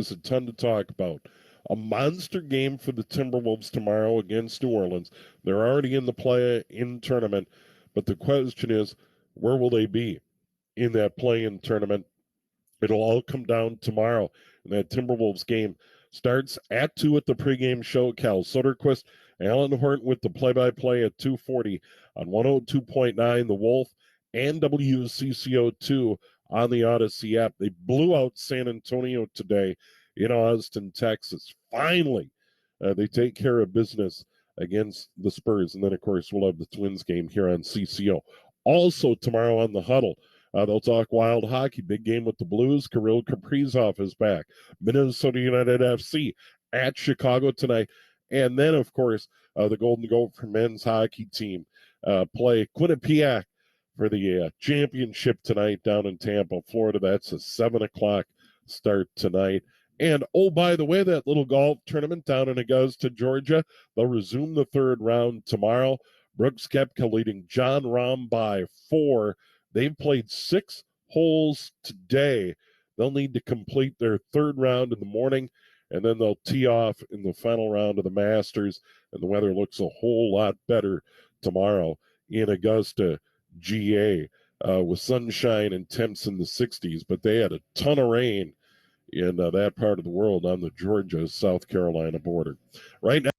is a ton to talk about. A monster game for the Timberwolves tomorrow against New Orleans. They're already in the play-in tournament, but the question is, where will they be in that play-in tournament? It'll all come down tomorrow. And that Timberwolves game starts at 2 at the pregame show. Cal Soderquist, Alan Horton with the play-by-play at 2:40 on 102.9 The Wolf and WCCO2 on the Odyssey app. They blew out San Antonio today in Austin, Texas. Finally, they take care of business against the Spurs. And then, of course, we'll have the Twins game here on CCO. Also tomorrow on the Huddle, they'll talk wild hockey. Big game with the Blues. Kirill Kaprizov is back. Minnesota United FC at Chicago tonight. And then, of course, the Golden Gopher men's hockey team play Quinnipiac for the championship tonight down in Tampa, Florida. That's a 7 o'clock start tonight. And, oh, by the way, that little golf tournament down in Augusta, Georgia, they'll resume the third round tomorrow. Brooks Koepka leading John Rahm by 4. They've played 6 holes today. They'll need to complete their third round in the morning, and then they'll tee off in the final round of the Masters, and the weather looks a whole lot better tomorrow in Augusta, GA, with sunshine and temps in the 60s, but they had a ton of rain in that part of the world on the Georgia-South Carolina border. Right now,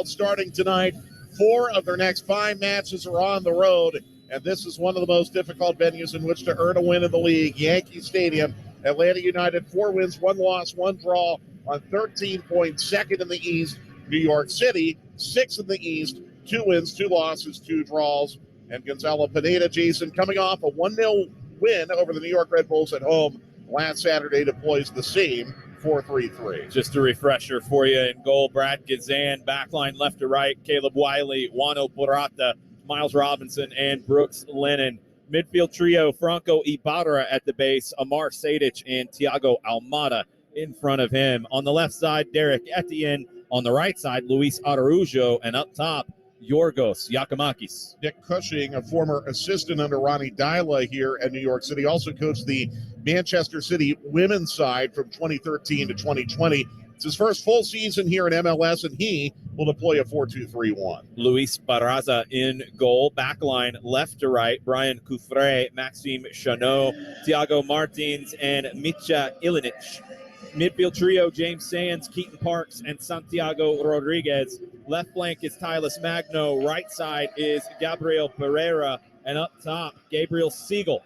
starting tonight. 4 of their next 5 matches are on the road, and this is one of the most difficult venues in which to earn a win in the league. Yankee Stadium. Atlanta United 4 wins, 1 loss, 1 draw on 13 points. Second in the East. New York City 6 in the East, 2 wins, 2 losses, 2 draws. And Gonzalo Pineda, Jason, coming off a 1-0 win over the New York Red Bulls at home last Saturday, deploys the same 4-3-3. Just a refresher for you. In goal, Brad Gazan. Backline left to right, Caleb Wiley, Juano Purata, Miles Robinson, and Brooks Lennon. Midfield trio, Franco Ibarra at the base, Amar Sadic, and Thiago Almada in front of him. On the left side, Derek Etienne. On the right side, Luis Araujo. And up top, Yorgos Yakimakis. Nick Cushing, a former assistant under Ronnie Dyla here at New York City, also coached the Manchester City women's side from 2013 to 2020. It's his first full season here in MLS, and he will deploy a 4-2-3-1. Luis Barraza in goal. Backline left to right, Brian Coufret, Maxime Chanot, Thiago Martins, and Mitja Ilinic. Midfield trio, James Sands, Keaton Parks, and Santiago Rodriguez. Left flank is Tyler Magno. Right side is Gabriel Pereira. And up top, Gabriel Siegel.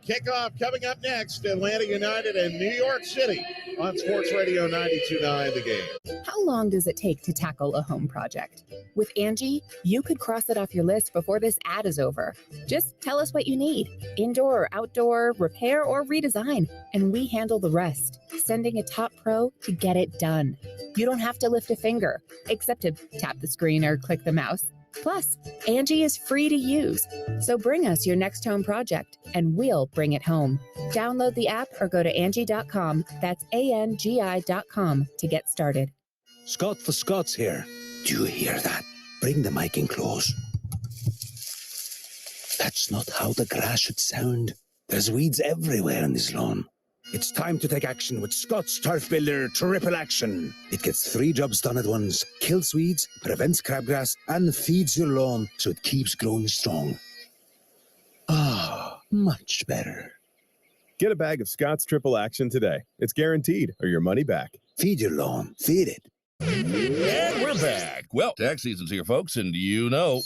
Kickoff coming up next, Atlanta United and New York City on Sports Radio 92.9 The Game. How long does it take to tackle a home project? With Angie, you could cross it off your list before this ad is over. Just tell us what you need, indoor or outdoor, repair or redesign, and we handle the rest, sending a top pro to get it done. You don't have to lift a finger, except to tap the screen or click the mouse. Plus, Angie is free to use. So bring us your next home project, and we'll bring it home. Download the app or go to Angie.com. That's ANGI.com to get started. Scott the Scots here. Do you hear that? Bring the mic in close. That's not how the grass should sound. There's weeds everywhere in this lawn. It's time to take action with Scott's Turf Builder Triple Action. It gets 3 jobs done at once. Kills weeds, prevents crabgrass, and feeds your lawn so it keeps growing strong. Ah, much better. Get a bag of Scott's Triple Action today. It's guaranteed, or your money back. Feed your lawn. Feed it. And we're back. Well, tax season's here, folks, and you know.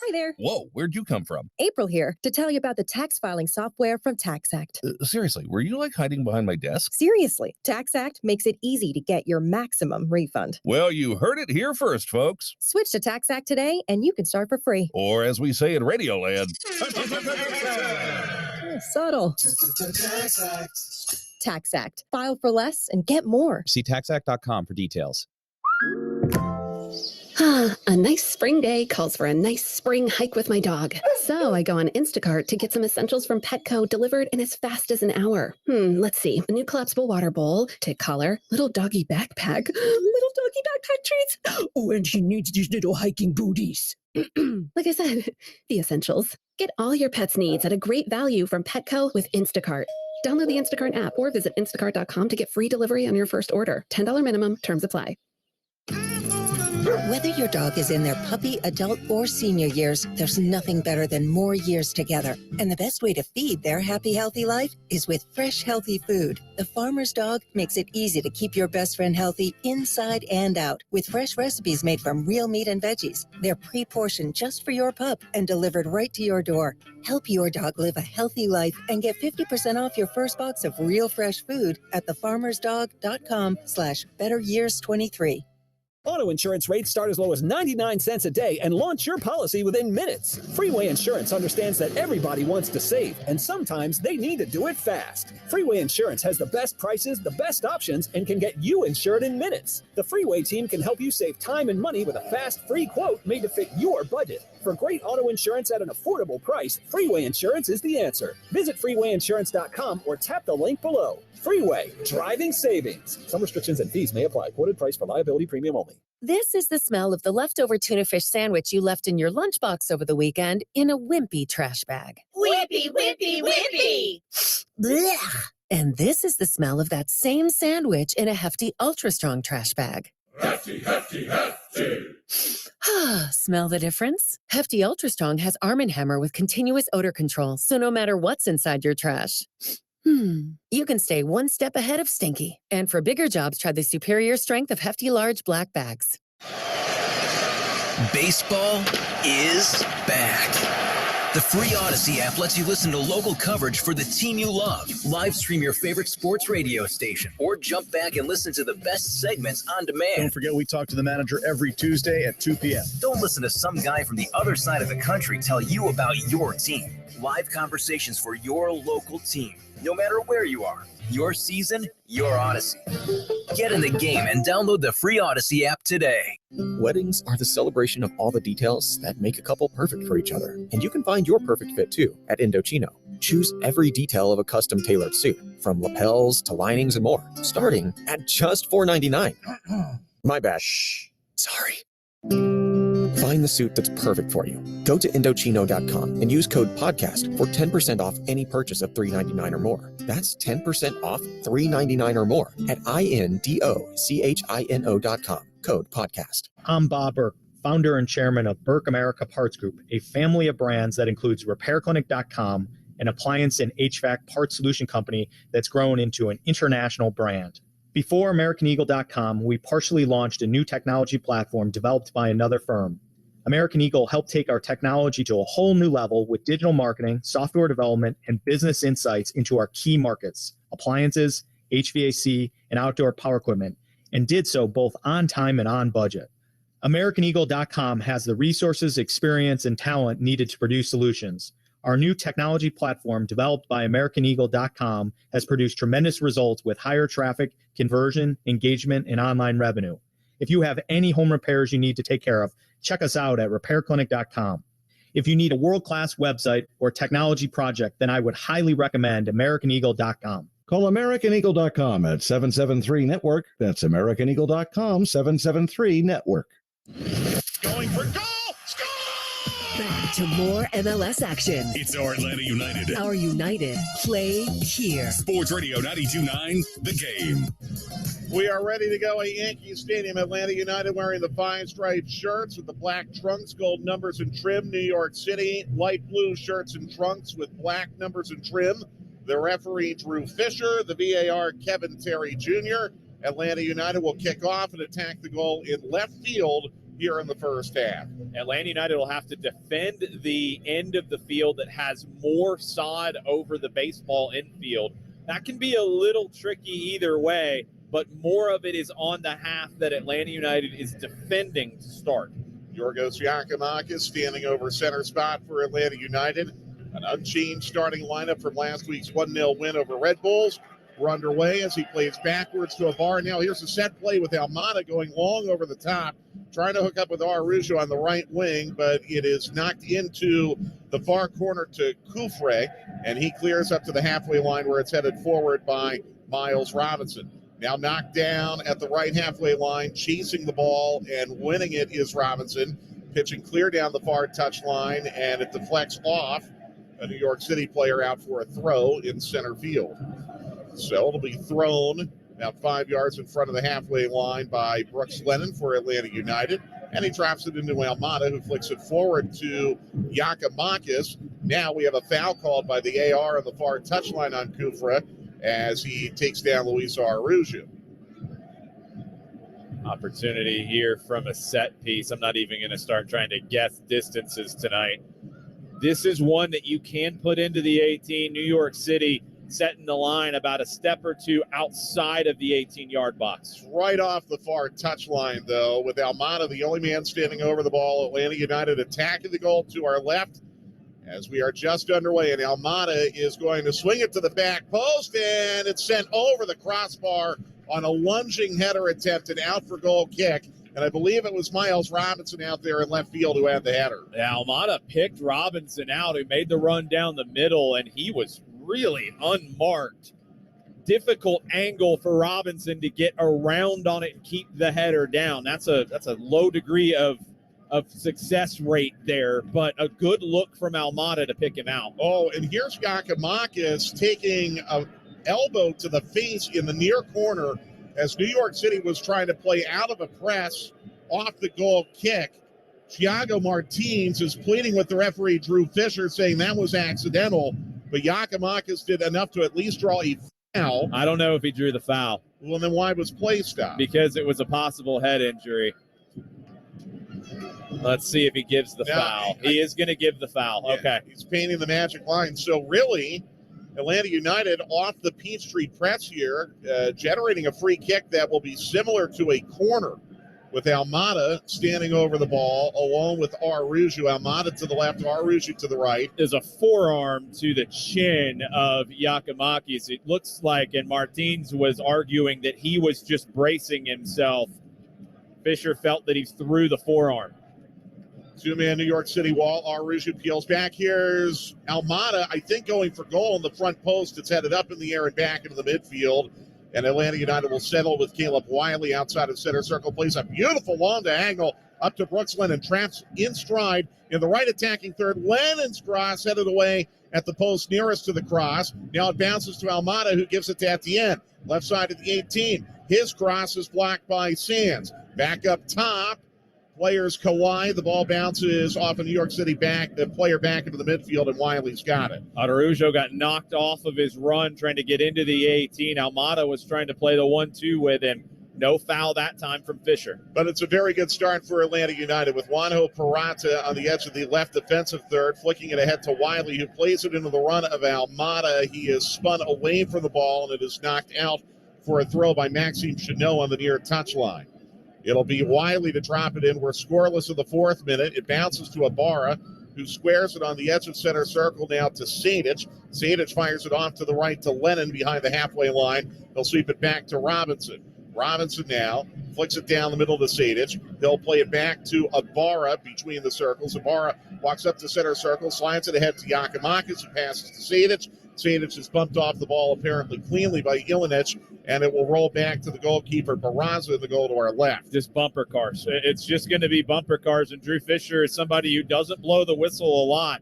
Hi, there. Whoa, where'd you come from? April here to tell you about the tax filing software from TaxAct. Seriously, were you hiding behind my desk? Seriously, TaxAct makes it easy to get your maximum refund. Well, you heard it here first, folks. Switch to TaxAct today and you can start for free. Or as we say in Radioland, Subtle. TaxAct. File for less and get more. See taxact.com for details. A nice spring day calls for a nice spring hike with my dog. So I go on Instacart to get some essentials from Petco delivered in as fast as an hour. Let's see. A new collapsible water bowl, tick collar, little doggy backpack, little doggy backpack treats. Oh, and she needs these little hiking booties. Like I said, the essentials. Get all your pet's needs at a great value from Petco with Instacart. Download the Instacart app or visit instacart.com to get free delivery on your first order. $10 minimum. Terms apply. Whether your dog is in their puppy, adult, or senior years, there's nothing better than more years together. And the best way to feed their happy, healthy life is with fresh, healthy food. The Farmer's Dog makes it easy to keep your best friend healthy inside and out with fresh recipes made from real meat and veggies. They're pre-portioned just for your pup and delivered right to your door. Help your dog live a healthy life and get 50% off your first box of real fresh food at thefarmersdog.com/betteryears23. Auto insurance rates start as low as 99 cents a day and launch your policy within minutes. Freeway Insurance understands that everybody wants to save, and sometimes they need to do it fast. Freeway Insurance has the best prices, the best options, and can get you insured in minutes. The Freeway team can help you save time and money with a fast, free quote made to fit your budget. For great auto insurance at an affordable price, Freeway Insurance is the answer. Visit freewayinsurance.com or tap the link below. Freeway, driving savings. Some restrictions and fees may apply. Quoted price for liability premium only. This is the smell of the leftover tuna fish sandwich you left in your lunchbox over the weekend in a wimpy trash bag. Wimpy, wimpy, wimpy! Blech. And this is the smell of that same sandwich in a hefty, ultra-strong trash bag. Hefty, hefty, hefty! Smell the difference? Hefty Ultra Strong has Arm & Hammer with continuous odor control, so no matter what's inside your trash, you can stay one step ahead of stinky. And for bigger jobs, try the superior strength of Hefty Large Black Bags. Baseball is back. The free Odyssey app lets you listen to local coverage for the team you love, live stream your favorite sports radio station, or jump back and listen to the best segments on demand. Don't forget, we talk to the manager every Tuesday at 2 p.m. Don't listen to some guy from the other side of the country tell you about your team. Live conversations for your local team, no matter where you are. Your season, your Odyssey. Get in the game and download the free Odyssey app today. Weddings are the celebration of all the details that make a couple perfect for each other. And you can find your perfect fit too at Indochino. Choose every detail of a custom tailored suit, from lapels to linings and more, starting at just $4.99. My bad. Shh. Sorry. Find the suit that's perfect for you. Go to Indochino.com and use code PODCAST for 10% off any purchase of $3.99 or more. That's 10% off $3.99 or more at INDOCHINO.com. Code PODCAST. I'm Bob Burke, founder and chairman of Burke America Parts Group, a family of brands that includes RepairClinic.com, an appliance and HVAC parts solution company that's grown into an international brand. Before AmericanEagle.com, we partially launched a new technology platform developed by another firm. American Eagle helped take our technology to a whole new level with digital marketing, software development, and business insights into our key markets, appliances, HVAC, and outdoor power equipment, and did so both on time and on budget. AmericanEagle.com has the resources, experience, and talent needed to produce solutions. Our new technology platform, developed by AmericanEagle.com, has produced tremendous results with higher traffic, conversion, engagement, and online revenue. If you have any home repairs you need to take care of, check us out at RepairClinic.com. If you need a world-class website or technology project, then I would highly recommend AmericanEagle.com. Call AmericanEagle.com at 773-NETWORK. That's AmericanEagle.com, 773-NETWORK. Going for goal! Back to more MLS action. It's our Atlanta United. Our United play here. Sports Radio 92.9, The Game. We are ready to go at Yankee Stadium. Atlanta United wearing the five-striped shirts with the black trunks, gold numbers and trim. New York City, light blue shirts and trunks with black numbers and trim. The referee, Drew Fisher. The VAR, Kevin Terry Jr. Atlanta United will kick off and attack the goal in left field here in the first half. Atlanta United will have to defend the end of the field that has more sod over the baseball infield. That can be a little tricky either way, but more of it is on the half that Atlanta United is defending to start. Yorgos Giacomakis standing over center spot for Atlanta United. An unchanged starting lineup from last week's 1-0 win over Red Bulls. We're underway as he plays backwards to a bar. Now here's a set play with Almada going long over the top, trying to hook up with Araujo on the right wing, but it is knocked into the far corner to Kufre, and he clears up to the halfway line where it's headed forward by Miles Robinson. Now knocked down at the right halfway line, chasing the ball and winning it is Robinson, pitching clear down the far touch line, and it deflects off a New York City player out for a throw in center field. So it'll be thrown about 5 yards in front of the halfway line by Brooks Lennon for Atlanta United. And he drops it into Almada, who flicks it forward to Giacomakis. Now we have a foul called by the AR on the far touchline on Kufra as he takes down Luis Araujo. Opportunity here from a set piece. I'm not even going to start trying to guess distances tonight. This is one that you can put into the 18. New York City setting the line about a step or two outside of the 18-yard box. Right off the far touchline, though, with Almada, the only man standing over the ball. Atlanta United attacking the goal to our left as we are just underway. And Almada is going to swing it to the back post, and it's sent over the crossbar on a lunging header attempt, an out for goal kick. And I believe it was Miles Robinson out there in left field who had the header. Almada picked Robinson out, who made the run down the middle, and he was really unmarked. Difficult angle for Robinson to get around on it and keep the header down. That's a low degree of success rate there, but a good look from Almada to pick him out. Oh, and here's Giacomakis taking an elbow to the face in the near corner as New York City was trying to play out of a press off the goal kick. Thiago Martins is pleading with the referee, Drew Fisher, saying that was accidental, but Giacomakis did enough to at least draw a foul. I don't know if he drew the foul. Well, then why was play stopped? Because it was a possible head injury. Let's see if he gives the foul. He is going to give the foul. Yeah, okay. He's painting the magic line. So really, Atlanta United off the Peachtree press here, generating a free kick that will be similar to a corner with Almada standing over the ball along with Araujo. Almada to the left, Araujo to the right. There's a forearm to the chin of Giacomakis. It looks like, and Martins was arguing that he was just bracing himself. Fisher felt that he threw the forearm. Two-man New York City wall. Araujo peels back. Here's Almada, I think, going for goal in the front post. It's headed up in the air and back into the midfield. And Atlanta United will settle with Caleb Wiley outside of center circle. Plays a beautiful long diagonal up to Brooks Lennon. Traps in stride in the right attacking third. Lennon's cross headed away at the post nearest to the cross. Now it bounces to Almada, who gives it to Etienne. Left side of the 18. His cross is blocked by Sands. Back up top. Players Kawhi. The ball bounces off a New York City player back into the midfield, and Wiley's got it. Araujo got knocked off of his run trying to get into the 18. Almada was trying to play the 1-2 with him. No foul that time from Fisher. But it's a very good start for Atlanta United with Juanjo Parata on the edge of the left defensive third, flicking it ahead to Wiley, who plays it into the run of Almada. He is spun away from the ball, and it is knocked out for a throw by Maxime Chanot on the near touchline. It'll be Wiley to drop it in. We're scoreless in the fourth minute. It bounces to Ibarra, who squares it on the edge of center circle now to Sadic. Sadic fires it off to the right to Lennon behind the halfway line. He'll sweep it back to Robinson. Robinson now flicks it down the middle to Sadic. They'll play it back to Ibarra between the circles. Ibarra walks up to center circle, slides it ahead to Giacomakis, who passes to Sadic. Sadic is bumped off the ball apparently cleanly by Ilinic, and it will roll back to the goalkeeper, Barraza, in the goal to our left. Just bumper cars. It's just going to be bumper cars, and Drew Fisher is somebody who doesn't blow the whistle a lot.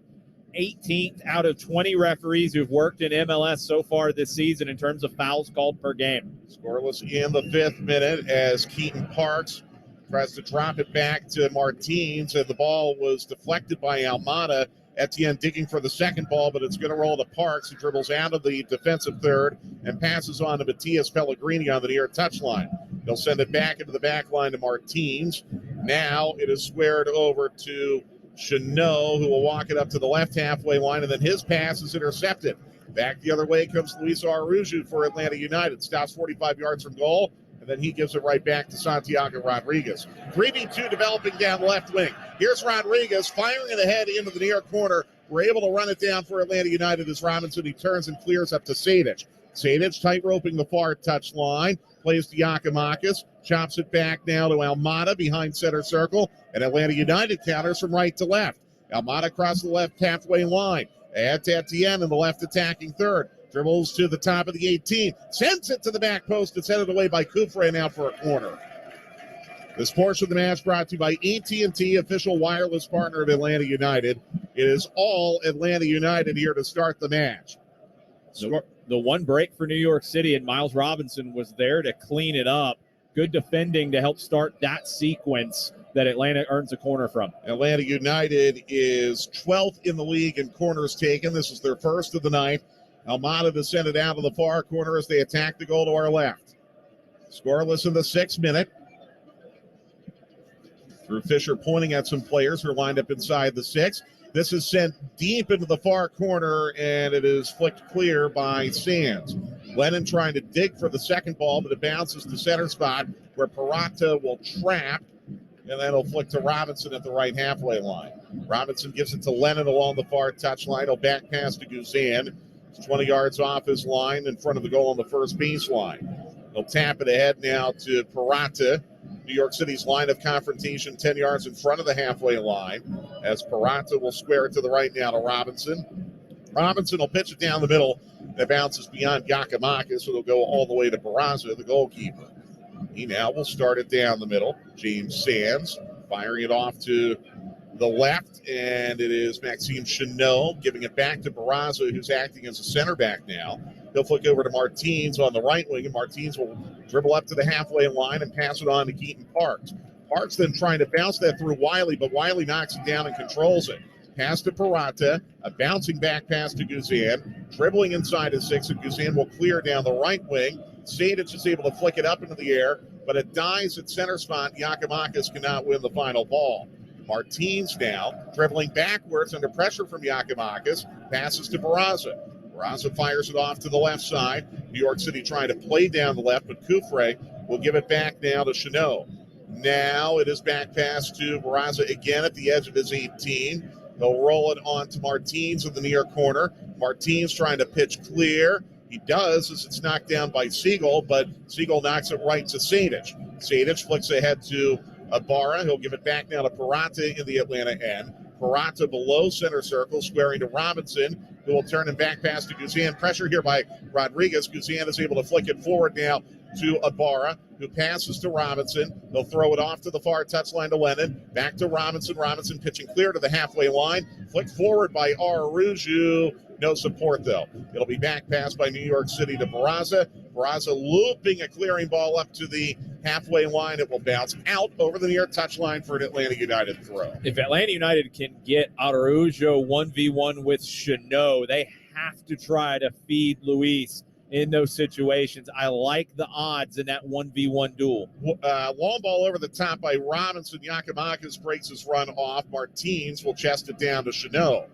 18th out of 20 referees who've worked in MLS so far this season in terms of fouls called per game. Scoreless in the fifth minute as Keaton Parks tries to drop it back to Martins, and the ball was deflected by Almada. Etienne digging for the second ball, but it's going to roll to Parks, who dribbles out of the defensive third and passes on to Matias Pellegrini on the near touchline. They'll send it back into the back line to Martins. Now it is squared over to Chanot, who will walk it up to the left halfway line, and then his pass is intercepted. Back the other way comes Luis Araujo for Atlanta United. Stops 45 yards from goal, and then he gives it right back to Santiago Rodriguez. 3v2 developing down the left wing. Here's Rodriguez firing it ahead into the near corner. We're able to run it down for Atlanta United as Robinson. He turns and clears up to Sadic. Sadic tight roping the far touch line. Plays to Yakimakis. Chops it back now to Almada behind center circle. And Atlanta United counters from right to left. Almada across the left halfway line. Add to Etienne in the left attacking third. Dribbles to the top of the 18. Sends it to the back post. It's headed away by Kufre now for a corner. This portion of the match brought to you by AT&T, official wireless partner of Atlanta United. It is all Atlanta United here to start the match. The one break for New York City, and Miles Robinson was there to clean it up. Good defending to help start that sequence that Atlanta earns a corner from. Atlanta United is 12th in the league in corners taken. This is their first of the night. Almada descended out to the far corner as they attack the goal to our left. Scoreless in the 6th minute. Drew Fisher pointing at some players who are lined up inside the 6. This is sent deep into the far corner, and it is flicked clear by Sands. Lennon trying to dig for the second ball, but it bounces to center spot where Parata will trap, and then it'll flick to Robinson at the right halfway line. Robinson gives it to Lennon along the far touchline. He'll back pass to Guzan. It's 20 yards off his line in front of the goal on the first baseline. He'll tap it ahead now to Parata. New York City's line of confrontation 10 yards in front of the halfway line as Parata will square it to the right now to Robinson. Robinson will pitch it down the middle. That bounces beyond Yakimakis, so it'll go all the way to Barraza, the goalkeeper. He now will start it down the middle. James Sands firing it off to the left, and it is Maxime Chanot giving it back to Barraza, who's acting as a center back now. He'll flick over to Martins on the right wing, and Martins will dribble up to the halfway line and pass it on to Keaton Parks. Parks then trying to bounce that through Wiley, but Wiley knocks it down and controls it. Pass to Parata, a bouncing back pass to Guzan, dribbling inside his 6, and Guzan will clear down the right wing. Sadic is able to flick it up into the air, but it dies at center spot. Yakimakis cannot win the final ball. Martins now dribbling backwards under pressure from Yakimakis, passes to Barraza. Barraza fires it off to the left side. New York City trying to play down the left, but Kufre will give it back now to Chanot. Now it is back pass to Barraza again at the edge of his 18. They'll roll it on to Martins in the near corner. Martins trying to pitch clear. He does as it's knocked down by Siegel, but Siegel knocks it right to Sadic. Sadic flicks ahead to Ibarra. He'll give it back now to Parata in the Atlanta end. Parata below center circle, squaring to Robinson, who will turn him back pass to Guzan. Pressure here by Rodriguez. Guzan is able to flick it forward now to Ibarra, who passes to Robinson. They'll throw it off to the far touchline to Lennon. Back to Robinson. Robinson pitching clear to the halfway line. Flicked forward by Araujo. No support, though. It'll be back passed by New York City to Barraza. Barraza looping a clearing ball up to the halfway line. It will bounce out over the near touchline for an Atlanta United throw. If Atlanta United can get Araujo 1v1 with Chanot, they have to try to feed Luis in those situations. I like the odds in that 1v1 duel. Long ball over the top by Robinson. Yakimakis breaks his run off. Martins will chest it down to Chanot.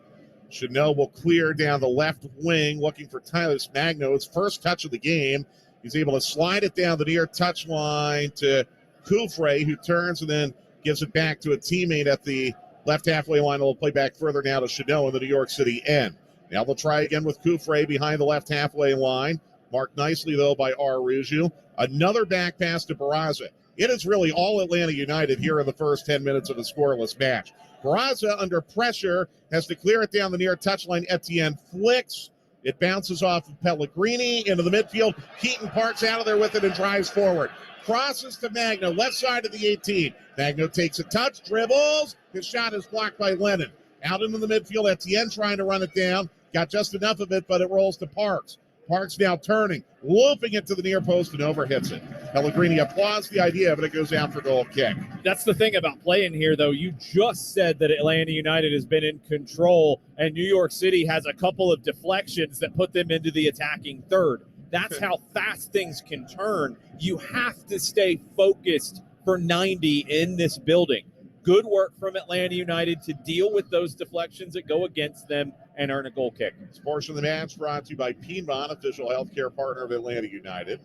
Chanot will clear down the left wing, looking for Tyler Magno. His first touch of the game. He's able to slide it down the near touch line to Kufre, who turns and then gives it back to a teammate at the left halfway line. He'll play back further now to Chanot in the New York City end. Now they'll try again with Kufre behind the left halfway line. Marked nicely, though, by Araujo. Another back pass to Barraza. It is really all Atlanta United here in the first 10 minutes of a scoreless match. Barraza, under pressure, has to clear it down the near touchline. Etienne flicks. It bounces off of Pellegrini into the midfield. Keaton Parks out of there with it and drives forward. Crosses to Magno, left side of the 18. Magno takes a touch, dribbles. His shot is blocked by Lennon. Out into the midfield, Etienne trying to run it down. Got just enough of it, but it rolls to Parks. Parks now turning, looping it to the near post and overhits it. Pellegrini applauds the idea, but it goes out for goal kick. That's the thing about playing here, though. You just said that Atlanta United has been in control, and New York City has a couple of deflections that put them into the attacking third. That's how fast things can turn. You have to stay focused for 90 in this building. Good work from Atlanta United to deal with those deflections that go against them and earn a goal kick. This portion of the match brought to you by Piedmont, official healthcare partner of Atlanta United.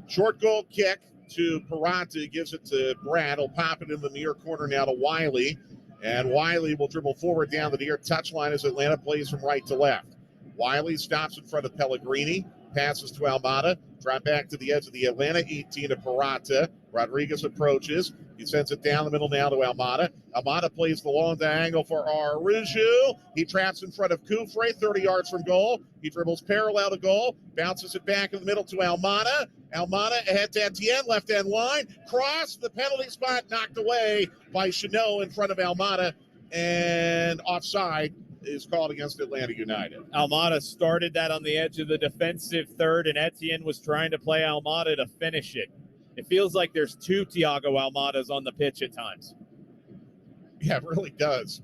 Short goal kick to Parata, gives it to Brad. He'll pop it in the near corner now to Wiley. And Wiley will dribble forward down the near touchline as Atlanta plays from right to left. Wiley stops in front of Pellegrini, passes to Almada, drop back to the edge of the Atlanta 18 to Parata. Rodriguez approaches. He sends it down the middle now to Almada. Almada plays the long diagonal for Aruju. He traps in front of Kufre, 30 yards from goal. He dribbles parallel to goal, bounces it back in the middle to Almada. Almada ahead to Etienne, left end line. Cross the penalty spot, knocked away by Chanot in front of Almada. And offside is called against Atlanta United. Almada started that on the edge of the defensive third, and Etienne was trying to play Almada to finish it. It feels like there's two Thiago Almadas on the pitch at times. Yeah, it really does.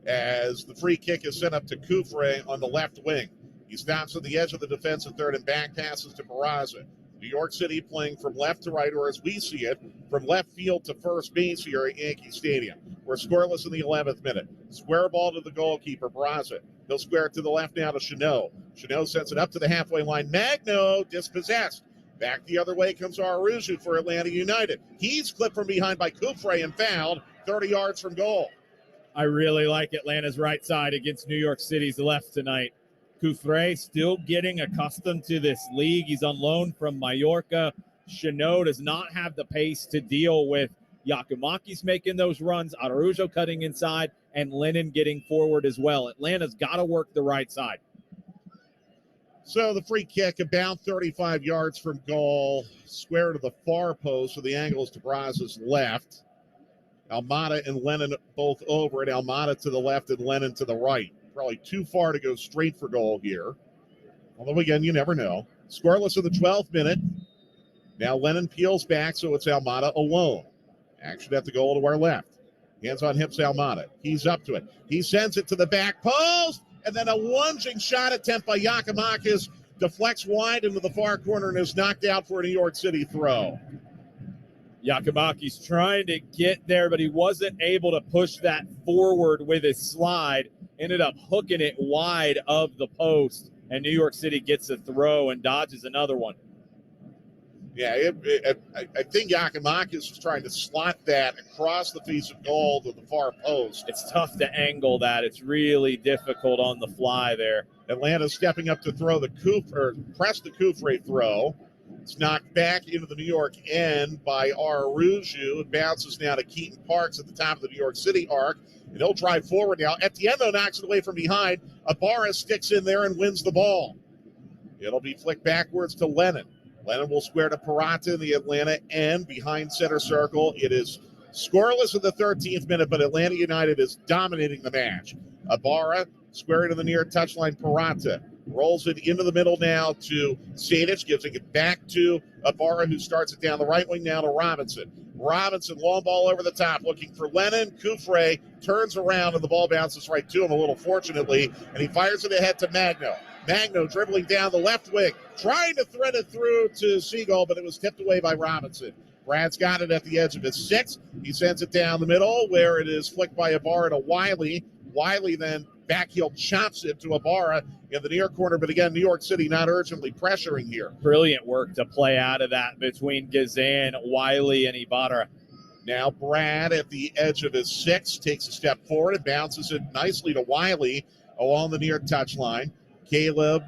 As the free kick is sent up to Kufre on the left wing. He stops at the edge of the defensive third and back passes to Peraza. New York City playing from left to right, or as we see it, from left field to first base here at Yankee Stadium. We're scoreless in the 11th minute. Square ball to the goalkeeper, Peraza. He'll square it to the left now to Chanot. Chanot sends it up to the halfway line. Magno dispossessed. Back the other way comes Aruju for Atlanta United. He's clipped from behind by Kufre and fouled 30 yards from goal. I really like Atlanta's right side against New York City's left tonight. Kufre still getting accustomed to this league. He's on loan from Mallorca. Chanot does not have the pace to deal with Yakimakis making those runs, Araujo cutting inside, and Lennon getting forward as well. Atlanta's got to work the right side. So the free kick about 35 yards from goal, square to the far post, so the angle is to Braz's left. Almada and Lennon both over it. Almada to the left and Lennon to the right. Probably too far to go straight for goal here. Although, again, you never know. Scoreless in the 12th minute. Now Lennon peels back, so it's Almada alone. Action at the goal to our left. Hands on hips, Almada. He's up to it. He sends it to the back post, and then a lunging shot attempt by Yakimakis deflects wide into the far corner and is knocked out for a New York City throw. Yakimakis trying to get there, but he wasn't able to push that forward with his slide. Ended up hooking it wide of the post, and New York City gets a throw and dodges another one. Yeah, I think Yakimakis was trying to slot that across the face of goal to the far post. It's tough to angle that. It's really difficult on the fly there. Atlanta stepping up to throw press the Kufre throw. It's knocked back into the New York end by Aruju. It bounces now to Keaton Parks at the top of the New York City arc. And he'll drive forward now. Etienne, though, knocks it away from behind. Ibarra sticks in there and wins the ball. It'll be flicked backwards to Lennon. Lennon will square to Parata in the Atlanta end behind center circle. It is scoreless in the 13th minute, but Atlanta United is dominating the match. Ibarra squaring to the near touchline. Parata rolls it into the middle now to Sadic, gives it back to Ibarra, who starts it down the right wing now to Robinson. Robinson, long ball over the top, looking for Lennon. Kufre turns around, and the ball bounces right to him a little fortunately, and he fires it ahead to Magno. Magno dribbling down the left wing, trying to thread it through to Seagull, but it was tipped away by Robinson. Brad's got it at the edge of his 6. He sends it down the middle, where it is flicked by Ibarra to Wiley. Wiley then backheel chops it to Ibarra in the near corner, but again, New York City not urgently pressuring here. Brilliant work to play out of that between Gazan, Wiley, and Ibarra. Now Brad at the edge of his 6 takes a step forward and bounces it nicely to Wiley along the near touchline. Caleb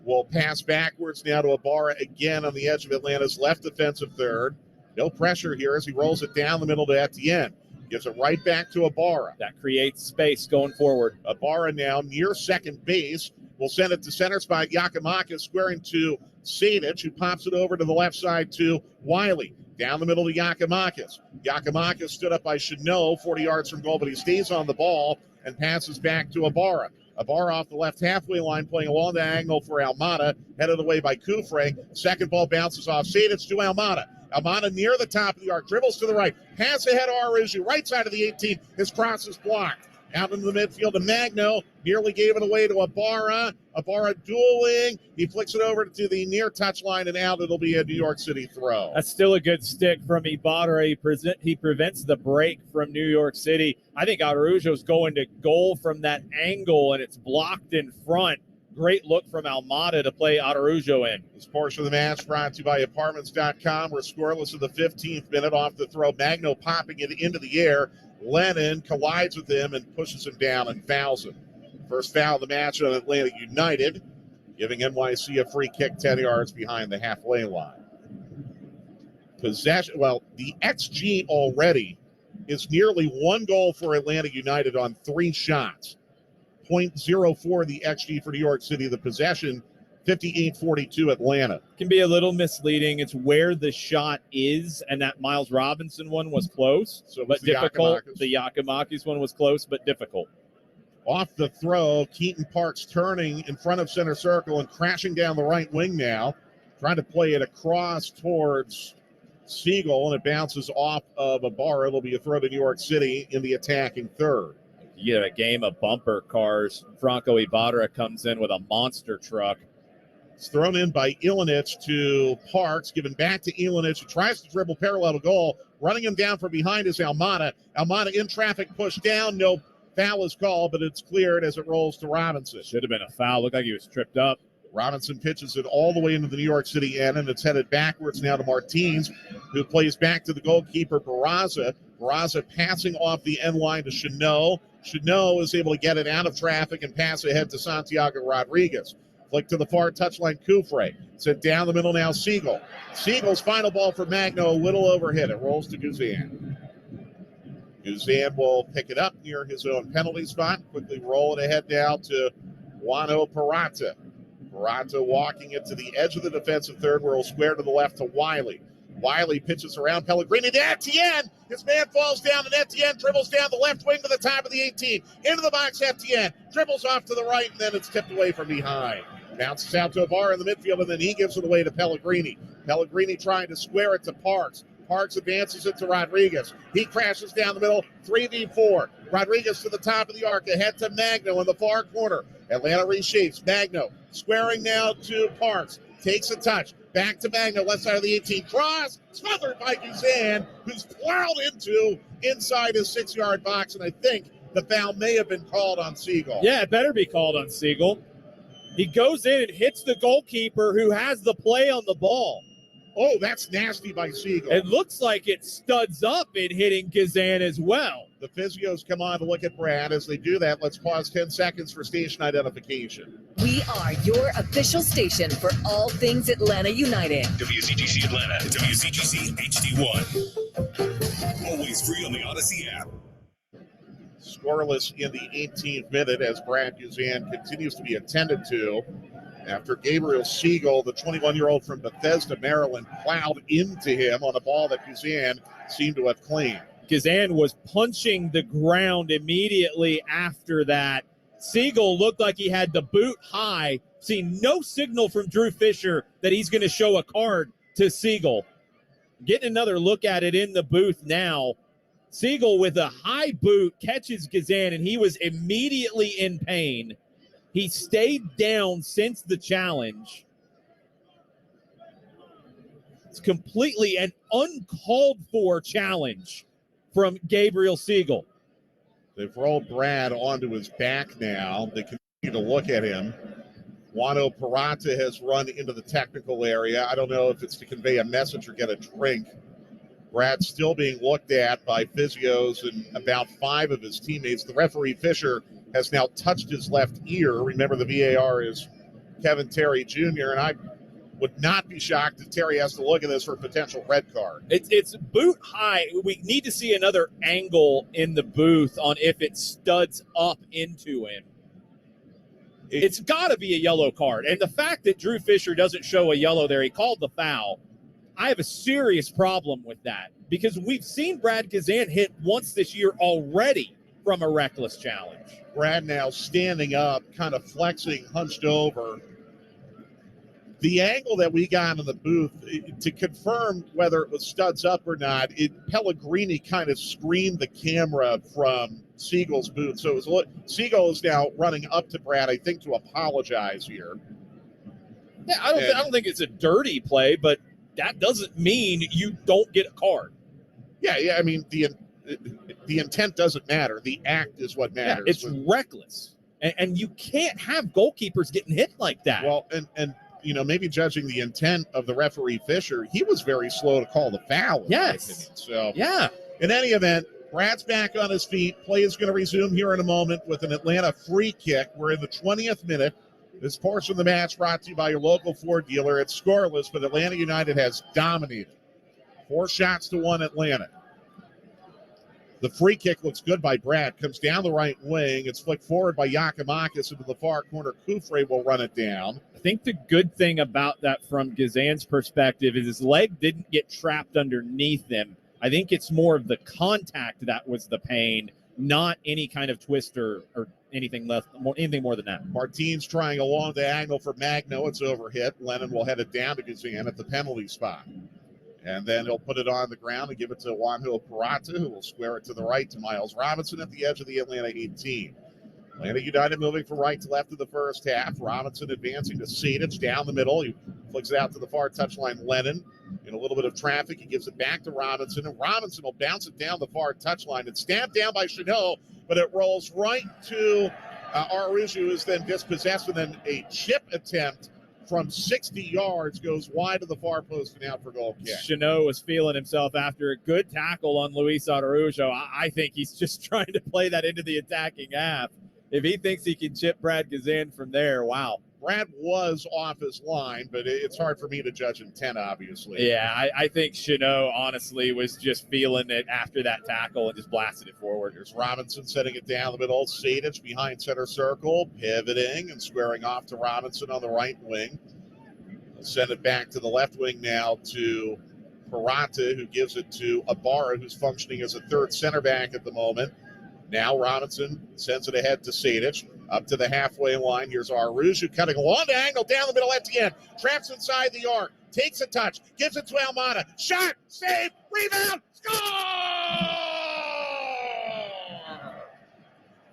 will pass backwards now to Ibarra again on the edge of Atlanta's left defensive third. No pressure here as he rolls it down the middle to Etienne. Gives it right back to Ibarra. That creates space going forward. Ibarra now near second base. Will send it to center spot. Yakimakis squaring to Sadic, who pops it over to the left side to Wiley. Down the middle to Yakimakis. Yakimakis stood up by Chanot, 40 yards from goal, but he stays on the ball and passes back to Ibarra. Ibarra off the left halfway line, playing along the angle for Almada, headed away by Kufre. Second ball bounces off Sadic to Almada. Almada near the top of the arc, dribbles to the right, pass ahead of Aruju, right side of the 18. His cross is blocked. Out into the midfield to Magno. Nearly gave it away to Ibarra. Ibarra dueling. He flicks it over to the near touchline and out. It'll be a New York City throw. That's still a good stick from Ibarra. He prevents the break from New York City. I think Araujo's going to goal from that angle, and it's blocked in front. Great look from Almada to play Araujo in. This portion of the match brought to you by Apartments.com. We're scoreless in the 15th minute off the throw. Magno popping it into the air. Lennon collides with him and pushes him down and fouls him. First foul of the match on Atlanta United, giving NYC a free kick 10 yards behind the halfway line. Possession, well, the XG already is nearly 1 goal for Atlanta United on 3 shots. 0.04 the XG for New York City. The possession, 58-42 Atlanta. Can be a little misleading. It's where the shot is, and that Miles Robinson one was close, but difficult. The Yakimakis one was close, but difficult. Off the throw, Keaton Parks turning in front of center circle and crashing down the right wing now. Trying to play it across towards Siegel, and it bounces off of Ibarra. It'll be a throw to New York City in the attacking third. You get a game of bumper cars. Franco Ibarra comes in with a monster truck. It's thrown in by Ilinic to Parks, given back to Ilinic, who tries to dribble parallel to goal. Running him down from behind is Almada. Almada in traffic, pushed down. No foul is called, but it's cleared as it rolls to Robinson. Should have been a foul. Looked like he was tripped up. Robinson pitches it all the way into the New York City end, and it's headed backwards now to Martins, who plays back to the goalkeeper, Barraza. Barraza passing off the end line to Chanot. Chanot is able to get it out of traffic and pass ahead to Santiago Rodriguez. Flick to the far touchline, Kufre. Sent down the middle now, Siegel. Siegel's final ball for Magno, a little overhit. It rolls to Guzan. Guzan will pick it up near his own penalty spot. Quickly roll it ahead now to Juano Parata. Parata walking it to the edge of the defensive third, where he'll square to the left to Wiley. Wiley pitches around Pellegrini to Etienne. His man falls down, and Etienne dribbles down the left wing to the top of the 18. Into the box, Etienne. Dribbles off to the right, and then it's tipped away from behind. Bounces out to Ibarra in the midfield, and then he gives it away to Pellegrini. Pellegrini trying to square it to Parks. Parks advances it to Rodriguez. He crashes down the middle, 3v4. Rodriguez to the top of the arc, ahead to Magno in the far corner. Atlanta reshapes. Magno squaring now to Parks. Takes a touch. Back to Magno, left side of the 18. Cross, smothered by Guzan, who's plowed into inside his 6-yard box, and I think the foul may have been called on Siegel. Yeah, it better be called on Siegel. He goes in and hits the goalkeeper who has the play on the ball. Oh, that's nasty by Siegel. It looks like it studs up in hitting Guzan as well. The physios come on to look at Brad. As they do that, let's pause 10 seconds for station identification. We are your official station for all things Atlanta United. WCGC Atlanta, WCGC HD1. Always free on the Odyssey app. Scoreless in the 18th minute as Brad Guzan continues to be attended to after Gabriel Siegel, the 21-year-old from Bethesda, Maryland, plowed into him on a ball that Guzan seemed to have claimed. Guzan was punching the ground immediately after that. Siegel looked like he had the boot high. Seen no signal from Drew Fisher that he's going to show a card to Siegel. Getting another look at it in the booth now. Siegel with a high boot catches Guzan, and he was immediately in pain. He stayed down since the challenge. It's completely an uncalled for challenge from Gabriel Siegel. They've rolled Brad onto his back now. They continue to look at him. Juano Parata has run into the technical area. I don't know if it's to convey a message or get a drink. Brad's still being looked at by physios and about 5 of his teammates. The referee, Fisher, has now touched his left ear. Remember, the VAR is Kevin Terry Jr., and I would not be shocked if Terry has to look at this for a potential red card. It's boot high. We need to see another angle in the booth on if it studs up into him. It's got to be a yellow card. And the fact that Drew Fisher doesn't show a yellow there, he called the foul. I have a serious problem with that because we've seen Brad Guzan hit once this year already from a reckless challenge. Brad now standing up, kind of flexing, hunched over. The angle that we got in the booth to confirm whether it was studs up or not, Pellegrini kind of screened the camera from Siegel's booth. So it was Siegel is now running up to Brad, I think, to apologize here. Yeah, I don't think it's a dirty play, but that doesn't mean you don't get a card. Yeah. I mean, the intent doesn't matter. The act is what matters. Yeah, it's reckless, and you can't have goalkeepers getting hit like that. Well, and maybe judging the intent of the referee Fisher, he was very slow to call the foul. Yes. So yeah. In any event, Brad's back on his feet. Play is going to resume here in a moment with an Atlanta free kick. We're in the 20th minute. This portion of the match brought to you by your local Ford dealer. It's scoreless, but Atlanta United has dominated. 4-1 Atlanta. The free kick looks good by Brad. Comes down the right wing. It's flicked forward by Yakimakis into the far corner. Kufre will run it down. I think the good thing about that from Gazan's perspective is his leg didn't get trapped underneath him. I think it's more of the contact that was the pain, not any kind of twist or anything more than that. Martin's trying a long diagonal for Magno. It's overhit. Lennon will head it down to Gazan at the penalty spot. And then he'll put it on the ground and give it to Juanjo Parata, who will square it to the right to Miles Robinson at the edge of the Atlanta 18. Atlanta United moving from right to left in the first half. Robinson advancing to Sedic down the middle. He flicks it out to the far touchline. Lennon in a little bit of traffic. He gives it back to Robinson, and Robinson will bounce it down the far touchline. It's stamped down by Chanel, but it rolls right to Arujo, who is then dispossessed, and then a chip attempt from 60 yards goes wide of the far post and out for goal kick. Chanot was feeling himself after a good tackle on Luis Araujo. I think he's just trying to play that into the attacking half. If he thinks he can chip Brad Gazan from there, wow. Brad was off his line, but it's hard for me to judge intent, obviously. Yeah, I think Chanot, honestly, was just feeling it after that tackle and just blasted it forward. There's Robinson setting it down the middle. Sedic behind center circle, pivoting and squaring off to Robinson on the right wing. They'll send it back to the left wing now to Parata, who gives it to Ibarra, who's functioning as a third center back at the moment. Now Robinson sends it ahead to Sedic, up to the halfway line. Here's Arujo cutting a long angle down the middle at the end. Traps inside the arc, takes a touch, gives it to Almada. Shot, save, rebound, score!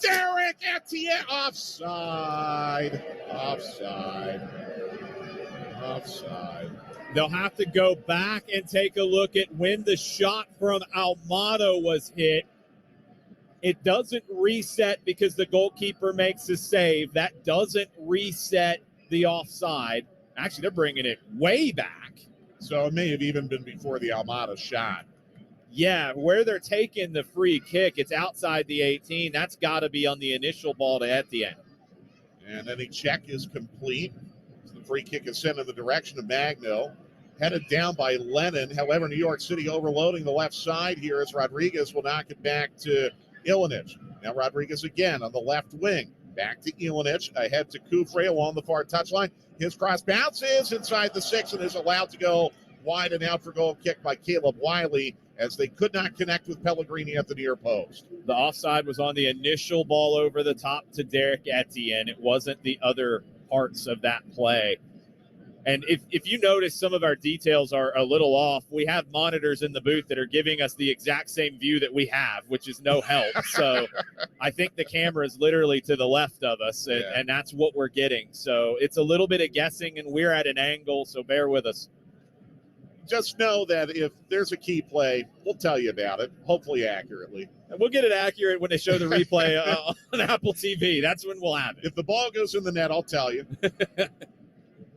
Derek Etienne, offside. They'll have to go back and take a look at when the shot from Almada was hit. It doesn't reset because the goalkeeper makes a save. That doesn't reset the offside. Actually, they're bringing it way back. So it may have even been before the Almada shot. Yeah, where they're taking the free kick, it's outside the 18. That's got to be on the initial ball to Etienne. And any check is complete. So the free kick is sent in the direction of Magno. Headed down by Lennon. However, New York City overloading the left side here as Rodriguez will knock it back to Ilinic. Now Rodriguez again on the left wing. Back to Ilinic. Ahead to Kufre along the far touchline. His cross bounces inside the 6 and is allowed to go wide and out for goal kick by Caleb Wiley as they could not connect with Pellegrini at the near post. The offside was on the initial ball over the top to Derek Etienne. It wasn't the other parts of that play. And if you notice some of our details are a little off, we have monitors in the booth that are giving us the exact same view that we have, which is no help. So I think the camera is literally to the left of us, and that's what we're getting. So it's a little bit of guessing, and we're at an angle, so bear with us. Just know that if there's a key play, we'll tell you about it, hopefully accurately. And we'll get it accurate when they show the replay on Apple TV. That's when we'll have it. If the ball goes in the net, I'll tell you.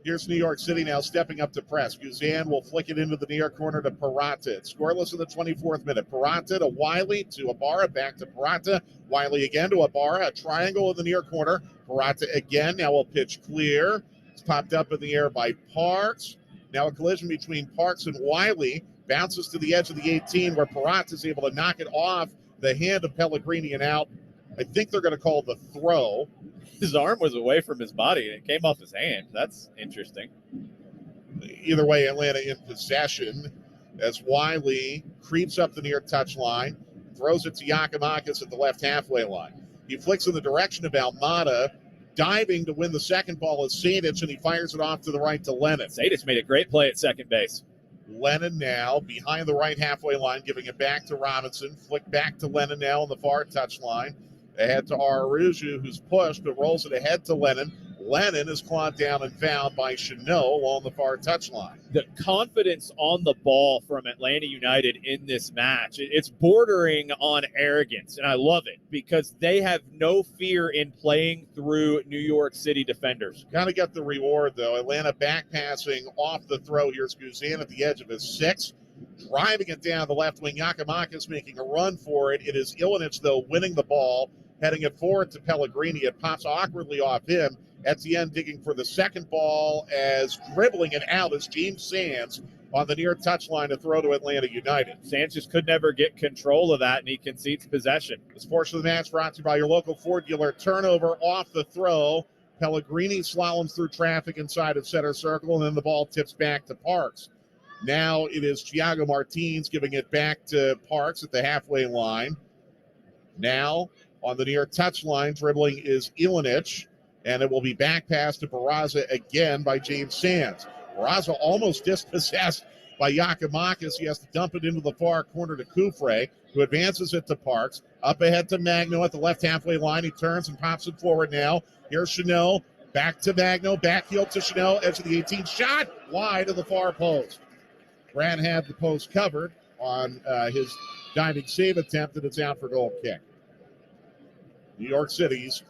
Here's New York City now stepping up to press. Guzan will flick it into the near corner to Parata. It's scoreless in the 24th minute. Parata to Wiley to Ibarra. Back to Parata. Wiley again to Ibarra. A triangle in the near corner. Parata again. Now will pitch clear. It's popped up in the air by Parks. Now a collision between Parks and Wiley. Bounces to the edge of the 18 where Parata is able to knock it off the hand of Pellegrini and out. I think they're going to call the throw. His arm was away from his body, and it came off his hand. That's interesting. Either way, Atlanta in possession as Wiley creeps up the near touchline, throws it to Yakimakis at the left halfway line. He flicks in the direction of Almada, diving to win the second ball is Sadich, and he fires it off to the right to Lennon. Sadich made a great play at second base. Lennon now behind the right halfway line, giving it back to Robinson. Flick back to Lennon now on the far touch line. Ahead to Aruju, who's pushed, but rolls it ahead to Lennon. Lennon is clawed down and fouled by Chanot along the far touch line. The confidence on the ball from Atlanta United in this match, it's bordering on arrogance, and I love it because they have no fear in playing through New York City defenders. Got to get the reward, though. Atlanta back passing off the throw. Here's Guzan at the edge of his 6. Driving it down the left wing. Yakimakis making a run for it. It is Ilinich, though, winning the ball, heading it forward to Pellegrini. It pops awkwardly off him. Etienne digging for the second ball as dribbling it out is James Sands on the near touchline to throw to Atlanta United. Sands just could never get control of that, and he concedes possession. This portion of the match brought to you by your local Ford dealer. Turnover off the throw. Pellegrini slaloms through traffic inside of center circle, and then the ball tips back to Parks. Now it is Thiago Martins giving it back to Parks at the halfway line. Now on the near touchline, dribbling is Ilinich. And it will be back pass to Barraza again by James Sands. Barraza almost dispossessed by Yakimakis. He has to dump it into the far corner to Kufre, who advances it to Parks. Up ahead to Magno at the left halfway line. He turns and pops it forward now. Here's Chanot. Back to Magno. Backheel to Chanot. Edge of the 18. Shot wide of the far post. Brad had the post covered on his diving save attempt, and it's out for goal kick. New York City's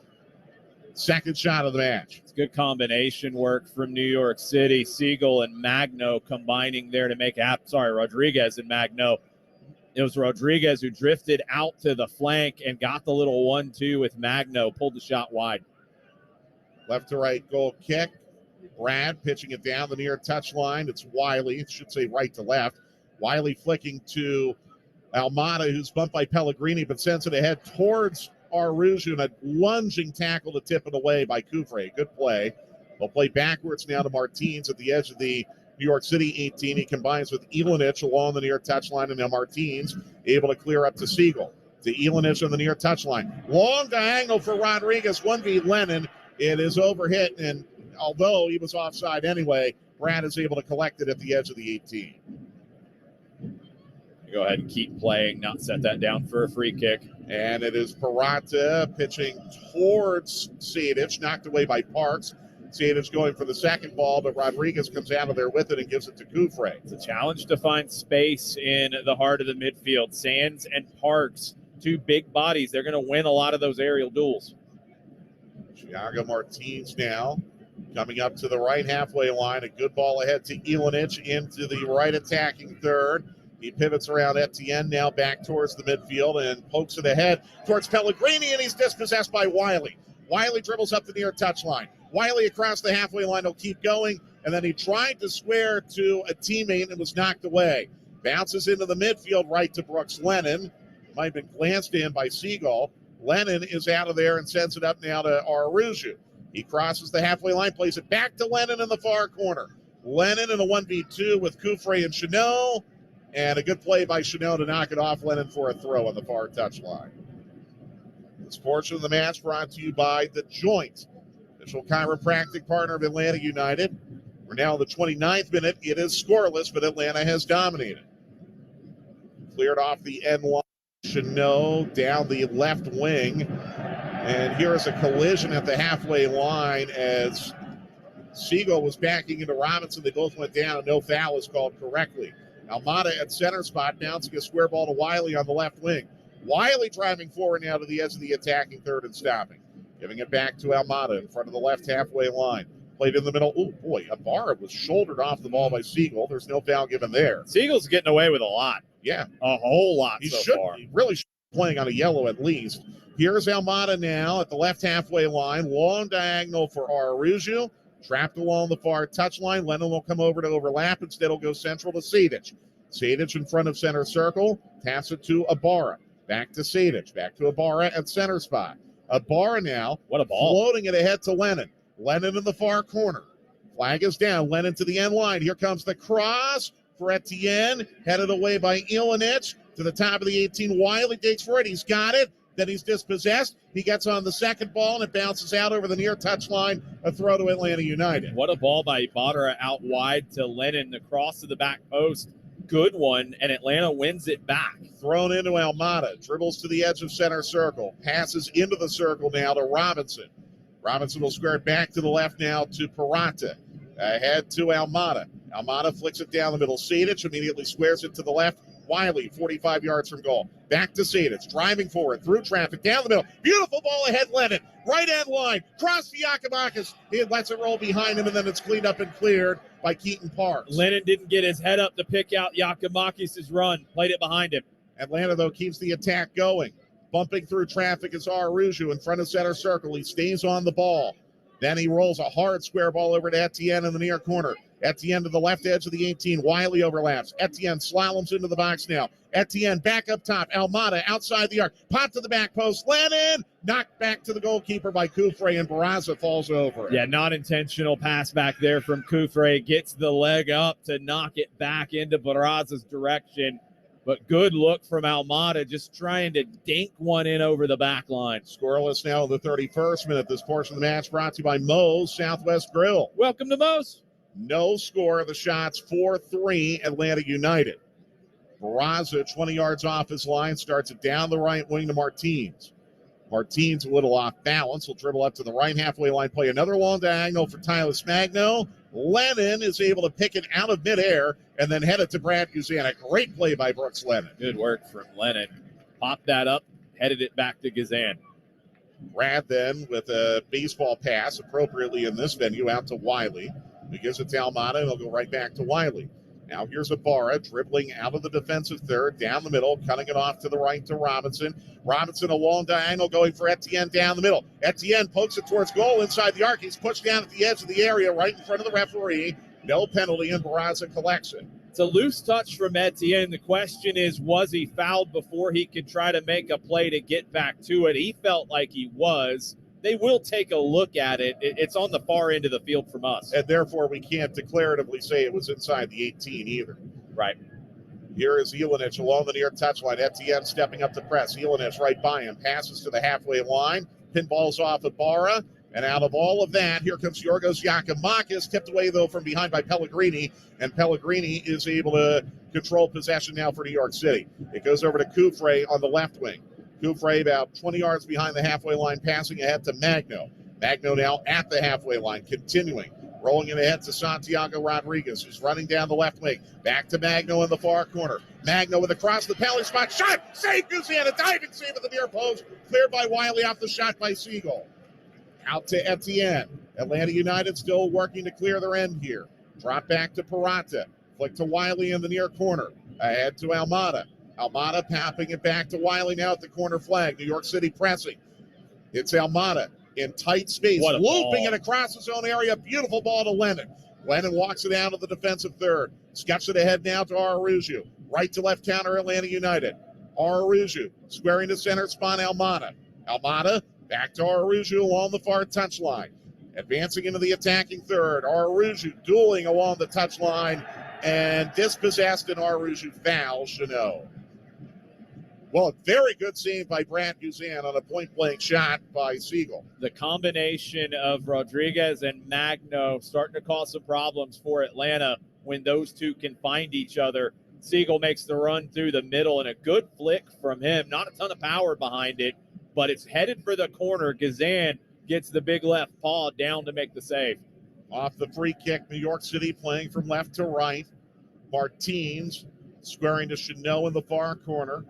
second shot of the match. It's good combination work from New York City. Siegel and Magno combining there to make Rodriguez and Magno. It was Rodriguez who drifted out to the flank and got the little 1-2 with Magno, pulled the shot wide. Left to right goal kick. Brad pitching it down the near touch line. It's Wiley. It should say right to left. Wiley flicking to Almada, who's bumped by Pellegrini, but sends it ahead towards Aruju, and a lunging tackle to tip it away by Kufre. Good play. They'll play backwards now to Martins at the edge of the New York City 18. He combines with Ilinich along the near touchline, and now Martins able to clear up to Siegel. To Ilinich on the near touchline. Long diagonal for Rodriguez. 1v Lennon. It is overhit, and although he was offside anyway, Brad is able to collect it at the edge of the 18. Go ahead and keep playing, not set that down for a free kick. And it is Parata pitching towards Sadich, knocked away by Parks. Sadich going for the second ball, but Rodriguez comes out of there with it and gives it to Kufre. It's a challenge to find space in the heart of the midfield. Sands and Parks, two big bodies. They're going to win a lot of those aerial duels. Thiago Martins now coming up to the right halfway line. A good ball ahead to Ilinich into the right attacking third. He pivots around Etienne now back towards the midfield and pokes it ahead towards Pellegrini, and he's dispossessed by Wiley. Wiley dribbles up the near touchline. Wiley across the halfway line will keep going, and then he tried to square to a teammate and was knocked away. Bounces into the midfield right to Brooks Lennon. Might have been glanced in by Siegel. Lennon is out of there and sends it up now to Aruju. He crosses the halfway line, plays it back to Lennon in the far corner. Lennon in a 1v2 with Kufre and Chanot. And a good play by Chanel to knock it off Lennon for a throw on the far touchline. This portion of the match brought to you by The Joint, official chiropractic partner of Atlanta United. We're now in the 29th minute. It is scoreless, but Atlanta has dominated. Cleared off the end line. Chanel down the left wing. And here is a collision at the halfway line as Siegel was backing into Robinson. They both went down, and no foul was called correctly. Almada at center spot, bouncing a square ball to Wiley on the left wing. Wiley driving forward now to the edge of the attacking third and stopping. Giving it back to Almada in front of the left halfway line. Played in the middle. Oh, boy, Ibarra was shouldered off the ball by Siegel. There's no foul given there. Siegel's getting away with a lot. Yeah. A whole lot He far. He really should be playing on a yellow at least. Here's Almada now at the left halfway line. Long diagonal for Aruju. Trapped along the far touchline. Lennon will come over to overlap. Instead, he'll go central to Sadich. Sadich in front of center circle. Taps it to Ibarra. Back to Sadich. Back to Ibarra at center spot. Ibarra now. What a ball. Floating it ahead to Lennon. Lennon in the far corner. Flag is down. Lennon to the end line. Here comes the cross for Etienne. Headed away by Ilinich. To the top of the 18. Wiley digs for it. He's got it. Then he's dispossessed. He gets on the second ball, and it bounces out over the near touchline. A throw to Atlanta United. What a ball by Ibarra out wide to Lennon. The cross to the back post. Good one, and Atlanta wins it back. Thrown into Almada. Dribbles to the edge of center circle. Passes into the circle now to Robinson. Robinson will square it back to the left now to Parata. Ahead to Almada. Almada flicks it down the middle. Sadic immediately squares it to the left. Wiley, 45 yards from goal. Back to Sadic, driving forward, through traffic, down the middle. Beautiful ball ahead, Lennon. Right end line, cross to Yakimakis. He lets it roll behind him, and then it's cleaned up and cleared by Keaton Parks. Lennon didn't get his head up to pick out Yakimakis' run. Played it behind him. Atlanta, though, keeps the attack going. Bumping through traffic is Aruju in front of center circle. He stays on the ball. Then he rolls a hard square ball over to Etienne in the near corner. Etienne to the left edge of the 18. Wiley overlaps. Etienne slaloms into the box now. Etienne back up top. Almada outside the arc. Pop to the back post. Lennon knocked back to the goalkeeper by Kufre, and Barraza falls over. Yeah, not intentional pass back there from Kufre. Gets the leg up to knock it back into Barraza's direction. But good look from Almada, just trying to dink one in over the back line. Scoreless now in the 31st minute. This portion of the match brought to you by Moe's Southwest Grill. Welcome to Moe's. No score. The shots 4-3 Atlanta United. Barraza, 20 yards off his line, starts it down the right wing to Martins. Martins a little off balance. Will dribble up to the right halfway line, play another long diagonal for Tyler Smagno. Lennon is able to pick it out of midair and then head it to Brad Guzan. A great play by Brooks Lennon. Good work from Lennon. Popped that up, headed it back to Guzan. Brad then with a baseball pass appropriately in this venue out to Wiley. He gives it to Almada, and he'll go right back to Wiley. Now here's Ibarra dribbling out of the defensive third, down the middle, cutting it off to the right to Robinson. Robinson, a long diagonal going for Etienne down the middle. Etienne pokes it towards goal inside the arc. He's pushed down at the edge of the area right in front of the referee. No penalty, and Barraza collects it. It's a loose touch from Etienne. The question is, was he fouled before he could try to make a play to get back to it? He felt like he was. They will take a look at it. It's on the far end of the field from us. And therefore, we can't declaratively say it was inside the 18 either. Right. Here is Ilinich along the near touchline. Etienne stepping up to press. Ilinich right by him. Passes to the halfway line. Pinballs off Ibarra. And out of all of that, here comes Yorgos Yakimakis, tipped away, though, from behind by Pellegrini. And Pellegrini is able to control possession now for New York City. It goes over to Kufre on the left wing. Kufre about 20 yards behind the halfway line, passing ahead to Magno. Magno now at the halfway line, continuing. Rolling it ahead to Santiago Rodriguez, who's running down the left wing. Back to Magno in the far corner. Magno with a cross the penalty spot. Shot! Save Guzan! A diving save at the near post. Cleared by Wiley off the shot by Siegel. Out to Etienne. Atlanta United still working to clear their end here. Drop back to Parata. Flick to Wiley in the near corner. Ahead to Almada. Almada popping it back to Wiley now at the corner flag. New York City pressing. It's Almada in tight space. Looping it across his own area. Beautiful ball to Lennon. Lennon walks it down to the defensive third. Scuffs it ahead now to Aruju. Right to left counter Atlanta United. Aruju squaring to center spot Almada. Almada back to Aruju along the far touchline. Advancing into the attacking third. Aruju dueling along the touchline and dispossessed, and Aruju fouls Chanot. Well, a very good save by Brad Guzan on a point-blank shot by Siegel. The combination of Rodriguez and Magno starting to cause some problems for Atlanta when those two can find each other. Siegel makes the run through the middle, and a good flick from him. Not a ton of power behind it, but it's headed for the corner. Guzan gets the big left paw down to make the save. Off the free kick, New York City playing from left to right. Martins squaring to Chanot in the far corner.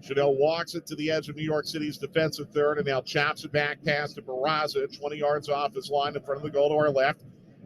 Chanot walks it to the edge of New York City's defensive third and now chops it back past to Barraza, 20 yards off his line in front of the goal to our left.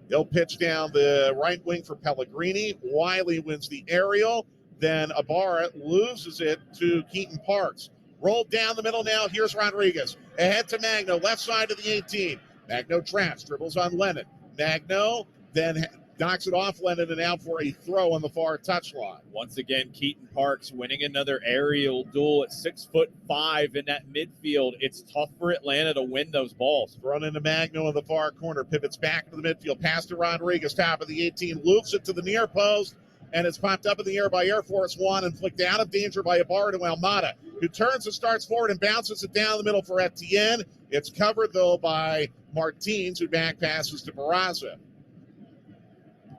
He'll pitch down the right wing for Pellegrini. Wiley wins the aerial. Then Ibarra loses it to Keaton Parks. Rolled down the middle now. Here's Rodriguez. Ahead to Magno, left side of the 18. Magno traps, dribbles on Lennon. Magno then knocks it off Lennon and out for a throw on the far touchline. Once again, Keaton Parks winning another aerial duel at 6'5" in that midfield. It's tough for Atlanta to win those balls. Thrown into Magno in the far corner, pivots back to the midfield, pass to Rodriguez, top of the 18, loops it to the near post, and it's popped up in the air by Air Force One and flicked out of danger by Ibarra to Almada. who turns and starts forward and bounces it down the middle for Etienne. It's covered, though, by Martins, who back passes to Barraza.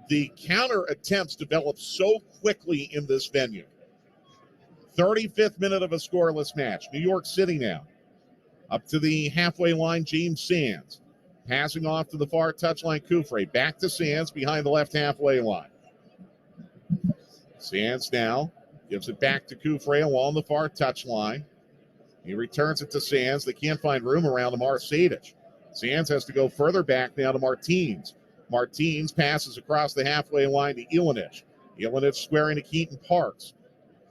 The counter attempts develop so quickly in this venue. 35th minute of a scoreless match. New York City now. Up to the halfway line, James Sands. Passing off to the far touchline, Kufre. Back to Sands behind the left halfway line. Sands now gives it back to Kufre along the far touchline. He returns it to Sands. They can't find room around Amar Sadic. Sands has to go further back now to Martins. Martins passes across the halfway line to Ilinich. Ilinich squaring to Keaton Parks.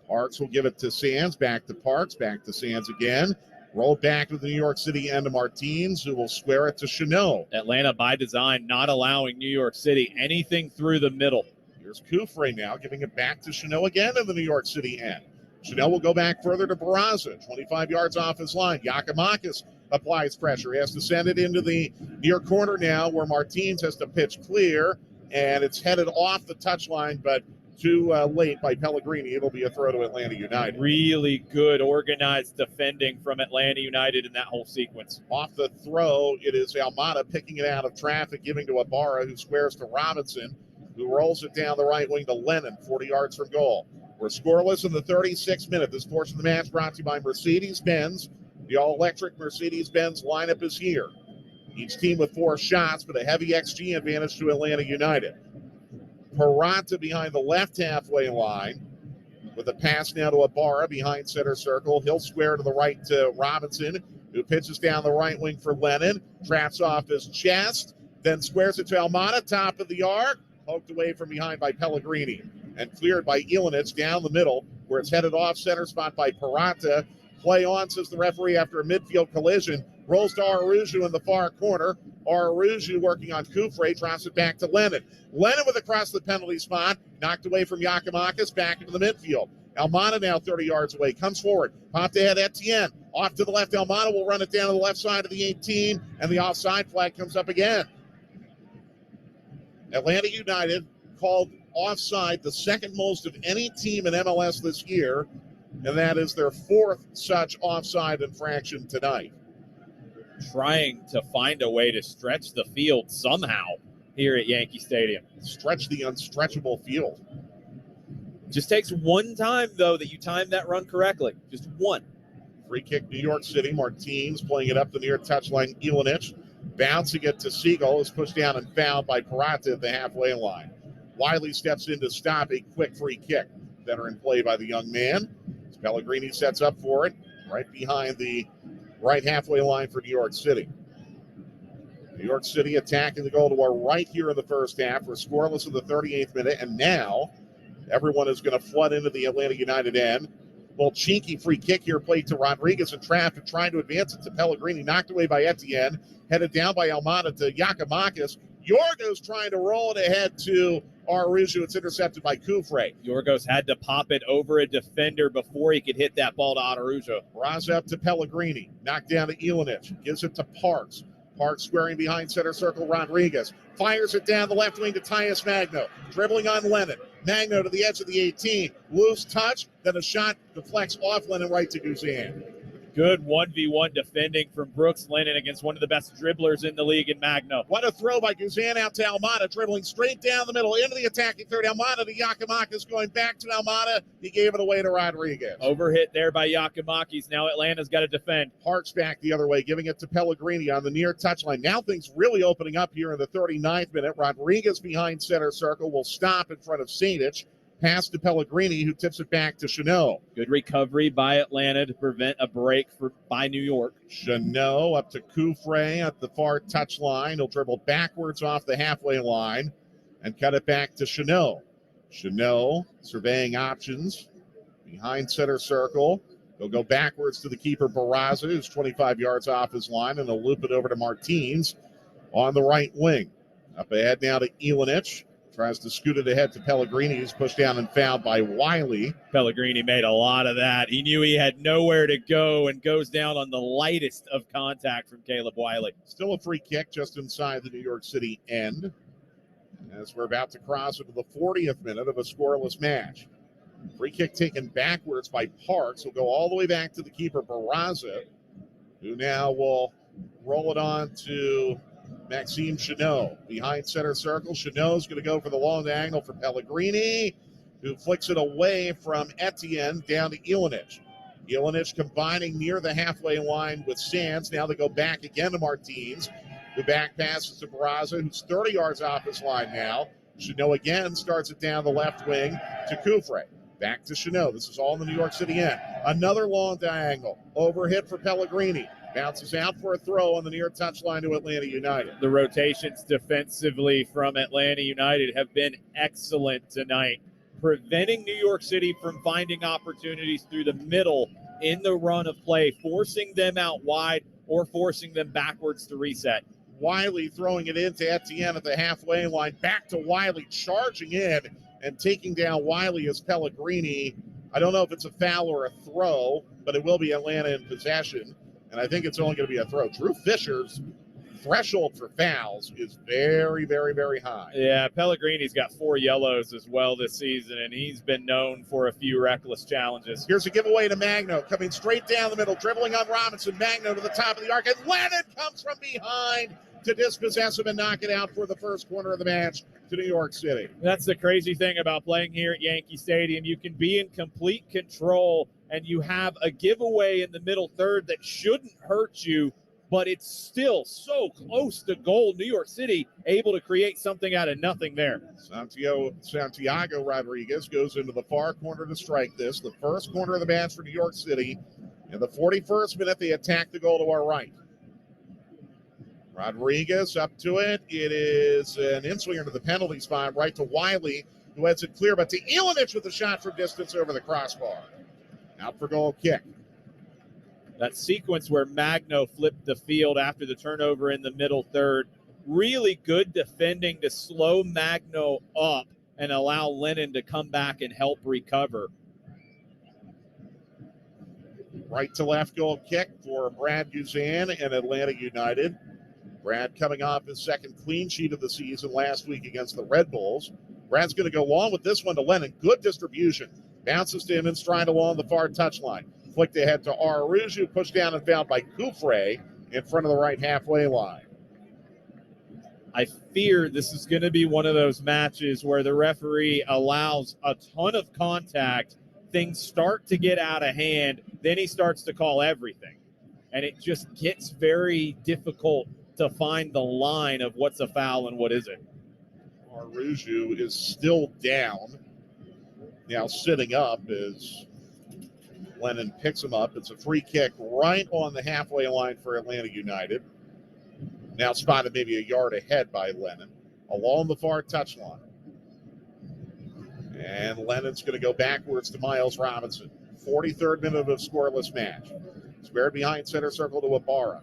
Parks will give it to Sands, back to Parks, back to Sands again. Roll back to the New York City end to Martins, who will square it to Chanot. Atlanta, by design, not allowing New York City anything through the middle. Here's Kufre now, giving it back to Chanot again in the New York City end. Chanot will go back further to Barraza, 25 yards off his line. Yakimakis applies pressure. He has to send it into the near corner now, where Martins has to pitch clear, and it's headed off the touchline, but too late by Pellegrini. It'll be a throw to Atlanta United. Really good organized defending from Atlanta United in that whole sequence. Off the throw, it is Almada picking it out of traffic, giving to Ibarra, who squares to Robinson, who rolls it down the right wing to Lennon, 40 yards from goal. We're scoreless in the 36th minute. This portion of the match brought to you by Mercedes-Benz. The all-electric Mercedes-Benz lineup is here. Each team with 4 shots, but a heavy XG advantage to Atlanta United. Peralta behind the left halfway line with a pass now to Ibarra behind center circle. He'll square to the right to Robinson, who pitches down the right wing for Lennon. Traps off his chest, then squares it to Almada, top of the arc. Poked away from behind by Pellegrini and cleared by Ilinich down the middle, where it's headed off center spot by Peralta. Play on, says the referee, after a midfield collision. Rolls to Araújo in the far corner. Araújo working on Kufre, drops it back to Lennon. Lennon with a cross the penalty spot, knocked away from Yakimakis, back into the midfield. Almada now 30 yards away, comes forward, popped ahead Etienne. Off to the left, Almada will run it down to the left side of the 18, and the offside flag comes up again. Atlanta United called offside, the second most of any team in MLS this year, and that is their 4th such offside infraction tonight. Trying to find a way to stretch the field somehow here at Yankee Stadium. Stretch the unstretchable field. Just takes one time, though, that you time that run correctly. Just one. Free kick, New York City. Martins playing it up the near touchline. Ilinich bouncing it to Siegel, is pushed down and fouled by Peralta at the halfway line. Wiley steps in to stop a quick free kick. Better in play by the young man. As Pellegrini sets up for it, right behind the right halfway line for New York City. New York City attacking the goal to our right here in the first half. We're scoreless in the 38th minute, and now everyone is going to flood into the Atlanta United end. Well, cheeky free kick here played to Rodriguez in traffic, trying to advance it to Pellegrini, knocked away by Etienne, headed down by Almada to Yakimakis. Yorgos trying to roll it ahead to Araújo. It's intercepted by Kufre. Yorgos had to pop it over a defender before he could hit that ball to Araújo. Raza up to Pellegrini, knocked down to Ilinich, gives it to Parks. Parks squaring behind center circle, Rodriguez. Fires it down the left wing to Tyus Magno. Dribbling on Lennon. Magno to the edge of the 18. Loose touch, then a shot deflects off Lennon right to Guzan. Good 1v1 defending from Brooks Lennon against one of the best dribblers in the league in Magno. What a throw by Guzan out to Almada, dribbling straight down the middle into the attacking third. Almada to Yakimakis, going back to Almada. He gave it away to Rodriguez. Overhit there by Yakimakis. Now Atlanta's got to defend. Parks back the other way, giving it to Pellegrini on the near touchline. Now things really opening up here in the 39th minute. Rodriguez behind center circle will stop in front of Sadic. Pass to Pellegrini, who tips it back to Chanot. Good recovery by Atlanta to prevent a break by New York. Chanot up to Kufre at the far touchline. He'll dribble backwards off the halfway line and cut it back to Chanot. Chanot surveying options behind center circle. He'll go backwards to the keeper, Barraza, who's 25 yards off his line, and he'll loop it over to Martins on the right wing. Up ahead now to Ilinich. Tries to scoot it ahead to Pellegrini, who's pushed down and fouled by Wiley. Pellegrini made a lot of that. He knew he had nowhere to go and goes down on the lightest of contact from Caleb Wiley. Still a free kick just inside the New York City end, as we're about to cross into the 40th minute of a scoreless match. Free kick taken backwards by Parks. Will go all the way back to the keeper, Barraza, who now will roll it on to Maxime Chanot. Behind center circle, Chanot's going to go for the long diagonal for Pellegrini, who flicks it away from Etienne down to Ilinich. Ilinich combining near the halfway line with Sands. Now they go back again to Martins, who back passes to Barraza, who's 30 yards off his line now. Chanot again starts it down the left wing to Coufre. Back to Chanot. This is all in the New York City end. Another long diagonal. Overhit for Pellegrini. Bounces out for a throw on the near touchline to Atlanta United. The rotations defensively from Atlanta United have been excellent tonight, preventing New York City from finding opportunities through the middle in the run of play, forcing them out wide or forcing them backwards to reset. Wiley throwing it into Etienne at the halfway line. Back to Wiley, charging in and taking down Wiley as Pellegrini. I don't know if it's a foul or a throw, but it will be Atlanta in possession. And I think it's only going to be a throw. Drew Fisher's threshold for fouls is very, very, very high. Yeah, Pellegrini's got 4 yellows as well this season, and he's been known for a few reckless challenges. Here's a giveaway to Magno, coming straight down the middle, dribbling on Robinson. Magno to the top of the arc, and Lennon comes from behind to dispossess him and knock it out for the first corner of the match to New York City. That's the crazy thing about playing here at Yankee Stadium. You can be in complete control, and you have a giveaway in the middle third that shouldn't hurt you, but it's still so close to goal. New York City able to create something out of nothing there. Santiago Rodriguez goes into the far corner to strike this. The first corner of the match for New York City. In the 41st minute, they attack the goal to our right. Rodriguez up to it. It is an in-swinger to the penalty spot, right to Wiley, who heads it clear, but to Ilinich with a shot from distance over the crossbar. Out for goal kick. That sequence where Magno flipped the field after the turnover in the middle third, really good defending to slow Magno up and allow Lennon to come back and help recover. Right to left goal kick for Brad Guzan and Atlanta United. Brad coming off his second clean sheet of the season last week against the Red Bulls. Brad's going to go long with this one to Lennon. Good distribution. Bounces to him in stride along the far touchline. Flicked ahead to Aruju, pushed down and fouled by Coufre in front of the right halfway line. I fear this is going to be one of those matches where the referee allows a ton of contact. Things start to get out of hand. Then he starts to call everything. And it just gets very difficult to find the line of what's a foul and what isn't. Aruju is still down. Now sitting up as Lennon picks him up. It's a free kick right on the halfway line for Atlanta United. Now spotted maybe a yard ahead by Lennon along the far touchline. And Lennon's going to go backwards to Miles Robinson. 43rd minute of a scoreless match. Squared behind center circle to Ibarra.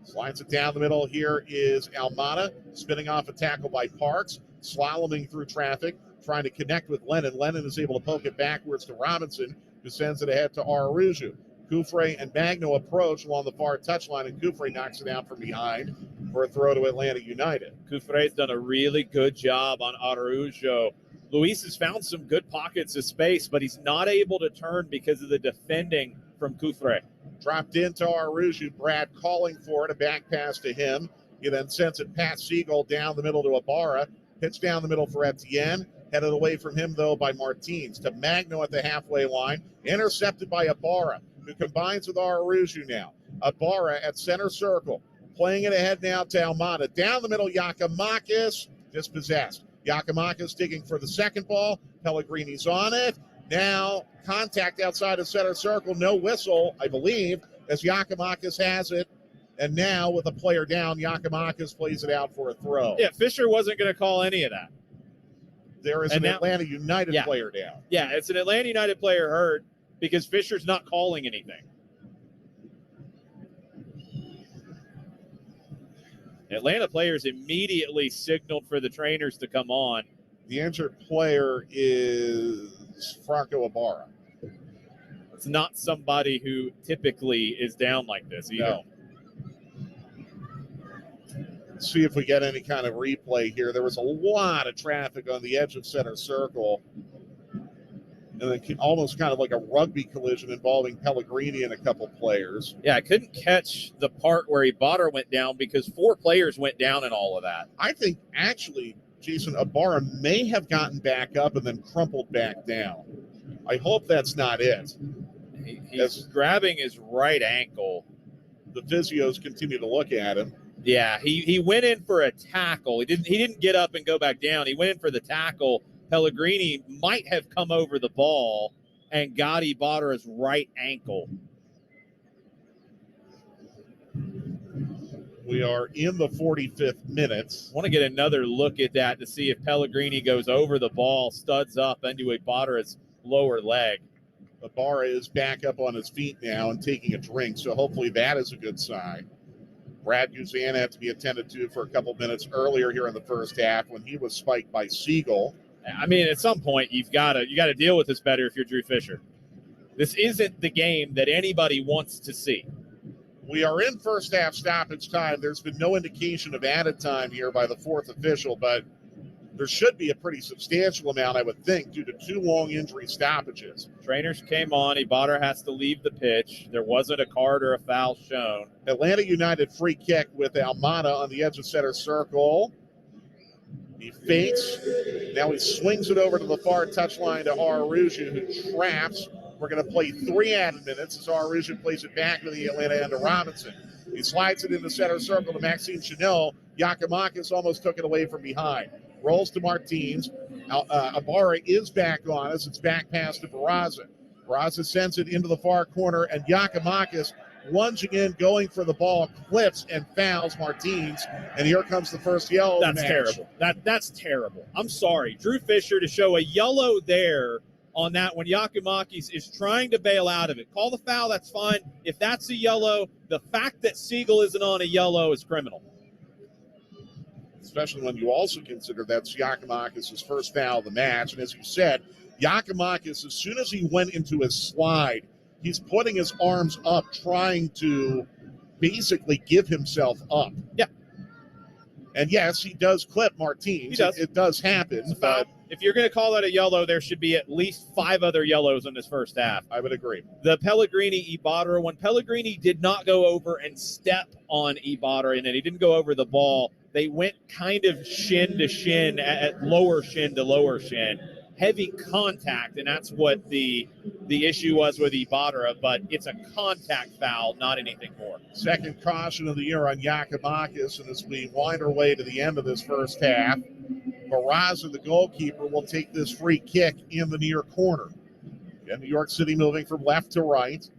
Slides it down the middle. Here is Almada spinning off a tackle by Parks. Slaloming through traffic, trying to connect with Lennon. Lennon is able to poke it backwards to Robinson, who sends it ahead to Aruju. Coufre and Magno approach along the far touchline, and Coufre knocks it out from behind for a throw to Atlanta United. Coufre's done a really good job on Arujo. Luis has found some good pockets of space, but he's not able to turn because of the defending from Coufre. Dropped into Aruju. Brad calling for it, a back pass to him. He then sends it past Siegel down the middle to Ibarra. Pitch down the middle for Etienne. Headed away from him, though, by Martins. To Magno at the halfway line. Intercepted by Ibarra, who combines with Aruju now. Ibarra at center circle. Playing it ahead now to Almada. Down the middle, Yakimakis dispossessed. Yakimakis digging for the second ball. Pellegrini's on it. Now contact outside of center circle. No whistle, I believe, as Yakimakis has it. And now with a player down, Yakimakis plays it out for a throw. Yeah, Fisher wasn't going to call any of that. There is an Atlanta United player down. Yeah, it's an Atlanta United player hurt because Fisher's not calling anything. Atlanta players immediately signaled for the trainers to come on. The injured player is Franco Ibarra. It's not somebody who typically is down like this either. No. Let's see if we get any kind of replay here. There was a lot of traffic on the edge of center circle and then almost kind of like a rugby collision involving Pellegrini and a couple players. Yeah, I couldn't catch the part where Ibarra went down because 4 players went down in all of that. I think actually, Jason, Ibarra may have gotten back up and then crumpled back down. I hope that's not it. He's grabbing his right ankle. The physios continue to look at him. Yeah, he went in for a tackle. He didn't get up and go back down. He went in for the tackle. Pellegrini might have come over the ball and got Ibarra's right ankle. We are in the 45th minute. I want to get another look at that to see if Pellegrini goes over the ball, studs up into Ibarra's lower leg. Ibarra is back up on his feet now and taking a drink, so hopefully that is a good sign. Brad Guzan had to be attended to for a couple minutes earlier here in the first half when he was spiked by Siegel. I mean, at some point you got to deal with this better if you're Drew Fisher. This isn't the game that anybody wants to see. We are in first half stoppage time. There's been no indication of added time here by the fourth official, but there should be a pretty substantial amount, I would think, due to 2 long injury stoppages. Trainers came on. Ibarra has to leave the pitch. There wasn't a card or a foul shown. Atlanta United free kick with Almada on the edge of center circle. He fakes. Now he swings it over to the far touchline to Araujo, who traps. We're going to play 3 added minutes as Araujo plays it back to the Atlanta end to Robinson. He slides it into center circle to Maxime Chanel. Yakimakis almost took it away from behind. Rolls to Martins. Ibarra is back on as it's back pass to Barraza. Barraza sends it into the far corner, and Yakimakis lunging in, going for the ball, clips and fouls Martins. And here comes the first yellow. That's terrible. That's terrible. I'm sorry. Drew Fisher to show a yellow there on that when Yakimakis is trying to bail out of it. Call the foul, that's fine. If that's a yellow, the fact that Siegel isn't on a yellow is criminal. Especially when you also consider that's Yakimakis' first foul of the match. And as you said, Yakimakis, as soon as he went into his slide, he's putting his arms up, trying to basically give himself up. Yeah. And yes, he does clip Martins. He does. It does happen. But if you're going to call that a yellow, there should be at least 5 other yellows in this first half. I would agree. The Pellegrini Ibarra, when Pellegrini did not go over and step on Ibarra and he didn't go over the ball, they went kind of shin to shin, at lower shin to lower shin. Heavy contact, and that's what the issue was with Ibarra, but it's a contact foul, not anything more. Second caution of the year on Yakimakis, and as we wind our way to the end of this first half, Barraza, the goalkeeper, will take this free kick in the near corner. Again, New York City moving from left to right.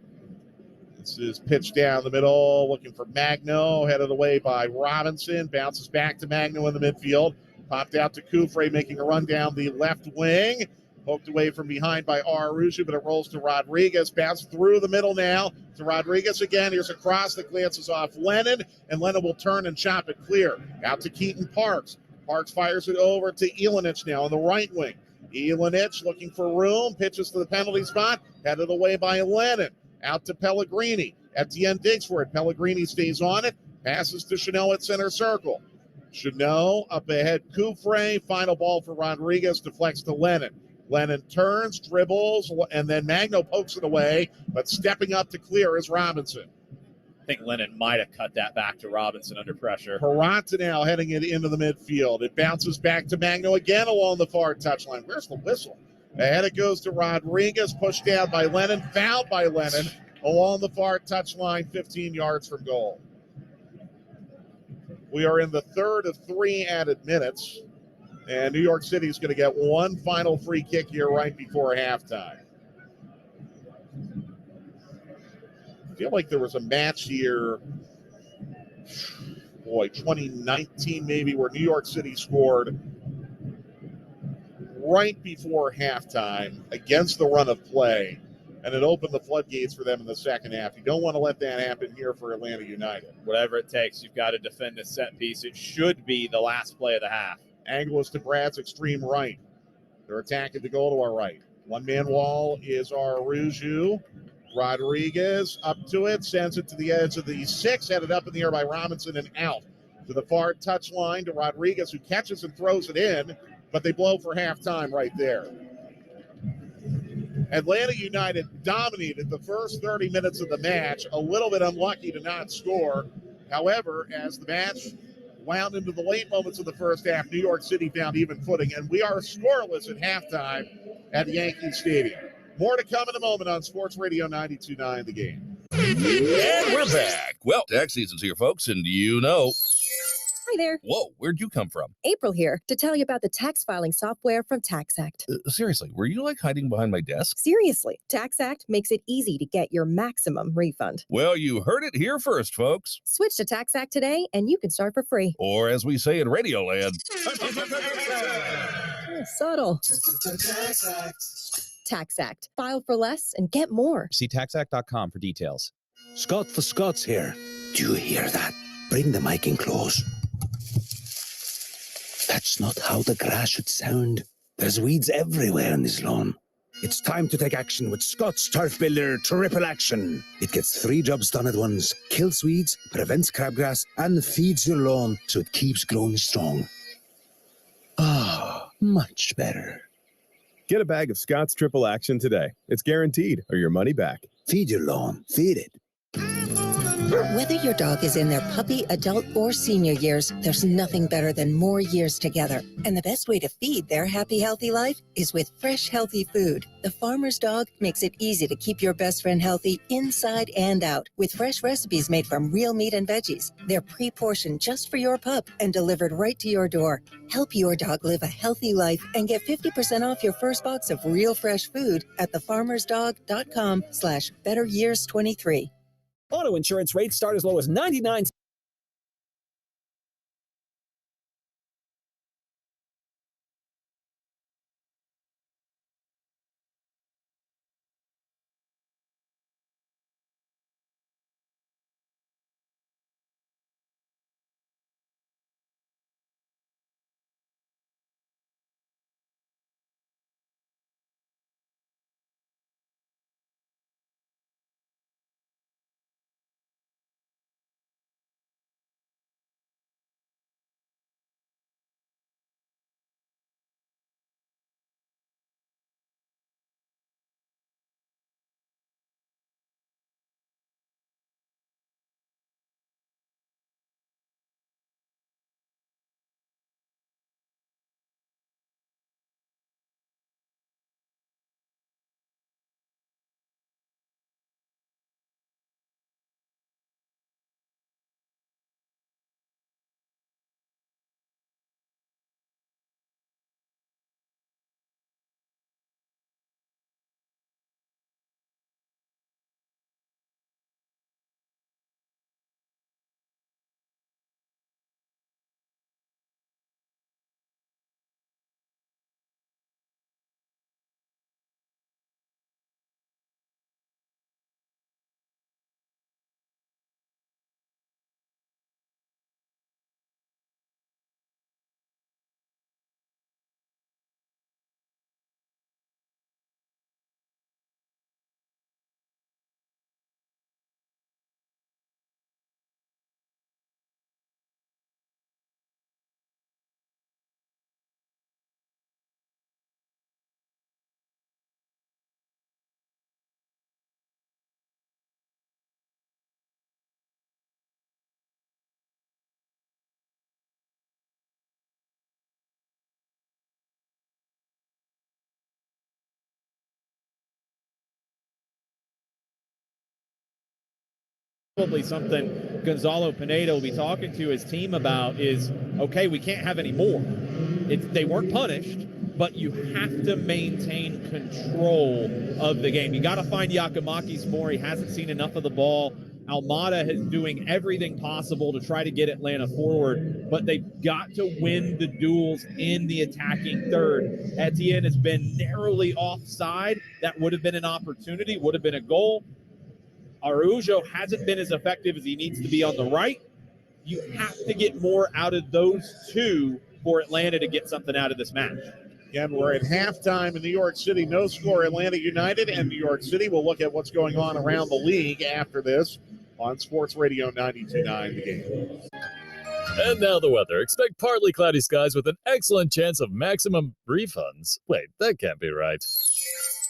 This is pitched down the middle, looking for Magno, headed away by Robinson, bounces back to Magno in the midfield. Popped out to Kufre, making a run down the left wing. Poked away from behind by Araujo, but it rolls to Rodriguez. Bounce through the middle now to Rodriguez again. Here's a cross that glances off Lennon, and Lennon will turn and chop it clear. Out to Keaton Parks. Parks fires it over to Ilinich now on the right wing. Ilinich looking for room, pitches to the penalty spot, headed away by Lennon. Out to Pellegrini. Etienne digs for it. Pellegrini stays on it, passes to Chanel at center circle. Chanel up ahead, Kufre, final ball for Rodriguez, deflects to Lennon. Lennon turns, dribbles, and then Magno pokes it away, but stepping up to clear is Robinson. I think Lennon might have cut that back to Robinson under pressure. Peralta now heading it into the midfield. It bounces back to Magno again along the far touchline. Where's the whistle? Ahead it goes to Rodriguez, pushed down by Lennon, fouled by Lennon along the far touchline, 15 yards from goal. We are in the third of 3 added minutes, and New York City is going to get one final free kick here right before halftime. I feel like there was a match here, 2019 maybe, where New York City scored right before halftime against the run of play, and it opened the floodgates for them in the second half. You don't want to let that happen here for Atlanta United. Whatever it takes, you've got to defend a set piece. It should be the last play of the half. Angle is to Brad's extreme right. They're attacking to go to our right. One-man wall is Araujo. Rodriguez up to it, sends it to the edge of the 6, headed up in the air by Robinson and out to the far touchline to Rodriguez, who catches and throws it in, but they blow for halftime right there. Atlanta United dominated the first 30 minutes of the match, a little bit unlucky to not score. However, as the match wound into the late moments of the first half, New York City found even footing, and we are scoreless at halftime at Yankee Stadium. More to come in a moment on Sports Radio 92.9 The Game. And we're back. Well, tax season's here, folks, and you know. Hi there. Whoa, where'd you come from? April here to tell you about the tax filing software from TaxAct. Seriously, were you like hiding behind my desk? Seriously, TaxAct makes it easy to get your maximum refund. Well, you heard it here first, folks. Switch to TaxAct today and you can start for free. Or as we say in Radio Land, Subtle. TaxAct. File for less and get more. See taxact.com for details. Scott for Scots here. Do you hear that? Bring the mic in close. That's not how the grass should sound. There's weeds everywhere in this lawn. It's time to take action with Scott's Turf Builder Triple Action. It gets 3 jobs done at once. Kills weeds, prevents crabgrass, and feeds your lawn so it keeps growing strong. Ah, much better. Get a bag of Scott's Triple Action today. It's guaranteed, or your money back. Feed your lawn. Feed it. Whether your dog is in their puppy, adult, or senior years, there's nothing better than more years together. And the best way to feed their happy, healthy life is with fresh, healthy food. The Farmer's Dog makes it easy to keep your best friend healthy inside and out with fresh recipes made from real meat and veggies. They're pre-portioned just for your pup and delivered right to your door. Help your dog live a healthy life and get 50% off your first box of real fresh food at thefarmersdog.com/betteryears23. Auto insurance rates start as low as 99 Probably something Gonzalo Pineda will be talking to his team about is, okay, we can't have any more. They weren't punished, but you have to maintain control of the game. You got to find Giacomakis more. He hasn't seen enough of the ball. Almada is doing everything possible to try to get Atlanta forward, but they've got to win the duels in the attacking third. Etienne has been narrowly offside. That would have been an opportunity, would have been a goal. Araujo hasn't been as effective as he needs to be on the right. You have to get more out of those two for Atlanta to get something out of this match. Again, we're at halftime in New York City. No score, Atlanta United and New York City. We'll look at what's going on around the league after this on Sports Radio 92.9 The Game. And now the weather. Expect partly cloudy skies with an excellent chance of maximum refunds. Wait, that can't be right.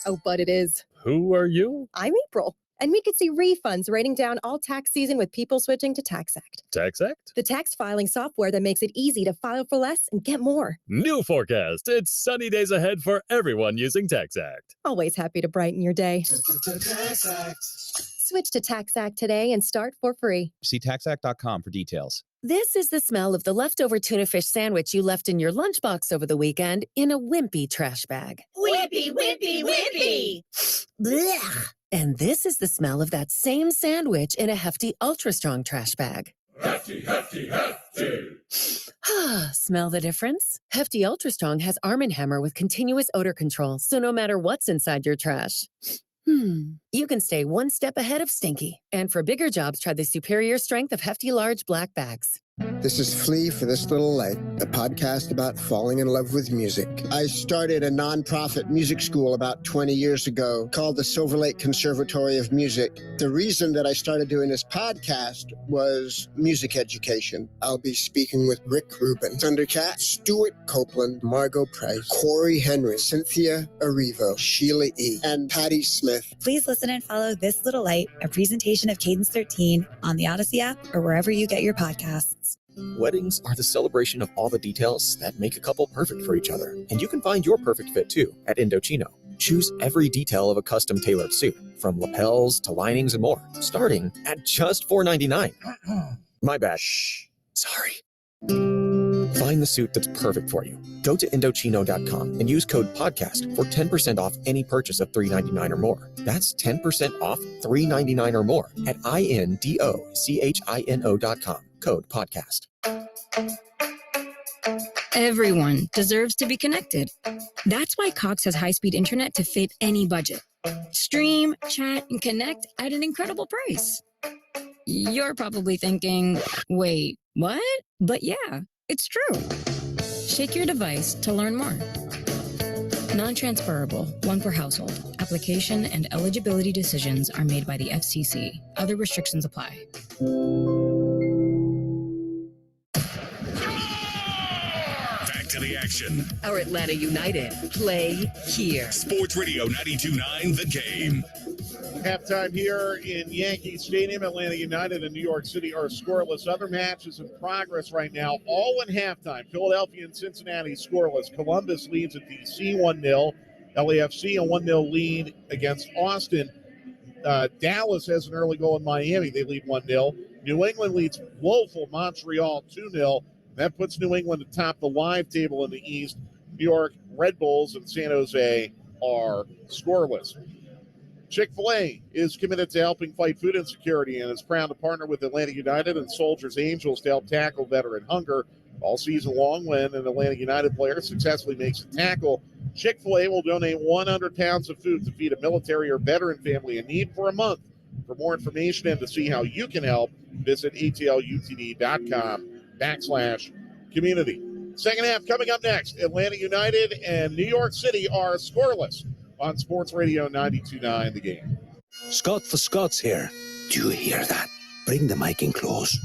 Oh, but it is. Who are you? I'm April. And we could see refunds writing down all tax season with people switching to TaxAct. TaxAct? The tax filing software that makes it easy to file for less and get more. New forecast. It's sunny days ahead for everyone using TaxAct. Always happy to brighten your day. TaxAct. Switch to TaxAct today and start for free. See taxact.com for details. This is the smell of the leftover tuna fish sandwich you left in your lunchbox over the weekend in a wimpy trash bag. Wimpy, wimpy, wimpy. Blech. And this is the smell of that same sandwich in a hefty, ultra-strong trash bag. Hefty, hefty, hefty. Smell the difference? Hefty Ultra Strong has Arm & Hammer with continuous odor control, so no matter what's inside your trash, you can stay one step ahead of stinky. And for bigger jobs, try the superior strength of Hefty Large Black Bags. This is Flea for This Little Light, a podcast about falling in love with music. I started a nonprofit music school about 20 years ago called the Silver Lake Conservatory of Music. The reason that I started doing this podcast was music education. I'll be speaking with Rick Rubin, Thundercat, Stuart Copeland, Margot Price, Corey Henry, Cynthia Erivo, Sheila E., and Patty Smith. Please listen and follow This Little Light, a presentation of Cadence 13 on the Odyssey app or wherever you get your podcasts. Weddings are the celebration of all the details that make a couple perfect for each other. And you can find your perfect fit too at Indochino. Choose every detail of a custom tailored suit, from lapels to linings and more, starting at just $4.99. My bad. Shh. Sorry. Find the suit that's perfect for you. Go to Indochino.com and use code PODCAST for 10% off any purchase of $3.99 or more. That's 10% off $3.99 or more at INDOCHINO.com. Code PODCAST. Everyone deserves to be connected. That's why Cox has high-speed internet to fit any budget. Stream, chat, and connect at an incredible price. You're probably thinking, wait, what? But yeah, it's true. Shake your device to learn more. Non-transferable, one per household. Application and eligibility decisions are made by the FCC. Other restrictions apply. To the action. Our Atlanta United play here. Sports Radio 92.9 The Game. Halftime here in Yankee Stadium. Atlanta United and New York City are scoreless. Other matches in progress right now, all in halftime. Philadelphia and Cincinnati scoreless. Columbus leads at DC 1-0. LAFC a 1-0 lead against Austin. Dallas has an early goal in Miami. They lead 1-0. New England leads woeful Montreal 2-0. That puts New England atop the live table in the East. New York Red Bulls and San Jose are scoreless. Chick-fil-A is committed to helping fight food insecurity and is proud to partner with Atlanta United and Soldiers Angels to help tackle veteran hunger. All season long, when an Atlanta United player successfully makes a tackle, Chick-fil-A will donate 100 pounds of food to feed a military or veteran family in need for a month. For more information and to see how you can help, visit atlutd.com/community. Second half coming up next. Atlanta United and New York City are scoreless on Sports Radio 92.9 The Game. Scott the Scots here. Do you hear that? Bring the mic in close.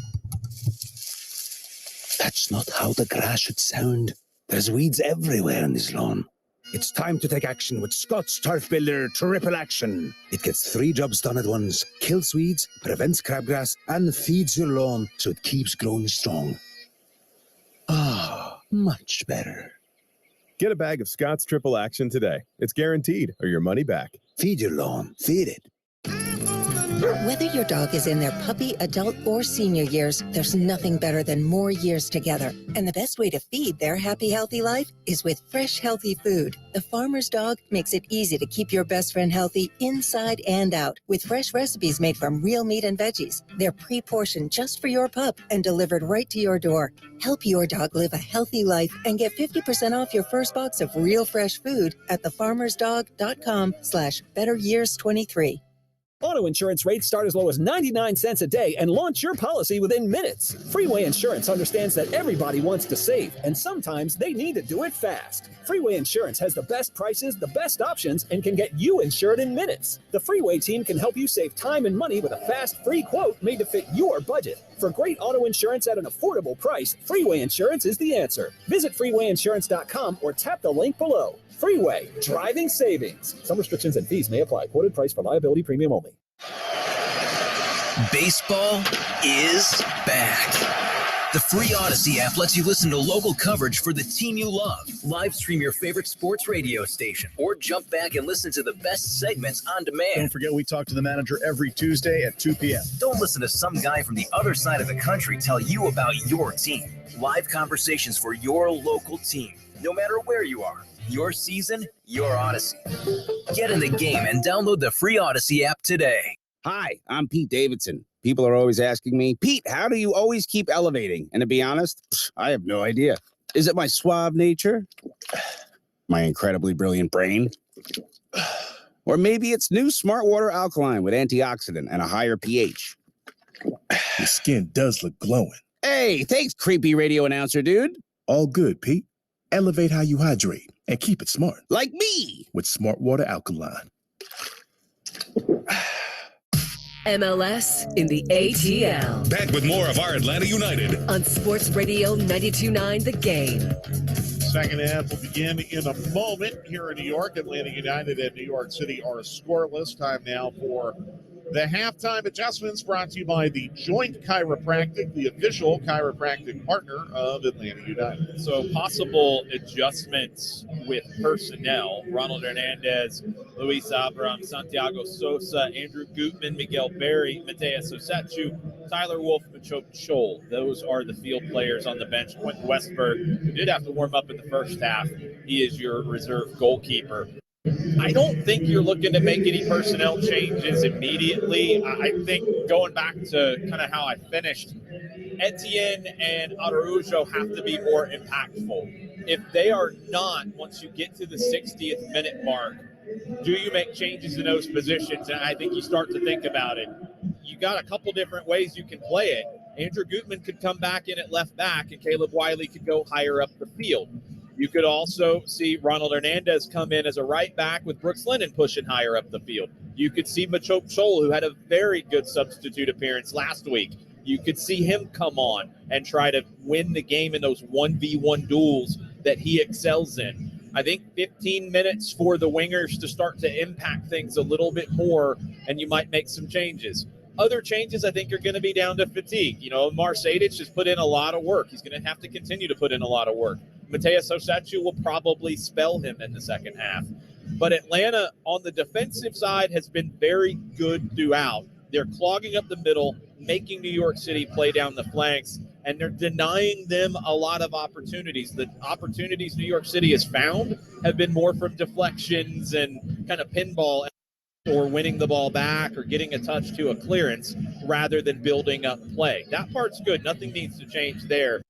That's not how the grass should sound. There's weeds everywhere in this lawn. It's time to take action with Scott's Turf Builder Triple Action. It gets 3 jobs done at once. Kills weeds, prevents crabgrass, and feeds your lawn so it keeps growing strong. Ah, much better. Get a bag of Scott's Triple Action today. It's guaranteed, or your money back. Feed your lawn. Feed it. Whether your dog is in their puppy, adult, or senior years, there's nothing better than more years together. And the best way to feed their happy, healthy life is with fresh, healthy food. The Farmer's Dog makes it easy to keep your best friend healthy inside and out with fresh recipes made from real meat and veggies. They're pre-portioned just for your pup and delivered right to your door. Help your dog live a healthy life and get 50% off your first box of real fresh food at thefarmersdog.com/betteryears23. Auto insurance rates start as low as 99 cents a day and launch your policy within minutes. Freeway Insurance understands that everybody wants to save, and sometimes they need to do it fast. Freeway Insurance has the best prices, the best options, and can get you insured in minutes. The Freeway team can help you save time and money with a fast, free quote made to fit your budget. For great auto insurance at an affordable price, Freeway Insurance is the answer. Visit freewayinsurance.com or tap the link below. Freeway, driving savings. Some restrictions and fees may apply. Quoted price for liability premium only. Baseball is back. The free Odyssey app lets you listen to local coverage for the team you love, live stream your favorite sports radio station, or jump back and listen to the best segments on demand. Don't forget we talk to the manager every Tuesday at 2 p.m. Don't listen to some guy from the other side of the country tell you about your team. Live conversations for your local team, no matter where you are. Your season, your Odyssey. Get in the game and download the free Odyssey app today. Hi, I'm Pete Davidson. People are always asking me, Pete, how do you always keep elevating? And to be honest, I have no idea. Is it my suave nature? My incredibly brilliant brain? Or maybe it's new Smart Water Alkaline with antioxidant and a higher pH. Your skin does look glowing. Hey, thanks, creepy radio announcer dude. All good, Pete. Elevate how you hydrate and keep it smart. Like me. With Smart Water Alkaline. MLS in the ATL. Back with more of our Atlanta United On Sports Radio 92.9 The Game. Second half will begin in a moment here in New York. Atlanta United and New York City are scoreless. Time now for the halftime adjustments, brought to you by the Joint Chiropractic, the official chiropractic partner of Atlanta United. So possible adjustments with personnel. Ronald Hernandez, Luis Abram, Santiago Sosa, Andrew Gutman, Miguel Berry, Mateus Osechu, Tyler Wolf, Machoke Scholl. Those are the field players on the bench. Quentin Westberg, who did have to warm up in the first half. He is your reserve goalkeeper. I don't think you're looking to make any personnel changes immediately. I think going back to kind of how I finished, Etienne and Araujo have to be more impactful. If they are not, once you get to the 60th minute mark, do you make changes in those positions? And I think you start to think about it. You got a couple different ways you can play it. Andrew Gutman could come back in at left back, and Caleb Wiley could go higher up the field. You could also see Ronald Hernandez come in as a right back with Brooks Lennon pushing higher up the field. You could see Machoke Scholl, who had a very good substitute appearance last week. You could see him come on and try to win the game in those 1v1 duels that he excels in. I think 15 minutes for the wingers to start to impact things a little bit more, and you might make some changes. Other changes, I think, are going to be down to fatigue. You know, Marcedic has put in a lot of work. He's going to have to continue to put in a lot of work. Mateus Osechu will probably spell him in the second half. But Atlanta, on the defensive side, has been very good throughout. They're clogging up the middle, making New York City play down the flanks, and they're denying them a lot of opportunities. The opportunities New York City has found have been more from deflections and kind of pinball, or winning the ball back or getting a touch to a clearance rather than building up play. That part's good. Nothing needs to change there.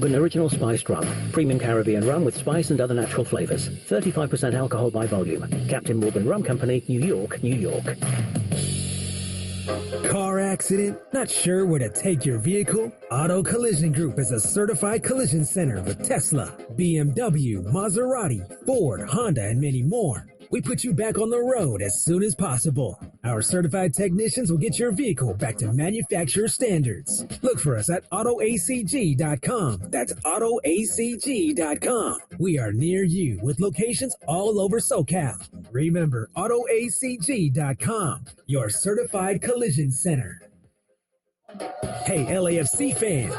An original spiced rum, premium Caribbean rum with spice and other natural flavors. 35% alcohol by volume. Captain Morgan Rum Company, New York, New York. Car accident? Not sure where to take your vehicle? Auto Collision Group is a certified collision center with Tesla, BMW, Maserati, Ford, Honda, and many more. We put you back on the road as soon as possible. Our certified technicians will get your vehicle back to manufacturer standards. Look for us at AutoACG.com. That's AutoACG.com. We are near you with locations all over SoCal. Remember, AutoACG.com, your certified collision center. Hey, LAFC fans.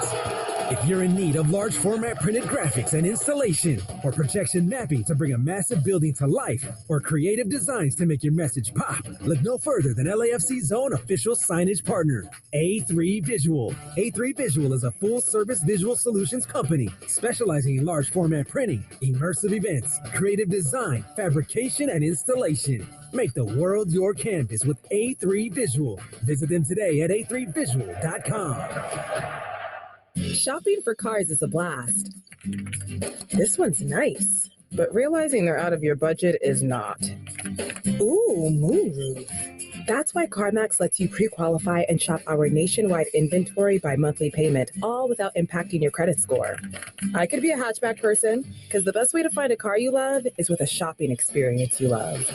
If you're in need of large format printed graphics and installation, or projection mapping to bring a massive building to life, or creative designs to make your message pop, look no further than LAFC's own official signage partner, A3 Visual. A3 Visual is a full-service visual solutions company specializing in large format printing, immersive events, creative design, fabrication, and installation. Make the world your canvas with A3 Visual. Visit them today at a3visual.com. Shopping for cars is a blast. This one's nice, but realizing they're out of your budget is not. Ooh, moonroof. That's why CarMax lets you pre-qualify and shop our nationwide inventory by monthly payment, all without impacting your credit score. I could be a hatchback person, because the best way to find a car you love is with a shopping experience you love.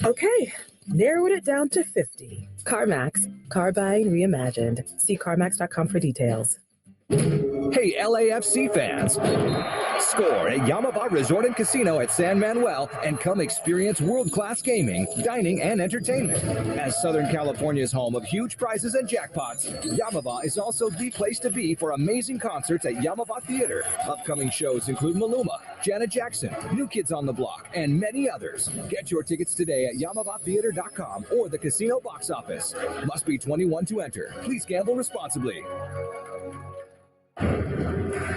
Okay, narrowed it down to 50. CarMax, car buying reimagined. See CarMax.com for details. Hey, LAFC fans! Score at Yamava Resort and Casino at San Manuel and come experience world-class gaming, dining, and entertainment. As Southern California's home of huge prizes and jackpots, Yamava is also the place to be for amazing concerts at Yamava Theater. Upcoming shows include Maluma, Janet Jackson, New Kids on the Block, and many others. Get your tickets today at YamavaTheater.com or the casino box office. Must be 21 to enter. Please gamble responsibly.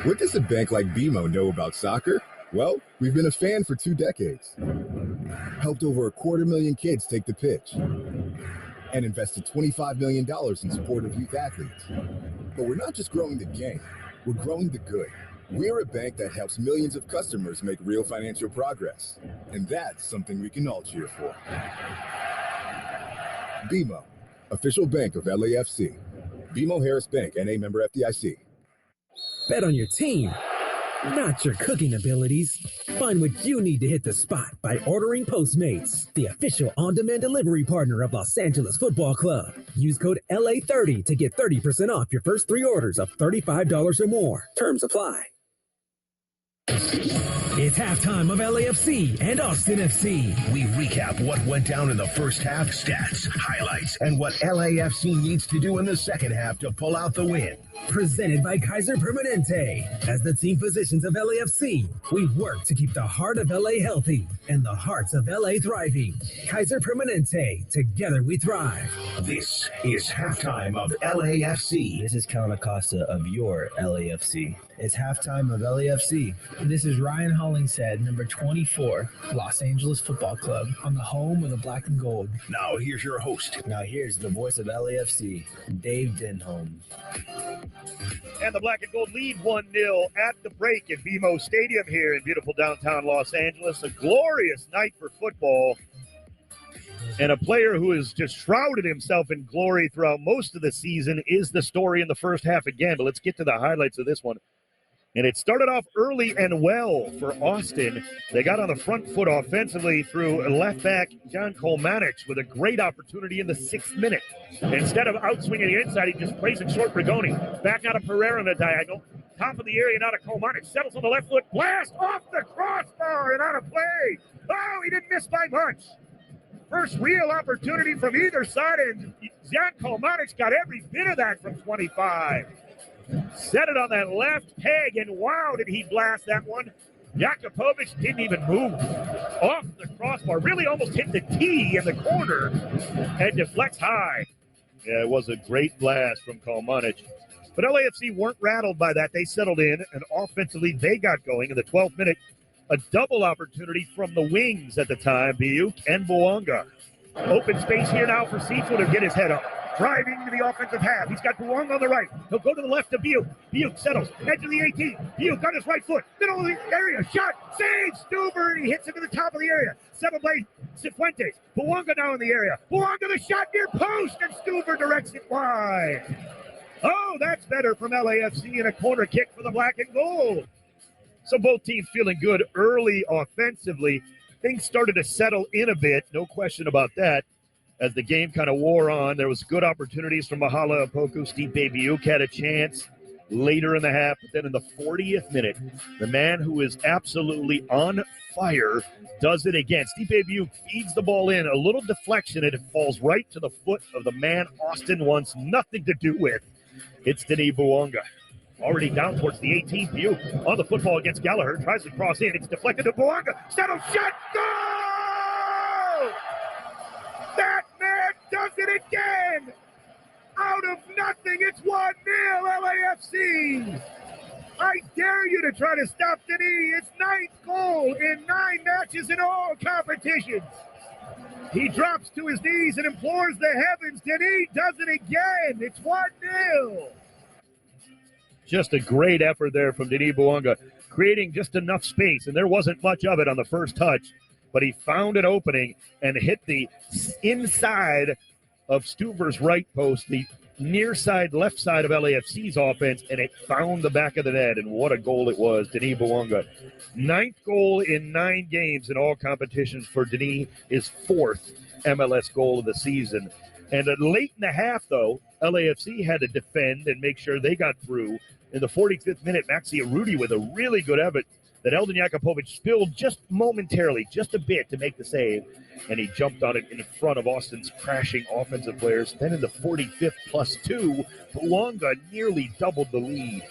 What does a bank like BMO know about soccer? Well, we've been a fan for 2 decades. Helped over 250,000 kids take the pitch. And invested $25 million in support of youth athletes. But we're not just growing the game, we're growing the good. We're a bank that helps millions of customers make real financial progress. And that's something we can all cheer for. BMO, official bank of LAFC. BMO Harris Bank, N.A. member FDIC. Bet on your team, not your cooking abilities. Find what you need to hit the spot by ordering Postmates, the official on-demand delivery partner of Los Angeles Football Club. Use code LA30 to get 30% off your first 3 orders of $35 or more. Terms apply. It's halftime of LAFC and Austin FC. We recap what went down in the first half, stats, highlights, and what LAFC needs to do in the second half to pull out the win. Presented by Kaiser Permanente. As the team physicians of LAFC, we work to keep the heart of LA healthy and the hearts of LA thriving. Kaiser Permanente, together we thrive. This is halftime of LAFC. This is Kellen Acosta of your LAFC. It's halftime of LAFC. This is Ryan Hollingshead, number 24, Los Angeles Football Club, on the home of the black and gold. Now here's your host. Now here's the voice of LAFC, Dave Denholm. And the black and gold lead 1-0 at the break at BMO Stadium here in beautiful downtown Los Angeles. A glorious night for football. And a player who has just shrouded himself in glory throughout most of the season is the story in the first half again. But let's get to the highlights of this one. And it started off early and well for Austin. They got on the front foot offensively through left back Jan Kolmanich with a great opportunity in the 6th minute. Instead of outswinging the inside, he just plays it short. Rigoni back out of Pereira in the diagonal. Top of the area and out of Kolmanich. Settles on the left foot. Blast off the crossbar and out of play. Oh, he didn't miss by much. First real opportunity from either side, and Jan Kolmanich got every bit of that from 25. Set it on that left peg, and wow, did he blast that one. Jakubovic didn't even move. Off the crossbar, really almost hit the tee in the corner and deflects high. Yeah, it was a great blast from Kolmanich. But LAFC weren't rattled by that. They settled in, and offensively they got going in the 12th minute. A double opportunity from the wings at the time, Biuk and Bouanga. Open space here now for Cecil to get his head up. Driving to the offensive half. He's got Bouanga on the right. He'll go to the left to Biuk. Biuk settles. Edge of the 18. Biuk on his right foot. Middle of the area. Shot. Save. Stuber. He hits it to the top of the area. Seven by Cifuentes. Bouanga now in the area. Bouanga the shot near post. And Stuber directs it wide. Oh, that's better from LAFC and a corner kick for the black and gold. So both teams feeling good early offensively. Things started to settle in a bit. No question about that. As the game kind of wore on, there was good opportunities from Mahala Opoku. Steve Biuk had a chance later in the half, but then in the 40th minute, the man who is absolutely on fire does it again. Steve Biuk feeds the ball in, a little deflection, and it falls right to the foot of the man Austin wants nothing to do with. It's Denis Bouanga. Already down towards the 18th view. On the football against Gallagher. Tries to cross in. It's deflected to Buanga. Settle shot. Goal! That man does it again! Out of nothing, it's 1-0 LAFC. I dare you to try to stop Denis. It's 9th goal in 9 matches in all competitions. He drops to his knees and implores the heavens. Denis does it again. It's 1-0. Just a great effort there from Denis Buanga, creating just enough space, and there wasn't much of it on the first touch, but he found an opening and hit the inside of Stuver's right post, the near side, left side of LAFC's offense, and it found the back of the net, and what a goal it was, Denis Buanga. 9th goal in 9 games in all competitions for Denis, his 4th MLS goal of the season. And late in the half, though, LAFC had to defend and make sure they got through. In the 45th minute, Maxi Arudi with a really good effort that Eldon Jakupovic spilled just momentarily, just a bit to make the save, and he jumped on it in front of Austin's crashing offensive players. Then in the 45th +2, Buanga nearly doubled the lead.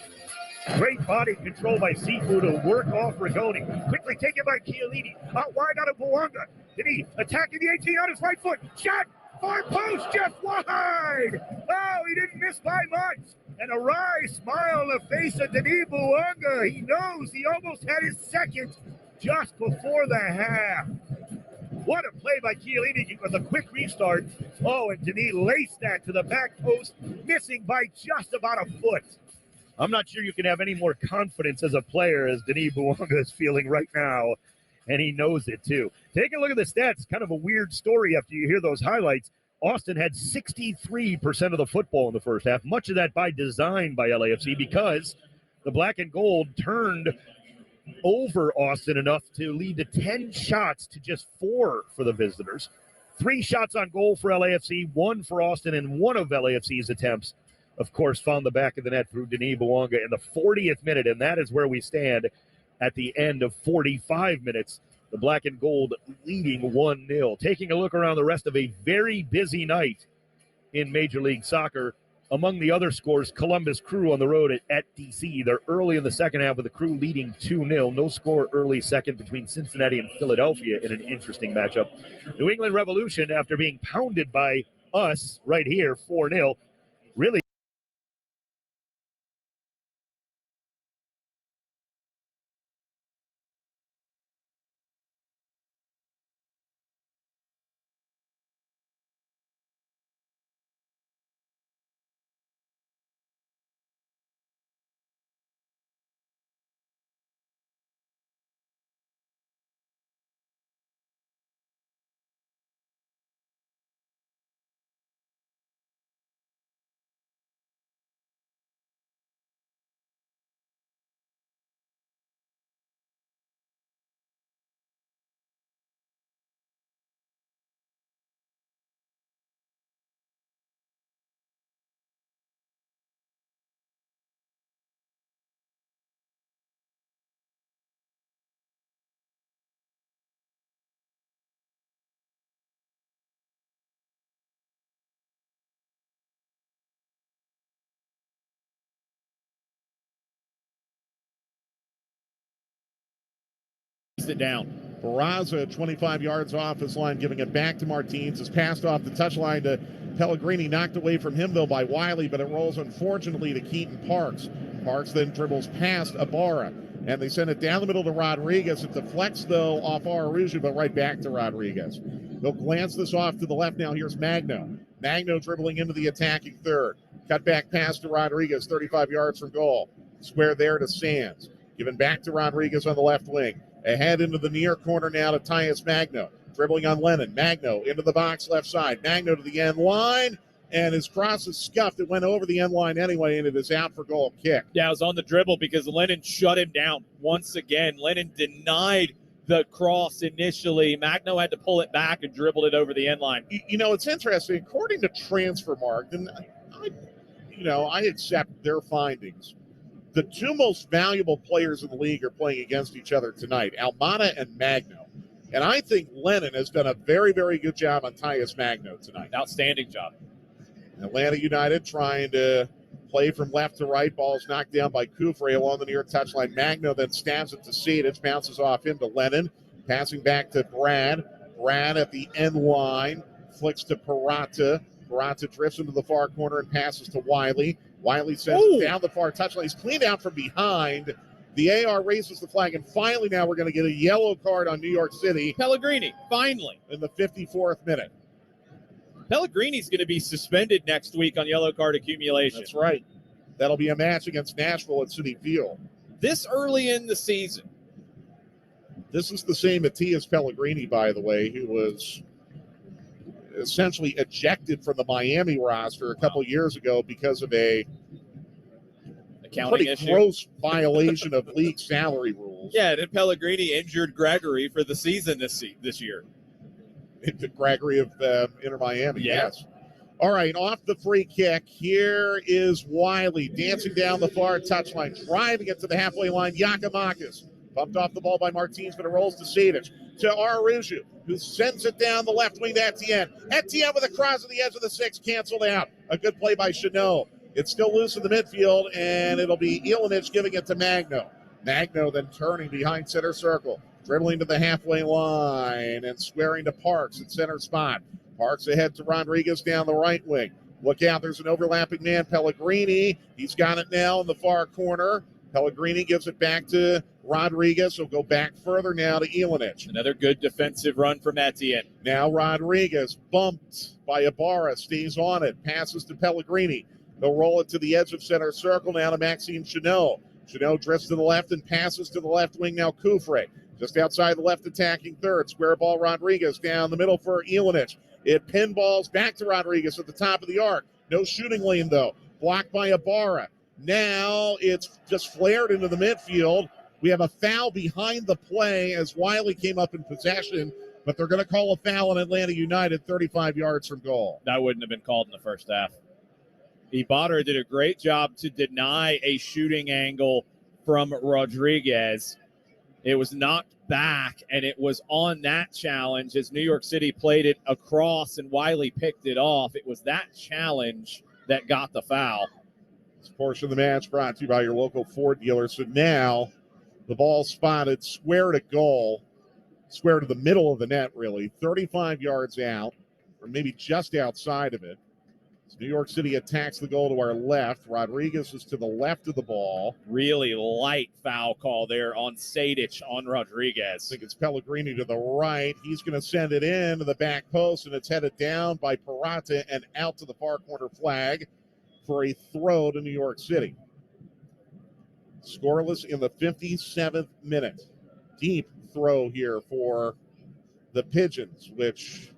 Great body control by Sifu to work off Rigoni. Quickly taken by Chiellini. Out wide out of Buanga. Denis attacking the 18 on his right foot. Shot! Far post, just wide! Oh, he didn't miss by much. And a wry smile on the face of Denis Buanga. He knows he almost had his second just before the half. What a play by Chiellini with a quick restart. Oh, and Denis laced that to the back post, missing by just about a foot. I'm not sure you can have any more confidence as a player as Denis Buanga is feeling right now, and he knows it too. Take a look at the stats. Kind of a weird story after you hear those highlights. Austin had 63% of the football in the first half, much of that by design by LAFC because the black and gold turned over Austin enough to lead to 10 shots to just 4 for the visitors. 3 shots on goal for LAFC, 1 for Austin, and one of LAFC's attempts, of course, found the back of the net through Denis Buanga in the 40th minute, and that is where we stand at the end of 45 minutes. The black and gold leading 1-0. Taking a look around the rest of a very busy night in Major League Soccer. Among the other scores, Columbus Crew on the road at DC. They're early in the second half with the Crew leading 2-0. No score early second between Cincinnati and Philadelphia in an interesting matchup. New England Revolution, after being pounded by us right here, 4-0, really it down. Barraza, 25 yards off his line, giving it back to Martins. It's passed off the touchline to Pellegrini, knocked away from him, though, by Wiley, but it rolls, unfortunately, to Keaton Parks. Parks then dribbles past Ibarra, and they send it down the middle to Rodriguez. It deflects, though, off Araújo, but right back to Rodriguez. They'll glance this off to the left now. Here's Magno. Magno dribbling into the attacking third. Cut back pass to Rodriguez, 35 yards from goal. Square there to Sands. Given back to Rodriguez on the left wing. Ahead into the near corner now to Tyus Magno. Dribbling on Lennon. Magno into the box left side. Magno to the end line. And his cross is scuffed. It went over the end line anyway, and it is out for goal kick. Yeah, it was on the dribble because Lennon shut him down once again. Lennon denied the cross initially. Magno had to pull it back and dribbled it over the end line. You know, it's interesting. According to Transfermarkt, and I accept their findings, the 2 most valuable players in the league are playing against each other tonight, Almada and Magno. And I think Lennon has done a very, very good job on Tyus Magno tonight. Outstanding job. Atlanta United trying to Play from left to right. Ball's knocked down by Kufre along the near touchline. Magno then stabs it to Seed. It bounces off him to Lennon. Passing back to Brad. Brad at the end line. Flicks to Parata. Parata drifts into the far corner and passes to Wiley. Wiley sends it down the far touchline. He's cleaned out from behind. The AR raises the flag, and finally now we're going to get a yellow card on New York City. Pellegrini, finally. In the 54th minute. Pellegrini's going to be suspended next week on yellow card accumulation. That's right. That'll be a match against Nashville at Citi Field. This early in the season. This is the same Matias Pellegrini, by the way, who was essentially ejected from the Miami roster a couple years ago because of a pretty gross violation of league salary rules. Yeah, and Pellegrini injured Gregory for the season this year. Gregory of Inter Miami, Yeah. yes. All right, off the free kick, here is Wiley dancing down the far touchline, driving it to the halfway line. Giacomakis bumped off the ball by Martins, but it rolls to Sedic, to Araújo, who sends it down the left wing to Etienne. Etienne with a cross at the edge of the 6, canceled out. A good play by Chanot. It's still loose in the midfield, and it'll be Ilinic giving it to Magno. Magno then turning behind center circle, dribbling to the halfway line and squaring to Parks at center spot. Parks ahead to Rodriguez down the right wing. Look out, there's an overlapping man, Pellegrini. He's got it now in the far corner. Pellegrini gives it back to Rodriguez. He'll go back further now to Ilinic. Another good defensive run from Etienne. Now Rodriguez bumped by Ibarra, stays on it, passes to Pellegrini. They'll roll it to the edge of center circle now to Maxime Chanot. Chanot drifts to the left and passes to the left wing now Kufre. Just outside the left attacking third. Square ball Rodriguez down the middle for Ilinic. It pinballs back to Rodriguez at the top of the arc. No shooting lane though. Blocked by Ibarra. Now it's just flared into the midfield. We have a foul behind the play as Wiley came up in possession, but they're going to call a foul on Atlanta United 35 yards from goal. That wouldn't have been called in the first half. Ibarra did a great job to deny a shooting angle from Rodriguez. It was knocked back, and it was on that challenge as New York City played it across and Wiley picked it off. It was that challenge that got the foul. This portion of the match brought to you by your local Ford dealer. So now the ball spotted square to goal, square to the middle of the net, really, 35 yards out, or maybe just outside of it. New York City attacks the goal to our left. Rodriguez is to the left of the ball. Really light foul call there on Sedic on Rodriguez. I think it's Pellegrini to the right. He's going to send it in to the back post, and it's headed down by Parata and out to the far corner flag for a throw to New York City. Scoreless in the 57th minute. Deep throw here for the Pigeons, which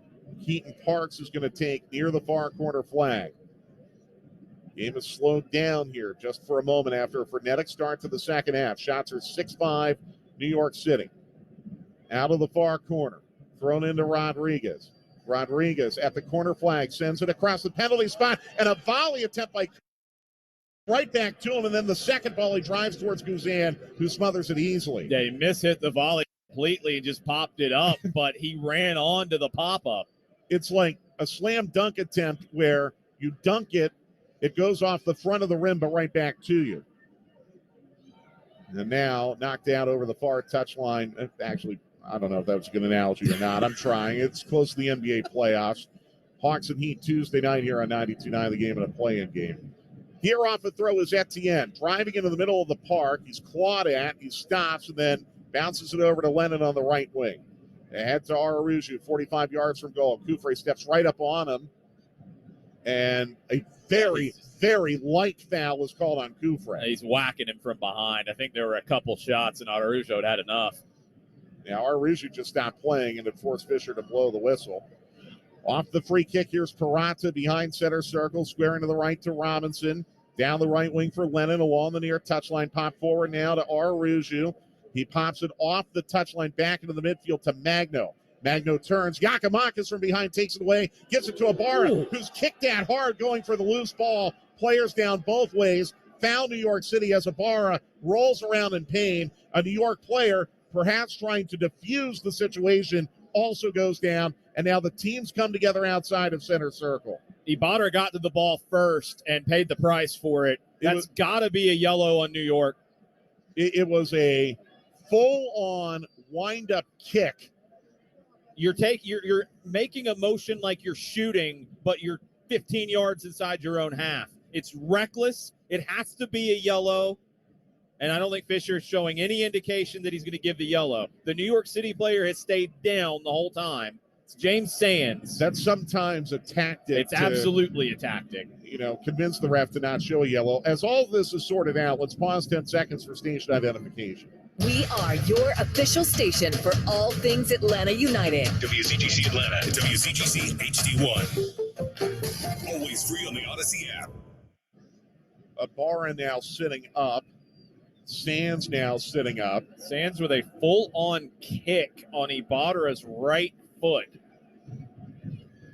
Keaton Parks is going to take near the far corner flag. Game is slowed down here just for a moment after a frenetic start to the second half. Shots are 6-5, New York City. Out of the far corner, thrown into Rodriguez. Rodriguez at the corner flag sends it across the penalty spot, and a volley attempt by right back to him, and then the second volley drives towards Guzan, who smothers it easily. Yeah, he mishit the volley completely and just popped it up, but he ran on to the pop-up. It's like a slam dunk attempt where you dunk it, it goes off the front of the rim, but right back to you. And now knocked out over the far touchline. Actually, I don't know if that was a good analogy or not. I'm trying. It's close to the NBA playoffs. Hawks and Heat Tuesday night here on 92.9, the game in a play-in game. Here off the throw is Etienne, driving into the middle of the park. He's clawed at, he stops, and then bounces it over to Lennon on the right wing. Ahead to Araújo, 45 yards from goal. Kufre steps right up on him. And a very, very light foul was called on Kufre. He's whacking him from behind. I think there were a couple shots, and Araújo had enough. Now, Araújo just stopped playing and it forced Fisher to blow the whistle. Off the free kick, here's Parata behind center circle, squaring to the right to Robinson. Down the right wing for Lennon, along the near touchline. Pop forward now to Araújo. He pops it off the touchline back into the midfield to Magno. Magno turns. Giacomakis from behind takes it away. Gives it to Ibarra, who's kicked at hard going for the loose ball. Players down both ways. Foul New York City as Ibarra rolls around in pain. A New York player, perhaps trying to defuse the situation, also goes down. And now the teams come together outside of center circle. Ibarra got to the ball first and paid the price for it. That's got to be a yellow on New York. It was a full-on wind-up kick. You're making a motion like you're shooting, but you're 15 yards inside your own half. It's reckless. It has to be a yellow. And I don't think Fisher is showing any indication that he's going to give the yellow. The New York City player has stayed down the whole time. It's James Sands. That's sometimes a tactic. It's absolutely a tactic. Convince the ref to not show a yellow. As all of this is sorted out, let's pause 10 seconds for station identification. We are your official station for all things Atlanta United. WCGC Atlanta, WCGC HD1. Always free on the Odyssey app. Ibarra now sitting up. Sands now sitting up. Sands with a full-on kick on Ibarra's right foot.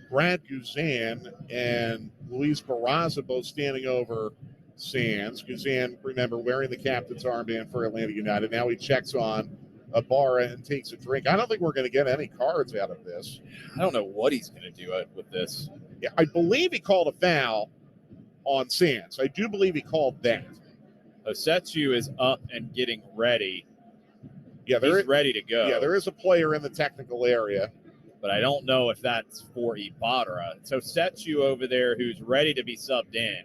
Brad Guzan and Luis Barraza both standing over Sands. Guzan, remember, wearing the captain's armband for Atlanta United. Now he checks on Ibarra and takes a drink. I don't think we're going to get any cards out of this. I don't know what he's going to do with this. Yeah, I believe he called a foul on Sands. I do believe he called that. Osetsu is up and getting ready. Yeah, he's ready to go. Yeah, there is a player in the technical area. But I don't know if that's for Ibarra. So Osetsu over there who's ready to be subbed in.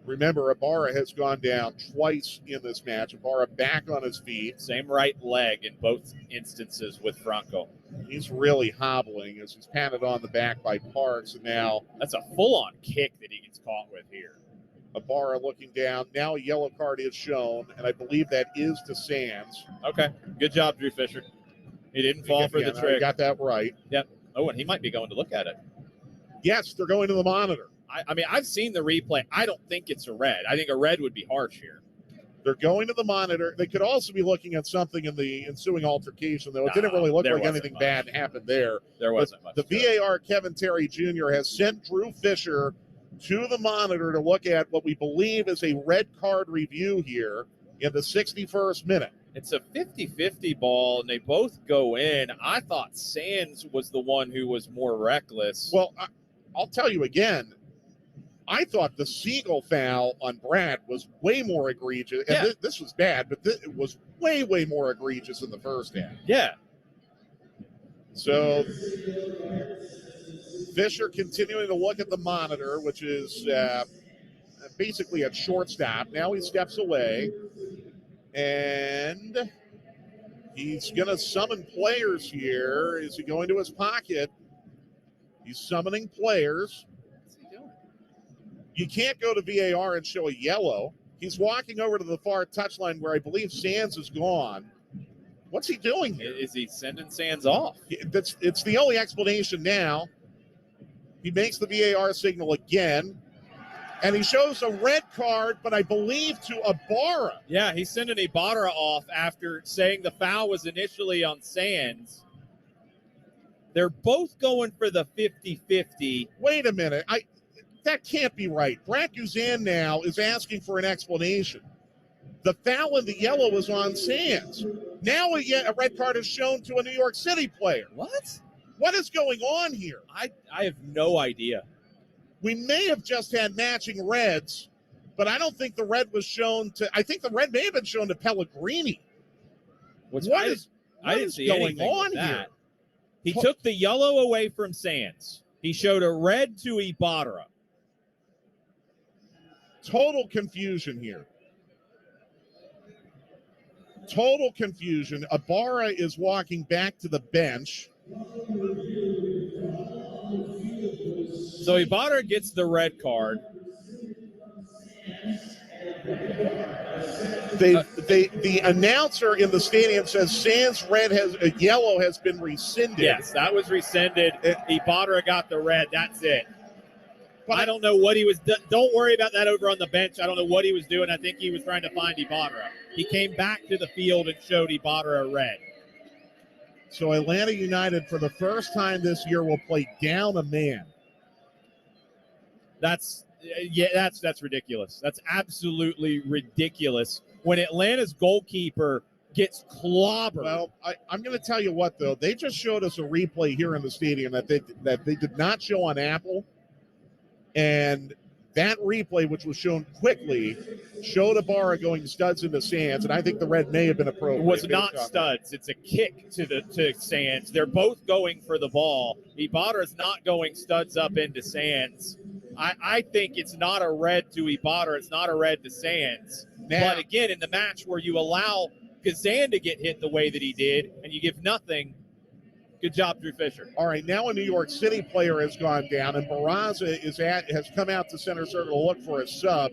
Remember, Ibarra has gone down twice in this match. Ibarra back on his feet. Same right leg in both instances with Franco. He's really hobbling as he's patted on the back by Parks. And now that's a full-on kick that he gets caught with here. Ibarra looking down. Now a yellow card is shown, and I believe that is to Sands. Okay. Good job, Drew Fisher. He didn't fall for the trick. I got that right. Yep. Oh, and he might be going to look at it. Yes, they're going to the monitor. I mean, I've seen the replay. I don't think it's a red. I think a red would be harsh here. They're going to the monitor. They could also be looking at something in the ensuing altercation, though. It didn't really look like anything bad happened there. There wasn't much. The VAR, Kevin Terry Jr., has sent Drew Fisher to the monitor to look at what we believe is a red card review here in the 61st minute. It's a 50-50 ball, and they both go in. I thought Sands was the one who was more reckless. Well, I'll tell you again, I thought the Siegel foul on Brad was way more egregious. And this was bad, but it was way, way more egregious in the first half. Yeah. So Fisher continuing to look at the monitor, which is basically at shortstop. Now he steps away, and he's going to summon players here. Is he going to his pocket? He's summoning players. What's he doing? You can't go to VAR and show a yellow. He's walking over to the far touchline where I believe Sands is gone. What's he doing here? Is he sending Sands off? It's the only explanation now. He makes the VAR signal again, and he shows a red card, but I believe to Ibarra. Yeah, he's sending Ibarra off after saying the foul was initially on Sands. They're both going for the 50-50. Wait a minute. That can't be right. Brad Guzan now is asking for an explanation. The foul in the yellow was on Sands. Now a red card is shown to a New York City player. What? What is going on here? I have no idea. We may have just had matching reds, but I don't think the red was shown to. I think the red may have been shown to Pellegrini. What is going on here? He took the yellow away from Sands. He showed a red to Ibarra. Total confusion here. Total confusion. Ibarra is walking back to the bench. So Ibarra gets the red card. The announcer in the stadium says Sands yellow has been rescinded. Yes, that was rescinded. Ibarra got the red. That's it. But I don't know what he was doing. Don't worry about that over on the bench. I don't know what he was doing. I think he was trying to find Ibarra. He came back to the field and showed Ibarra a red. So Atlanta United, for the first time this year, will play down a man. That's ridiculous. That's absolutely ridiculous. When Atlanta's goalkeeper gets clobbered. Well, I'm going to tell you what, though. They just showed us a replay here in the stadium that they did not show on Apple. And that replay, which was shown quickly, showed Ibarra going studs into Sands, and I think the red may have been appropriate. It was not studs. It's a kick to Sands. They're both going for the ball. Ibarra's not going studs up into Sands. I think it's not a red to Ibarra. It's not a red to Sands. But again, in the match where you allow Kazan to get hit the way that he did and you give nothing, good job, Drew Fisher. All right, now a New York City player has gone down, and Barraza has come out to center circle to look for a sub.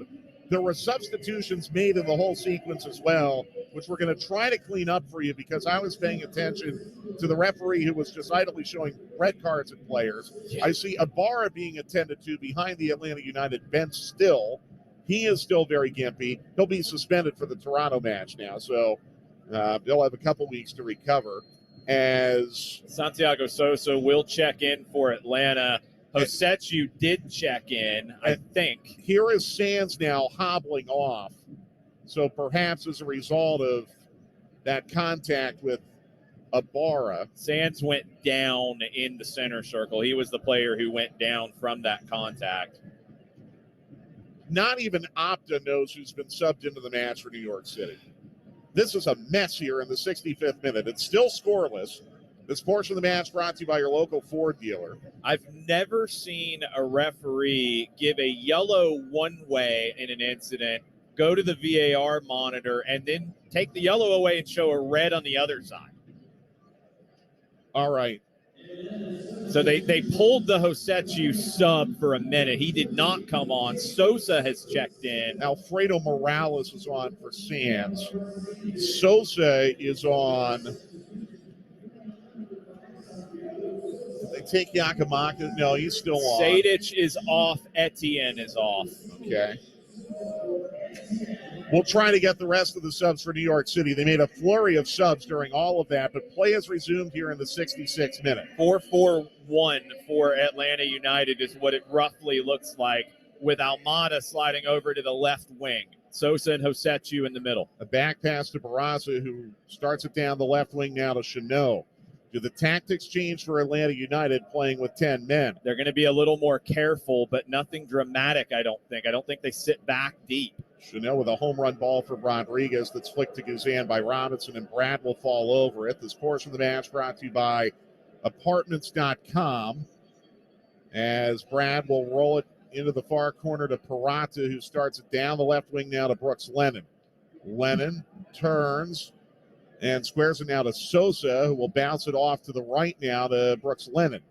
There were substitutions made in the whole sequence as well, which we're going to try to clean up for you because I was paying attention to the referee who was just idly showing red cards at players. Yeah. I see Ibarra being attended to behind the Atlanta United bench still. He is still very gimpy. He'll be suspended for the Toronto match now, so they'll have a couple weeks to recover. As Santiago Sosa will check in for Atlanta. Hosetsu did check in, I think. Here is Sands now hobbling off. So perhaps as a result of that contact with Ibarra. Sands went down in the center circle. He was the player who went down from that contact. Not even Opta knows who's been subbed into the match for New York City. This is a mess here in the 65th minute. It's still scoreless. This portion of the match brought to you by your local Ford dealer. I've never seen a referee give a yellow one way in an incident, go to the VAR monitor, and then take the yellow away and show a red on the other side. All right. So they pulled the Hosetsu sub for a minute. He did not come on. Sosa has checked in. Alfredo Morales is on for Sands. Sosa is on. They take Yakamaka. No, he's still on. Sadic is off. Etienne is off. Okay. We'll try to get the rest of the subs for New York City. They made a flurry of subs during all of that, but play has resumed here in the 66th minute. 4-4-1 for Atlanta United is what it roughly looks like, with Almada sliding over to the left wing. Sosa and Hosetsu in the middle. A back pass to Barraza, who starts it down the left wing now to Chanot. Do the tactics change for Atlanta United playing with 10 men? They're going to be a little more careful, but nothing dramatic, I don't think. I don't think they sit back deep. Chanel with a home run ball for Rodriguez that's flicked to Guzan by Robinson, and Brad will fall over it. This portion of the match brought to you by Apartments.com, as Brad will roll it into the far corner to Parata, who starts it down the left wing now to Brooks Lennon. Lennon turns and squares it now to Sosa, who will bounce it off to the right now to Brooks Lennon.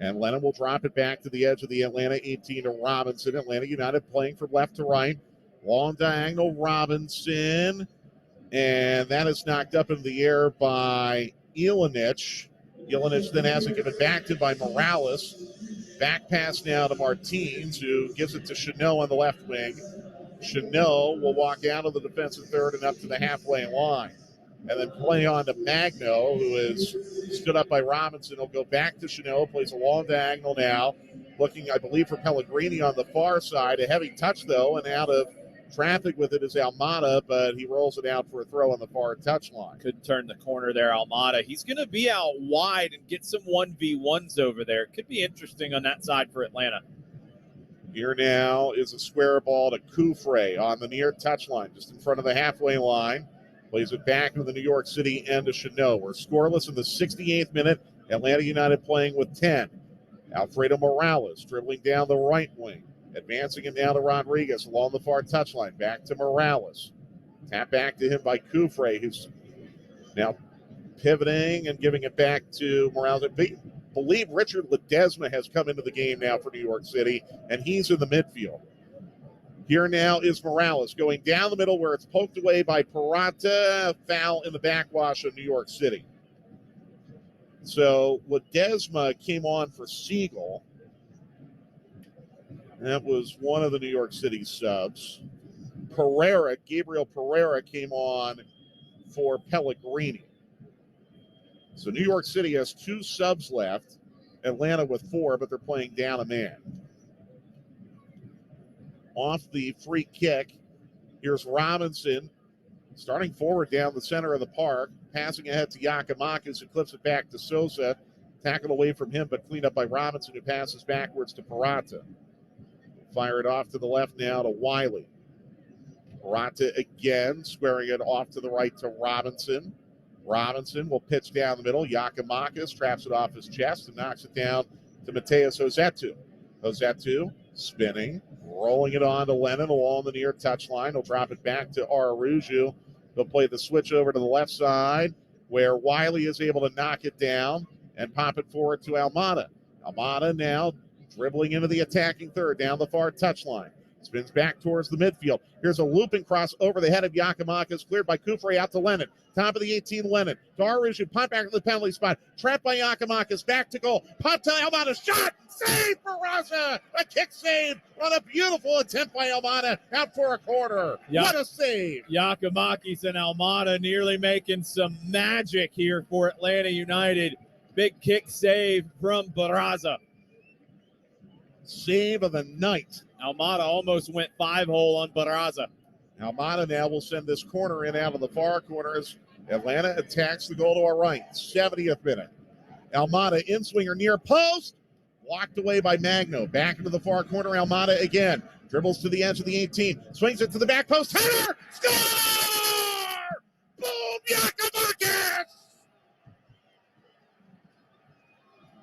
And Lennon will drop it back to the edge of the Atlanta 18 to Robinson. Atlanta United playing from left to right. Long diagonal Robinson. And that is knocked up into the air by Ilinich. Ilinich then has it given back to by Morales. Back pass now to Martins, who gives it to Chanel on the left wing. Chanel will walk out of the defensive third and up to the halfway line. And then play on to Magno, who is stood up by Robinson. He'll go back to Chanel, plays a long diagonal now. Looking, I believe, for Pellegrini on the far side. A heavy touch, though, and out of traffic with it is Almada, but he rolls it out for a throw on the far touchline. Couldn't turn the corner there, Almada. He's going to be out wide and get some 1v1s over there. Could be interesting on that side for Atlanta. Here now is a square ball to Kufre on the near touchline, just in front of the halfway line. Plays it back to the New York City end to Chanot. We're scoreless in the 68th minute. Atlanta United playing with 10. Alfredo Morales dribbling down the right wing. Advancing it now to Rodriguez along the far touchline. Back to Morales. Tap back to him by Kufre, who's now pivoting and giving it back to Morales. I believe Richard Ledesma has come into the game now for New York City, and he's in the midfield. Here now is Morales going down the middle where it's poked away by Parata. Foul in the backwash of New York City. So Ledesma came on for Siegel. That was one of the New York City subs. Gabriel Pereira came on for Pellegrini. So New York City has 2 subs left. Atlanta with 4, but they're playing down a man. Off the free kick, here's Robinson starting forward down the center of the park, passing ahead to Yakimakis, who clips it back to Sosa. Tackled away from him, but cleaned up by Robinson, who passes backwards to Parata. Fire it off to the left now to Wiley. Rata again, squaring it off to the right to Robinson. Robinson will pitch down the middle. Yakimakis traps it off his chest and knocks it down to Mateus Hosetu. Hosetu spinning, rolling it on to Lennon along the near touchline. He'll drop it back to Araruju. He'll play the switch over to the left side where Wiley is able to knock it down and pop it forward to Almada. Almada now dribbling into the attacking third down the far touchline. Spins back towards the midfield. Here's a looping cross over the head of Yakimakis, cleared by Kufre out to Lennon. Top of the 18, Lennon. To Araruju, punt back to the penalty spot. Trapped by Yakimakis, back to goal. Pop to Almada, shot! Save for Raza! A kick save on a beautiful attempt by Almada out for a corner. What a save! Yakimakis and Almada nearly making some magic here for Atlanta United. Big kick save from Barraza. Save of the night. Almada almost went 5-hole on Barraza. Almada now will send this corner in out of the far corner as Atlanta attacks the goal to our right. 70th minute. Almada in swinger near post. Blocked away by Magno. Back into the far corner. Almada again. Dribbles to the edge of the 18. Swings it to the back post. Header! Score! Boom! Yakimakis!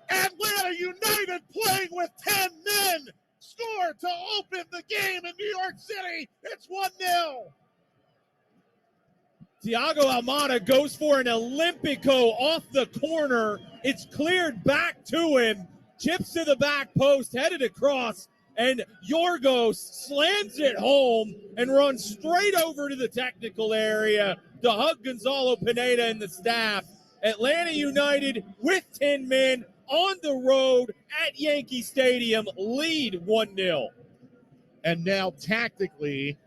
Atlanta United playing with 10 men. Score to open the game in New York City. It's 1-0. Thiago Almada goes for an Olympico off the corner. It's cleared back to him. Chips to the back post, headed across, and Yorgos slams it home and runs straight over to the technical area to hug Gonzalo Pineda and the staff. Atlanta United with 10 men on the road at Yankee Stadium lead 1-0. And now tactically,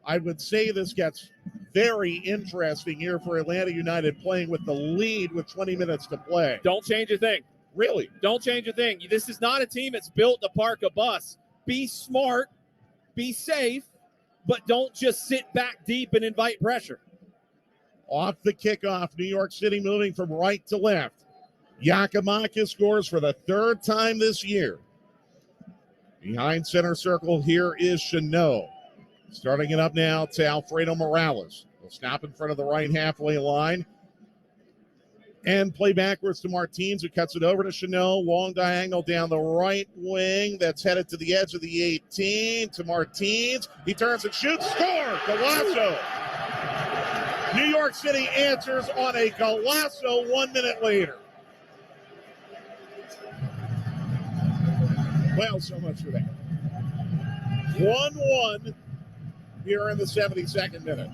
I would say this gets very interesting here for Atlanta United playing with the lead with 20 minutes to play. Don't change a thing. Really? Don't change a thing. This is not a team that's built to park a bus. Be smart, be safe, but don't just sit back deep and invite pressure. Off the kickoff, New York City moving from right to left. Yakimakis scores for the third time this year. Behind center circle, here is Chanot. Starting it up now to Alfredo Morales. He'll stop in front of the right halfway line. And play backwards to Martins, who cuts it over to Chanot. Long diagonal down the right wing. That's headed to the edge of the 18 to Martins. He turns and shoots. Score! Golasso! New York City answers on a Golasso 1 minute later. Well, so much for that. 1-1 here in the 72nd minute.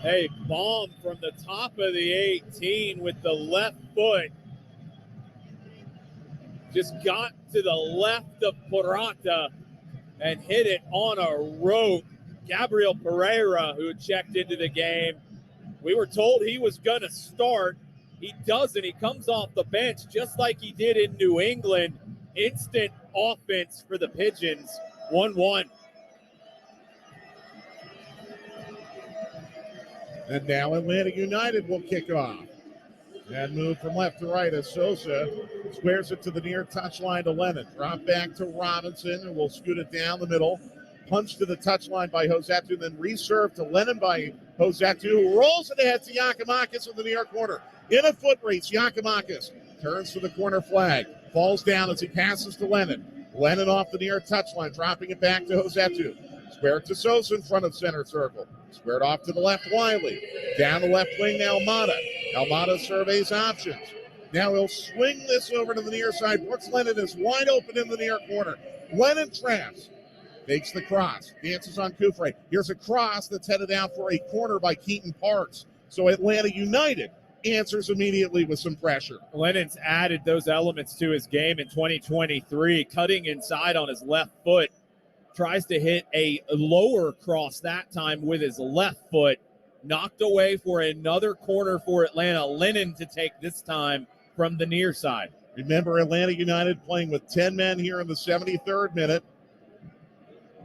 Hey, bomb from the top of the 18 with the left foot. Just got to the left of Porata and hit it on a rope. Gabriel Pereira, who checked into the game, we were told he was going to start. He doesn't. He comes off the bench just like he did in New England. Instant offense for the Pigeons. 1-1. And now Atlanta United will kick off. And move from left to right as Sosa squares it to the near touchline to Lennon. Drop back to Robinson, and will scoot it down the middle. Punch to the touchline by Hosetu, then reserved to Lennon by Hosetu, who rolls it ahead to Yakimakis in the near corner. In a foot race, Yakimakis turns to the corner flag. Falls down as he passes to Lennon. Lennon off the near touchline, dropping it back to Hosetu. Square it to Sosa in front of center circle. Squared off to the left, Wiley. Down the left wing, Almada. Almada surveys options. Now he'll swing this over to the near side. Brooks Lennon is wide open in the near corner. Lennon traps. Takes the cross. Dances on Kufre. Here's a cross that's headed out for a corner by Keaton Parks. So Atlanta United answers immediately with some pressure. Lennon's added those elements to his game in 2023, cutting inside on his left foot. Tries to hit a lower cross that time with his left foot. Knocked away for another corner for Atlanta. Lennon to take this time from the near side. Remember, Atlanta United playing with 10 men here in the 73rd minute.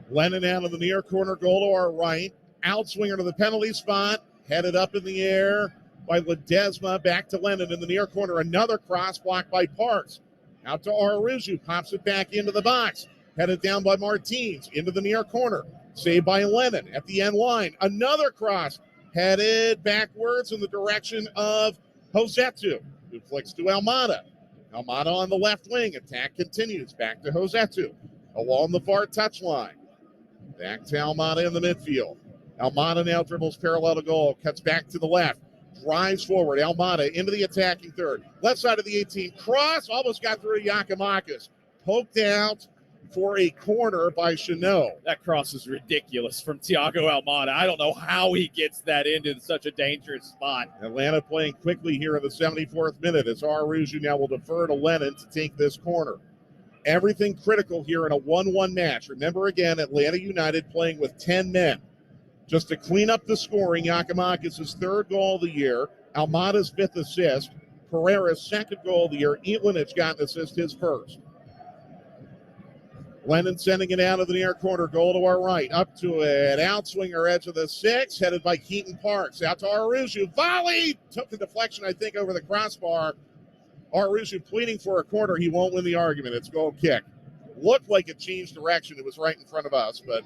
Lennon out of the near corner, goal to our right. Outswinger to the penalty spot. Headed up in the air by Ledesma. Back to Lennon in the near corner. Another cross blocked by Parks. Out to Araruju. Pops it back into the box. headed down by Martins into the near corner. Saved by Lennon at the end line. Another cross headed backwards in the direction of Josetu, who flicks to Almada. Almada on the left wing. Attack continues. Back to Josetu along the far touchline. Back to Almada in the midfield. Almada now dribbles parallel to goal. Cuts back to the left. Drives forward. Almada into the attacking third. Left side of the 18. Cross. Almost got through Giacomakis. Poked out for a corner by Chanot. That cross is ridiculous from Thiago Almada. I don't know how he gets that into such a dangerous spot. Atlanta playing quickly here in the 74th minute as Aruju now will defer to Lennon to take this corner. Everything critical here in a 1-1 match. Remember again, Atlanta United playing with 10 men. Just to clean up the scoring, Giacomakis' third goal of the year, Almada's fifth assist, Pereira's second goal of the year. Elanich got an assist, his first. Lennon sending it out of the near corner, goal to our right, up to an outswinger edge of the 6, headed by Keaton Parks. Out to Aruju, volley! Took the deflection, I think, over the crossbar. Aruju pleading for a corner. He won't win the argument. It's goal kick. Looked like it changed direction. It was right in front of us, but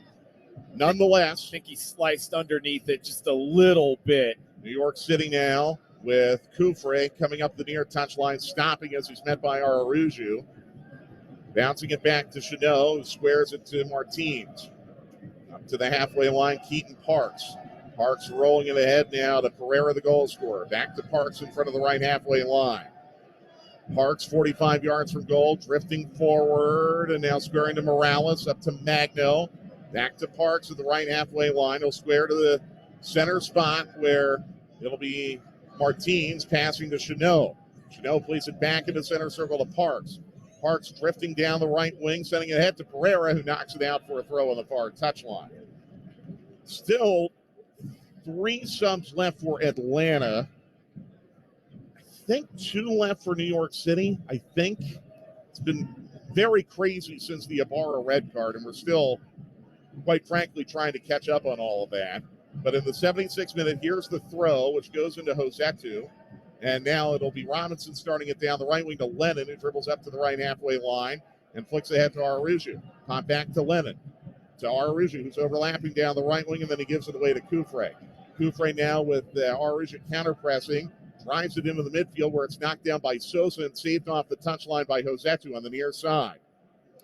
nonetheless. I think he sliced underneath it just a little bit. New York City now with Kufre coming up the near touchline, stopping as he's met by Aruju. Bouncing it back to Chanot, who squares it to Martins. Up to the halfway line, Keaton Parks. Parks rolling it ahead now to Pereira, the goal scorer. Back to Parks in front of the right halfway line. Parks 45 yards from goal, drifting forward, and now squaring to Morales, up to Magno. Back to Parks at the right halfway line. He'll square to the center spot where it'll be Martins passing to Chanot. Chanot plays it back into center circle to Parks. Parks drifting down the right wing, sending it ahead to Pereira, who knocks it out for a throw on the far touchline. Still 3 subs left for Atlanta. I think 2 left for New York City. I think it's been very crazy since the Ibarra red card, and we're still, quite frankly, trying to catch up on all of that. But in the 76th minute, here's the throw, which goes into Josetu. And now it'll be Robinson starting it down the right wing to Lennon, who dribbles up to the right halfway line and flicks ahead to Aruju. Pop back to Lennon. To Aruju, who's overlapping down the right wing, and then he gives it away to Kufre. Kufre now with Aruju counter-pressing, drives it into the midfield where it's knocked down by Sosa and saved off the touchline by Josetu on the near side.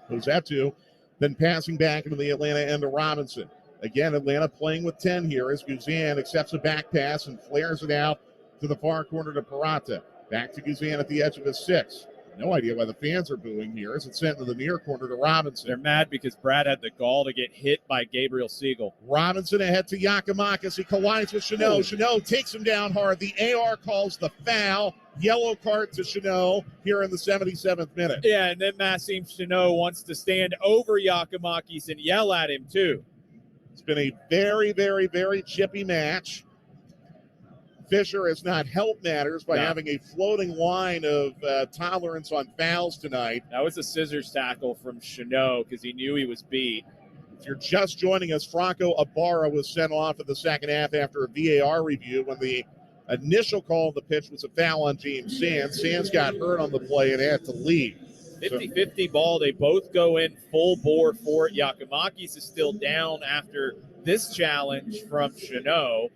Josetu then passing back into the Atlanta end to Robinson. Again, Atlanta playing with 10 here as Guzan accepts a back pass and flares it out to the far corner to Parata. Back to Guzan at the edge of his 6. No idea why the fans are booing here as it's sent to the near corner to Robinson. They're mad because Brad had the gall to get hit by Gabriel Siegel. Robinson ahead to Giacomakis. He collides with Chanot. Chanot takes him down hard. The AR calls the foul. Yellow card to Chanot here in the 77th minute. Yeah, and then Massim Chanot wants to stand over Giacomakis and yell at him too. It's been a very, very, very chippy match. Fisher has not helped matters by having a floating line of tolerance on fouls tonight. That was a scissors tackle from Chanot because he knew he was beat. If you're just joining us, Franco Ibarra was sent off in the second half after a VAR review when the initial call on the pitch was a foul on James Sands. Sands got hurt on the play and had to leave. 50-50 ball. They both go in full bore for it. Giacomakis is still down after this challenge from Chanot.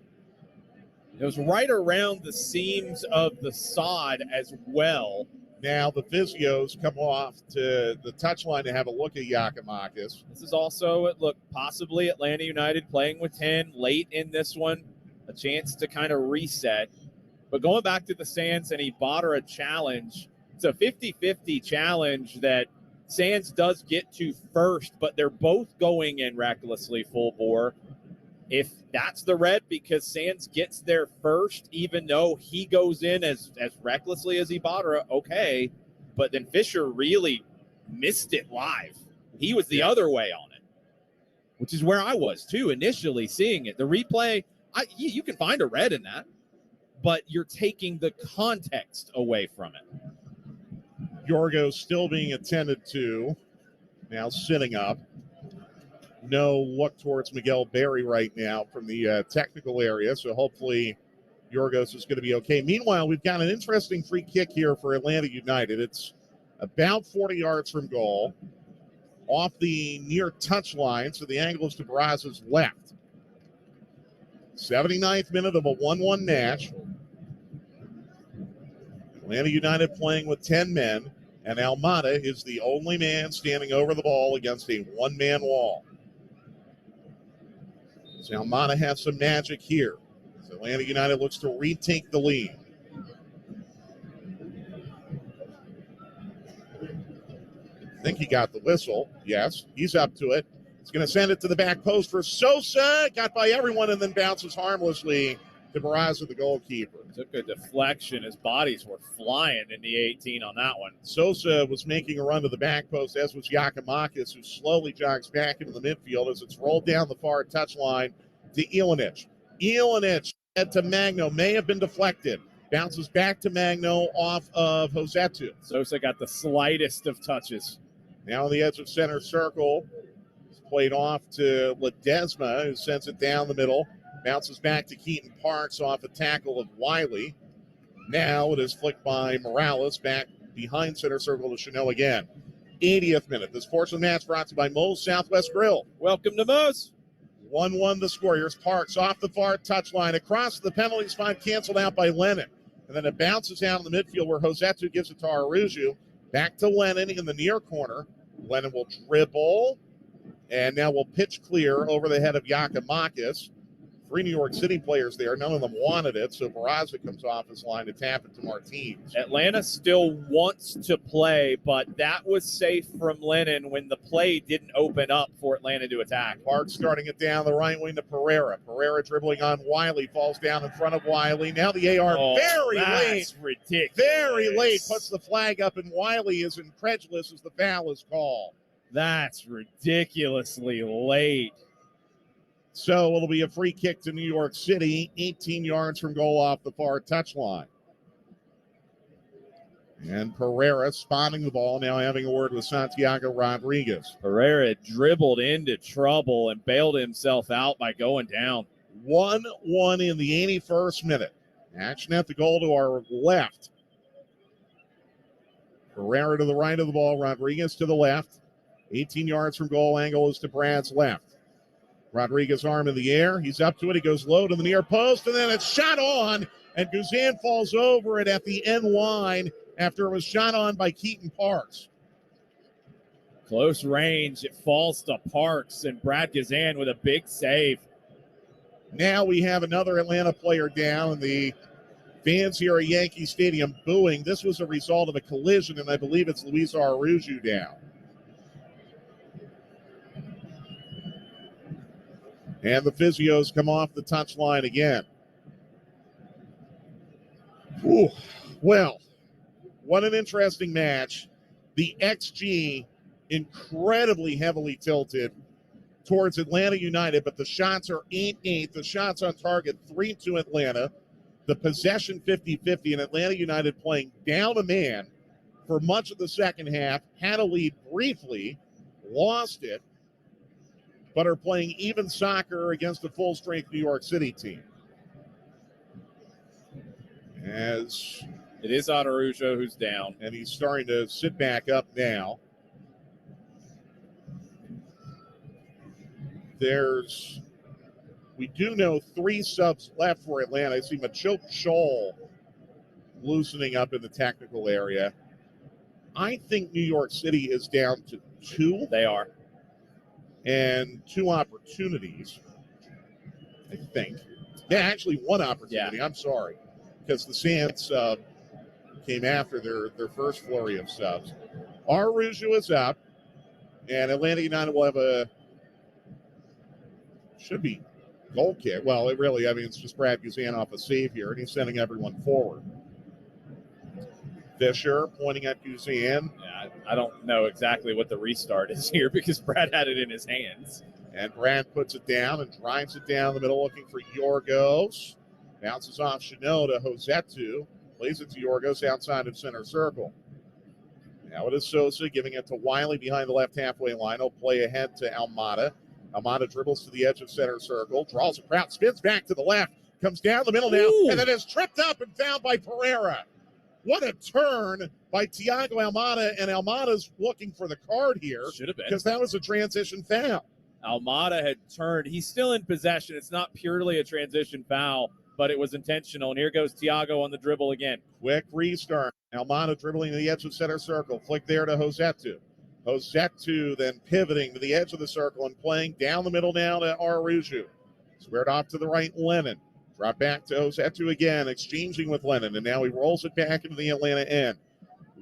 It was right around the seams of the sod as well. Now the physios come off to the touchline to have a look at Giacomakis. This is also, look, possibly Atlanta United playing with 10 late in this one. A chance to kind of reset. But going back to the Sands and Ibarra challenge, it's a 50-50 challenge that Sands does get to first, but they're both going in recklessly full bore. If that's the red because Sands gets there first, even though he goes in as recklessly as Ibarra, okay. But then Fisher really missed it live. He was the other way on it, which is where I was too initially seeing it. The replay, you can find a red in that, but you're taking the context away from it. Yorgo still being attended to, now sitting up. No look towards Miguel Berry right now from the technical area, so hopefully Yorgos is going to be okay. Meanwhile, we've got an interesting free kick here for Atlanta United. It's about 40 yards from goal. off the near touchline, so the angle is to Barraza's left. 79th minute of a 1-1 match. Atlanta United playing with 10 men, and Almada is the only man standing over the ball against a one-man wall. So Almada has some magic here. So Atlanta United looks to retake the lead. I think he got the whistle. Yes, he's up to it. He's going to send it to the back post for Sosa. Got by everyone and then bounces harmlessly to Barraza, the goalkeeper. Took a deflection. His bodies were flying in the 18 on that one. Sosa was making a run to the back post, as was Giacomakis, who slowly jogs back into the midfield as it's rolled down the far touchline to Ilinic. Ilinic head to Magno. May have been deflected. Bounces back to Magno off of Josetu. Sosa got the slightest of touches. Now on the edge of center circle. It's played off to Ledesma, who sends it down the middle. Bounces back to Keaton Parks off a tackle of Wiley. Now it is flicked by Morales back behind center circle to Chanel again. 80th minute. This portion of the match brought to you by Moe's Southwest Grill. Welcome to Moe's. 1-1 the score. Here's Parks off the far touchline. Across the penalty spot, canceled out by Lennon. And then it bounces out in the midfield where Josetu gives it to Aruju. Back to Lennon in the near corner. Lennon will dribble. And now will pitch clear over the head of Giacomakis. 3 New York City players there. None of them wanted it, so Barraza comes off his line to tap it to Martins. Atlanta still wants to play, but that was safe from Lennon when the play didn't open up for Atlanta to attack. Parks starting it down the right wing to Pereira. Pereira dribbling on Wiley, falls down in front of Wiley. Now the AR very late. Ridiculous. Very late. Puts the flag up, and Wiley is incredulous as the foul is called. That's ridiculously late. So it'll be a free kick to New York City, 18 yards from goal off the far touchline. And Pereira spotting the ball, now having a word with Santiago Rodriguez. Pereira dribbled into trouble and bailed himself out by going down. 1-1 in the 81st minute. Action at the goal to our left. Pereira to the right of the ball, Rodriguez to the left. 18 yards from goal, angle is to Brad's left. Rodriguez arm in the air. He's up to it. He goes low to the near post, and then it's shot on, and Guzan falls over it at the end line after it was shot on by Keaton Parks. Close range. It falls to Parks, and Brad Guzan with a big save. Now we have another Atlanta player down, and the fans here at Yankee Stadium booing. This was a result of a collision, and I believe it's Luis Aruju down. And the physios come off the touchline again. Ooh, well, what an interesting match. The XG incredibly heavily tilted towards Atlanta United, but the shots are 8-8. The shots on target 3-2 Atlanta. The possession 50-50, and Atlanta United playing down a man for much of the second half. Had a lead briefly, lost it, but are playing even soccer against a full-strength New York City team. As it is Arujo who's down. And he's starting to sit back up now. We do know 3 subs left for Atlanta. I see Machoke Scholl loosening up in the technical area. I think New York City is down to 2. They are. And 2 opportunities, I think. Yeah, actually 1 opportunity. Yeah. I'm sorry. Because the Sands sub came after their first flurry of subs. Arujo is up, and Atlanta United will have should be goal kick. Well, it's just Brad Guzan off a save here, and he's sending everyone forward. Fisher pointing at Guzan. Yeah, I don't know exactly what the restart is here because Brad had it in his hands. And Brad puts it down and drives it down the middle looking for Yorgos. Bounces off Chanel to Josetu. Plays it to Yorgos outside of center circle. Now it is Sosa giving it to Wiley behind the left halfway line. He'll play ahead to Almada. Almada dribbles to the edge of center circle. Draws a crowd. Spins back to the left. Comes down the middle now. And then is tripped up and fouled by Pereira. What a turn by Tiago Almada, and Almada's looking for the card here. Should have been. Because that was a transition foul. Almada had turned. He's still in possession. It's not purely a transition foul, but it was intentional. And here goes Tiago on the dribble again. Quick restart. Almada dribbling to the edge of center circle. Flick there to Josetu. Josetu then pivoting to the edge of the circle and playing down the middle now to Araújo. Squared off to the right, Lennon. Drop back to Josetu again, exchanging with Lennon. And now he rolls it back into the Atlanta end.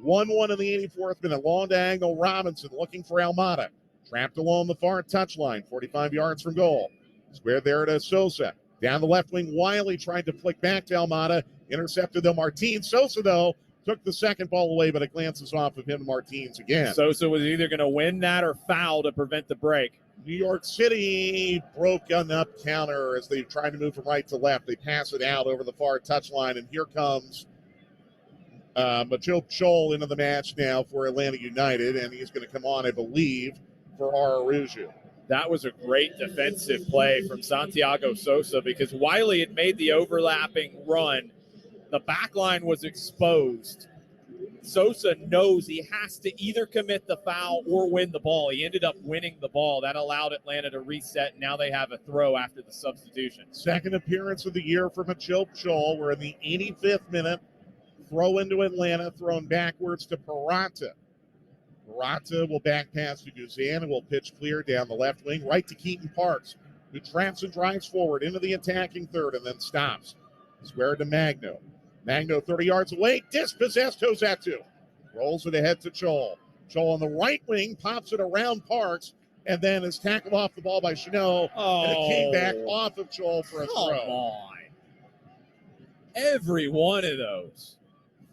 1-1 in the 84th minute. Long diagonal, Robinson looking for Almada. Trapped along the far touchline, 45 yards from goal. Squared there to Sosa. Down the left wing, Wiley tried to flick back to Almada. Intercepted though Martins. Sosa, though, took the second ball away, but it glances off of him, Martins again. Sosa was either going to win that or foul to prevent the break. New York City broke on up counter as they tried to move from right to left. They pass it out over the far touchline, and here comes Macho Chol into the match now for Atlanta United, and he's going to come on, I believe, for Araújo. That was a great defensive play from Santiago Sosa because Wiley had made the overlapping run. The back line was exposed. Sosa knows he has to either commit the foul or win the ball. He ended up winning the ball. That allowed Atlanta to reset. Now they have a throw after the substitution. Second appearance of the year for Macho Chol. We're in the 85th minute. Throw into Atlanta, thrown backwards to Peralta. Peralta will back pass to Guzan and will pitch clear down the left wing, right to Keaton Parks, who traps and drives forward into the attacking third and then stops. Square to Magno. Magno 30 yards away, dispossessed Josetu. Rolls it ahead to Chol. Chol on the right wing, pops it around Parks, and then is tackled off the ball by Chanel, and it came back off of Chol for a throw. Come on. Every one of those.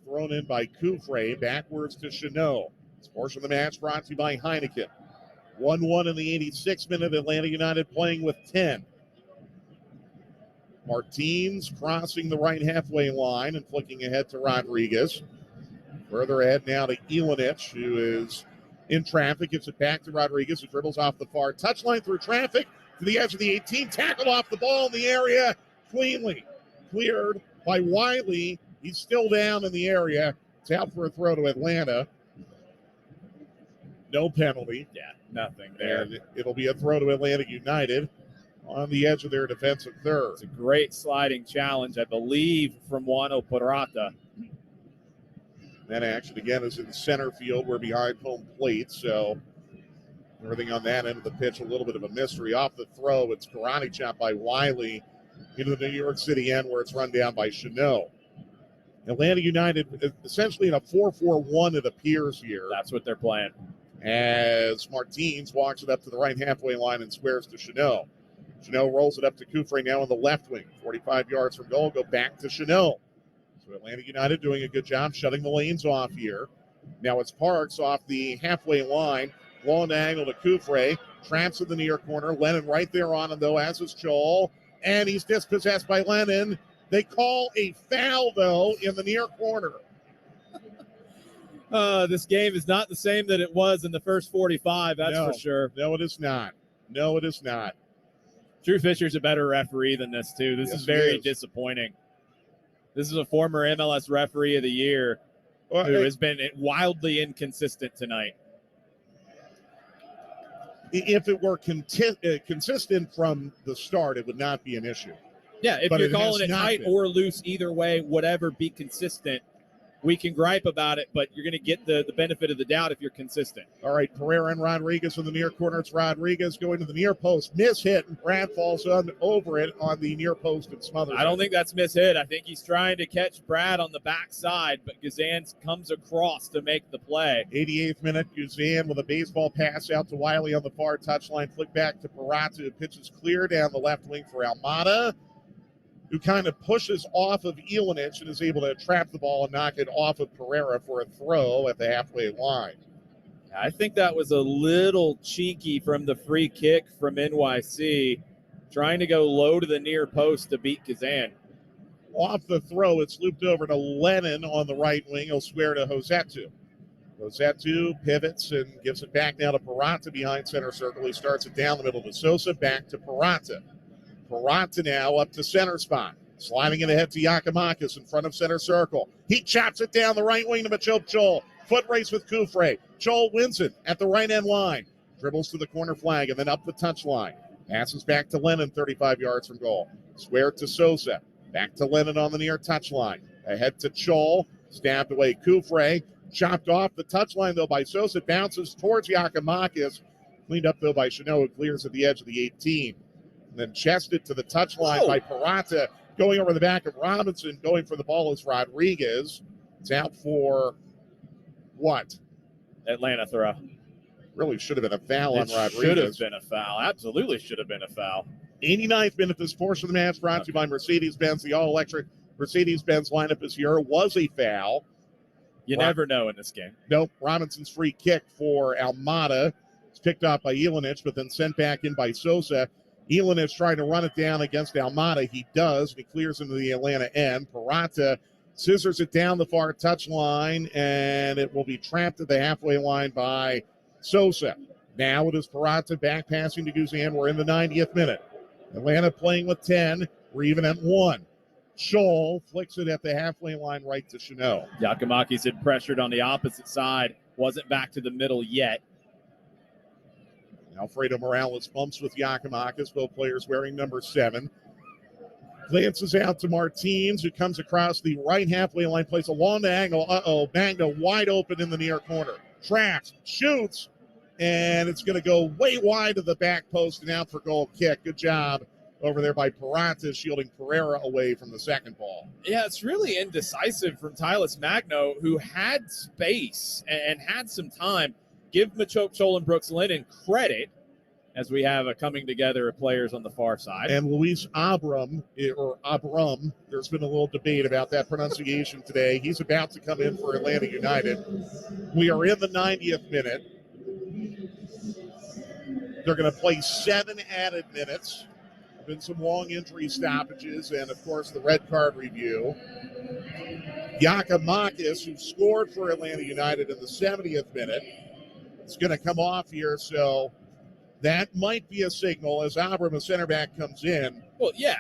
Thrown in by Kufre, backwards to Chanel. This portion of the match brought to you by Heineken. 1-1 in the 86th minute. Atlanta United playing with 10. Martins crossing the right halfway line and flicking ahead to Rodriguez. Further ahead now to Ilinich, who is in traffic. Gives it back to Rodriguez, who dribbles off the far touchline through traffic to the edge of the 18. Tackled off the ball in the area cleanly. Cleared by Wiley. He's still down in the area. It's out for a throw to Atlanta. No penalty. Yeah, nothing there. And it'll be a throw to Atlanta United on the edge of their defensive third. It's a great sliding challenge, I believe, from Juano Peralta. That action, again, is in center field. We're behind home plate, so everything on that end of the pitch, a little bit of a mystery. Off the throw, it's karate chop by Wiley into the New York City end where it's run down by Chanel. Atlanta United essentially in a 4-4-1, it appears here. That's what they're playing. As Martins walks it up to the right halfway line and squares to Chanel. Chanel rolls it up to Kufre now on the left wing. 45 yards from goal, go back to Chanel. So Atlanta United doing a good job shutting the lanes off here. Now it's Parks off the halfway line. Long angle to Kufre. Traps in the near corner. Lennon right there on him, though, as is Joel. And he's dispossessed by Lennon. They call a foul, though, in the near corner. This game is not the same that it was in the first 45, that's for sure. No, it is not. No, it is not. Drew Fisher's a better referee than this, too. This is very disappointing. This is a former MLS referee of the year who has been wildly inconsistent tonight. If it were consistent from the start, it would not be an issue. Yeah, if But you're it calling has it not tight been. or loose, either way, whatever, be consistent. We can gripe about it, but you're going to get the benefit of the doubt if you're consistent. All right, Pereira and Rodriguez in the near corner. It's Rodriguez going to the near post. Miss hit, and Brad falls over it on the near post and smothers I don't it. think that's mishit. I think he's trying to catch Brad on the backside, but Gazan comes across to make the play. 88th minute, Guzan with a baseball pass out to Wiley on the far touchline. Flick back to Peralta, who pitches clear down the left wing for Almada, who kind of pushes off of Ilinich and is able to trap the ball and knock it off of Pereira for a throw at the halfway line. I think that was a little cheeky from the free kick from NYC, trying to go low to the near post to beat Gazan. Off the throw, it's looped over to Lennon on the right wing. He'll square to Josetu. Josetu pivots and gives it back now to Peralta behind center circle. He starts it down the middle to Sosa, back to Peralta. Peralta now up to center spot. Sliding it ahead to Yakimakis in front of center circle. He chops it down the right wing to Machoke Chol. Foot race with Kufre. Chol wins it at the right end line. Dribbles to the corner flag and then up the touchline. Passes back to Lennon 35 yards from goal. Square to Sosa. Back to Lennon on the near touchline. Ahead to Chol. Stabbed away Kufre. Chopped off the touchline though by Sosa. Bounces towards Yakimakis. Cleaned up though by Chanot, who clears at the edge of the 18. And then chested to the touchline by Parata. Going over the back of Robinson, going for the ball is Rodriguez. It's out for what? Atlanta throw. Really should have been a foul on Rodriguez. Should have been a foul. Absolutely should have been a foul. 89th minute, this portion of the match brought to you by Mercedes-Benz. The all-electric Mercedes-Benz lineup this year was a foul. You never know in this game. Nope. Robinson's free kick for Almada. It's picked up by Ilinich, but then sent back in by Sosa. Ilinich trying to run it down against Almada. He does. He clears into the Atlanta end. Parata scissors it down the far touchline, and it will be trapped at the halfway line by Sosa. Now it is Parata back passing to Guzan. We're in the 90th minute. Atlanta playing with 10. We're even at 1. Scholl flicks it at the halfway line right to Chanot. Yakimakis had pressured on the opposite side. Wasn't back to the middle yet. Alfredo Morales bumps with Yakimakis, both players wearing number 7. Glances out to Martins, who comes across the right halfway line, plays a long diagonal. Magna wide open in the near corner. Traps, shoots, and it's going to go way wide to the back post and out for goal kick. Good job over there by Parata, shielding Pereira away from the second ball. Yeah, it's really indecisive from Tyler Magno, who had space and had some time. Give Machoke Chol and Brooks Lennon credit, as we have a coming together of players on the far side. And Luis Abram, there's been a little debate about that pronunciation today. He's about to come in for Atlanta United. We are in the 90th minute. They're going to play 7 added minutes. There have been some long injury stoppages and, of course, the red card review. Yakimakis, who scored for Atlanta United in the 70th minute, is going to come off here, so that might be a signal as Abram, a center back, comes in. Well, yeah,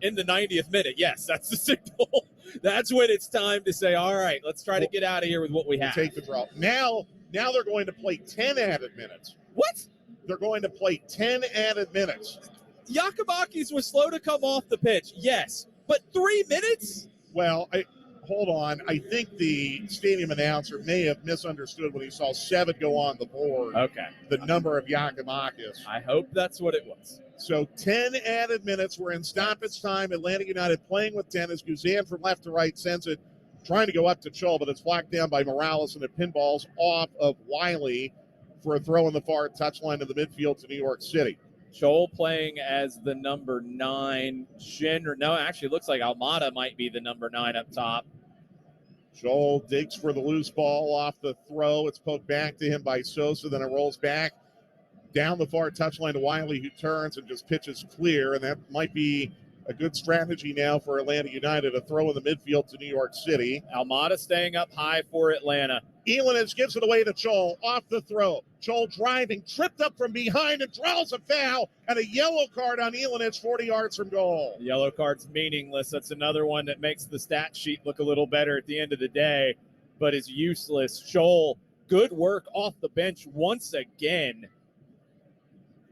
in the 90th minute, yes, that's the signal. That's when it's time to say, all right, let's try to get out of here with what we have. Take the draw. Now they're going to play 10 added minutes. What? They're going to play 10 added minutes. Yakimakis was slow to come off the pitch, yes, but 3 minutes? Well, hold on. I think the stadium announcer may have misunderstood when he saw 7 go on the board. Okay. The number of Yakimakis. I hope that's what it was. So 10 added minutes. We're in stoppage time. Atlanta United playing with 10 as Guzan from left to right sends it, trying to go up to Chol, but it's blocked down by Morales, and it pinballs off of Wiley for a throw in the far touchline to the midfield to New York City. Chol playing as the number 9. No, actually looks like Almada might be the number 9 up top. Joel digs for the loose ball off the throw. It's poked back to him by Sosa. Then it rolls back down the far touchline to Wiley, who turns and just pitches clear. And that might be a good strategy now for Atlanta United. A throw in the midfield to New York City. Almada staying up high for Atlanta. Elanich gives it away to Chol off the throw. Chol driving, tripped up from behind and draws a foul, and a yellow card on Elanich 40 yards from goal. The yellow card's meaningless. That's another one that makes the stat sheet look a little better at the end of the day, but is useless. Chol, good work off the bench once again.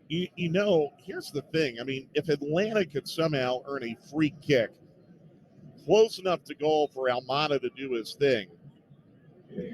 You know, here's the thing. I mean, if Atlanta could somehow earn a free kick close enough to goal for Almada to do his thing,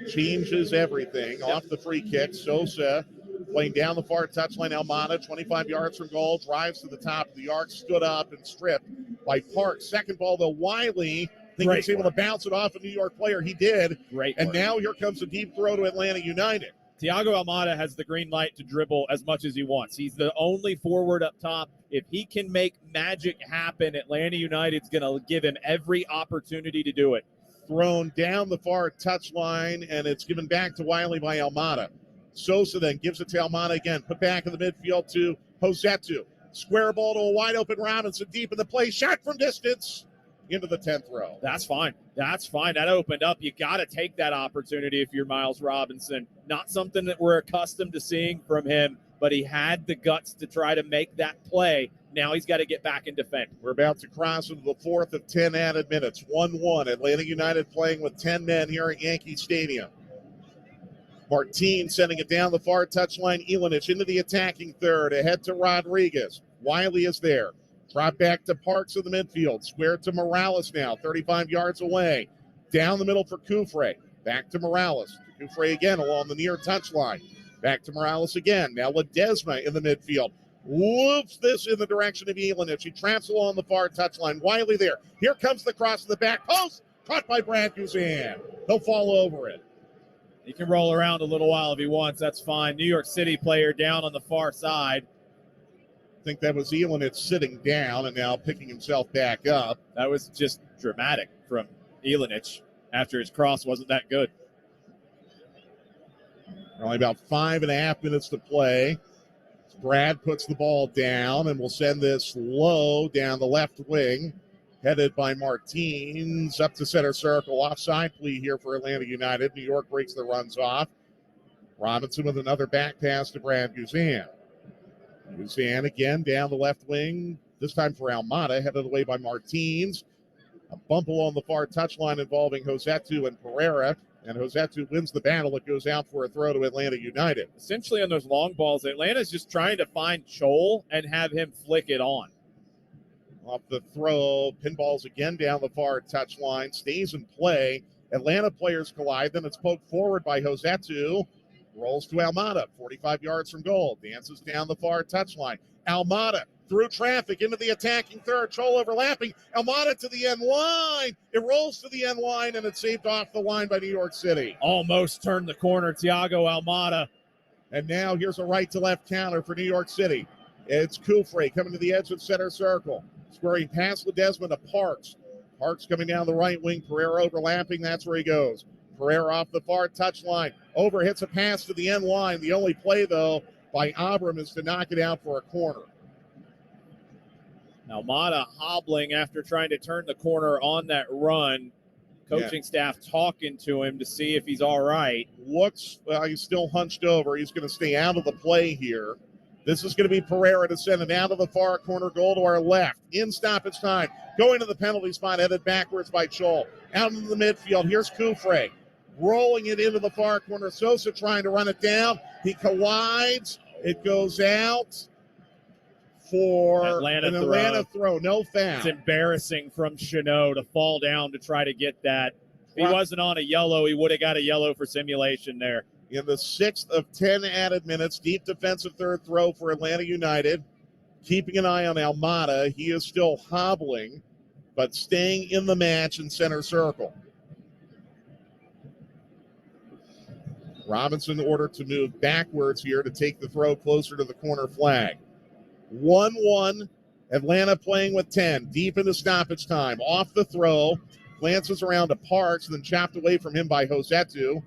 changes everything. Yep. Off the free kick, Sosa playing down the far touchline. Almada, 25 yards from goal, drives to the top of the arc, stood up and stripped by Park. Second ball, though, Wiley, he was able to bounce it off a New York player. He did. Great and work. Now here comes a deep throw to Atlanta United. Thiago Almada has the green light to dribble as much as he wants. He's the only forward up top. If he can make magic happen, Atlanta United's going to give him every opportunity to do it. Thrown down the far touchline, and it's given back to Wiley by Almada. Sosa then gives it to Almada again. Put back in the midfield to Josetu. Square ball to a wide-open Robinson deep in the play. Shot from distance into the 10th row. That's fine. That's fine. That opened up. You got to take that opportunity if you're Miles Robinson. Not something that we're accustomed to seeing from him, but he had the guts to try to make that play. Now he's got to get back and defend. We're about to cross into the fourth of 10 added minutes. 1-1. Atlanta United playing with 10 men here at Yankee Stadium. Martin sending it down the far touchline. Ilinich into the attacking third. Ahead to Rodriguez. Wiley is there. Drop back to Parks in the midfield. Square to Morales now. 35 yards away. Down the middle for Kufre. Back to Morales. Kufre again along the near touchline. Back to Morales again. Now Ledesma in the midfield. Whoops this in the direction of Ilinich. He traps along the far touchline. Wiley there. Here comes the cross to the back post. Caught by Brad Guzan. He'll fall over it. He can roll around a little while if he wants. That's fine. New York City player down on the far side. I think that was Ilinich sitting down and now picking himself back up. That was just dramatic from Ilinich after his cross wasn't that good. Only about 5.5 minutes to play. Brad puts the ball down and will send this low down the left wing. Headed by Martins up to center circle. Offside plea here for Atlanta United. New York breaks the runs off. Robinson with another back pass to Brad Guzan. Guzan again down the left wing. This time for Almada. Headed away by Martins. A bump along the far touchline involving Josetu and Pereira. And Josetu wins the battle. It goes out for a throw to Atlanta United. Essentially on those long balls, Atlanta's just trying to find Chol and have him flick it on. Off the throw, pinballs again down the far touchline, stays in play. Atlanta players collide, then it's poked forward by Josetu. Rolls to Almada, 45 yards from goal. Dances down the far touchline. Almada through traffic into the attacking third. Chol overlapping. Almada to the end line. It rolls to the end line, and it's saved off the line by New York City. Almost turned the corner, Thiago Almada. And now here's a right to left counter for New York City. It's Kufre coming to the edge of center circle. Squaring past Ledesma to Parks. Parks coming down the right wing. Pereira overlapping. That's where he goes. Pereira off the far touchline. Over hits a pass to the end line. The only play, though, by Abram is to knock it out for a corner. Almada hobbling after trying to turn the corner on that run. Coaching staff talking to him to see if he's all right. Looks, he's still hunched over. He's going to stay out of the play here. This is going to be Pereira to send it out of the far corner goal to our left. In stoppage time. Going to the penalty spot, headed backwards by Chol. Out into the midfield. Here's Kufre. Rolling it into the far corner. Sosa trying to run it down. He collides. It goes out for an Atlanta throw. No foul. It's embarrassing from Chanot to fall down to try to get that. If he wasn't on a yellow, he would have got a yellow for simulation there. In the 6th of 10 added minutes, deep defensive third throw for Atlanta United. Keeping an eye on Almada. He is still hobbling, but staying in the match in center circle. Robinson ordered to move backwards here to take the throw closer to the corner flag. 1-1. Atlanta playing with 10. Deep into stoppage time. Off the throw. Glances around to Parks, then chopped away from him by Josetu.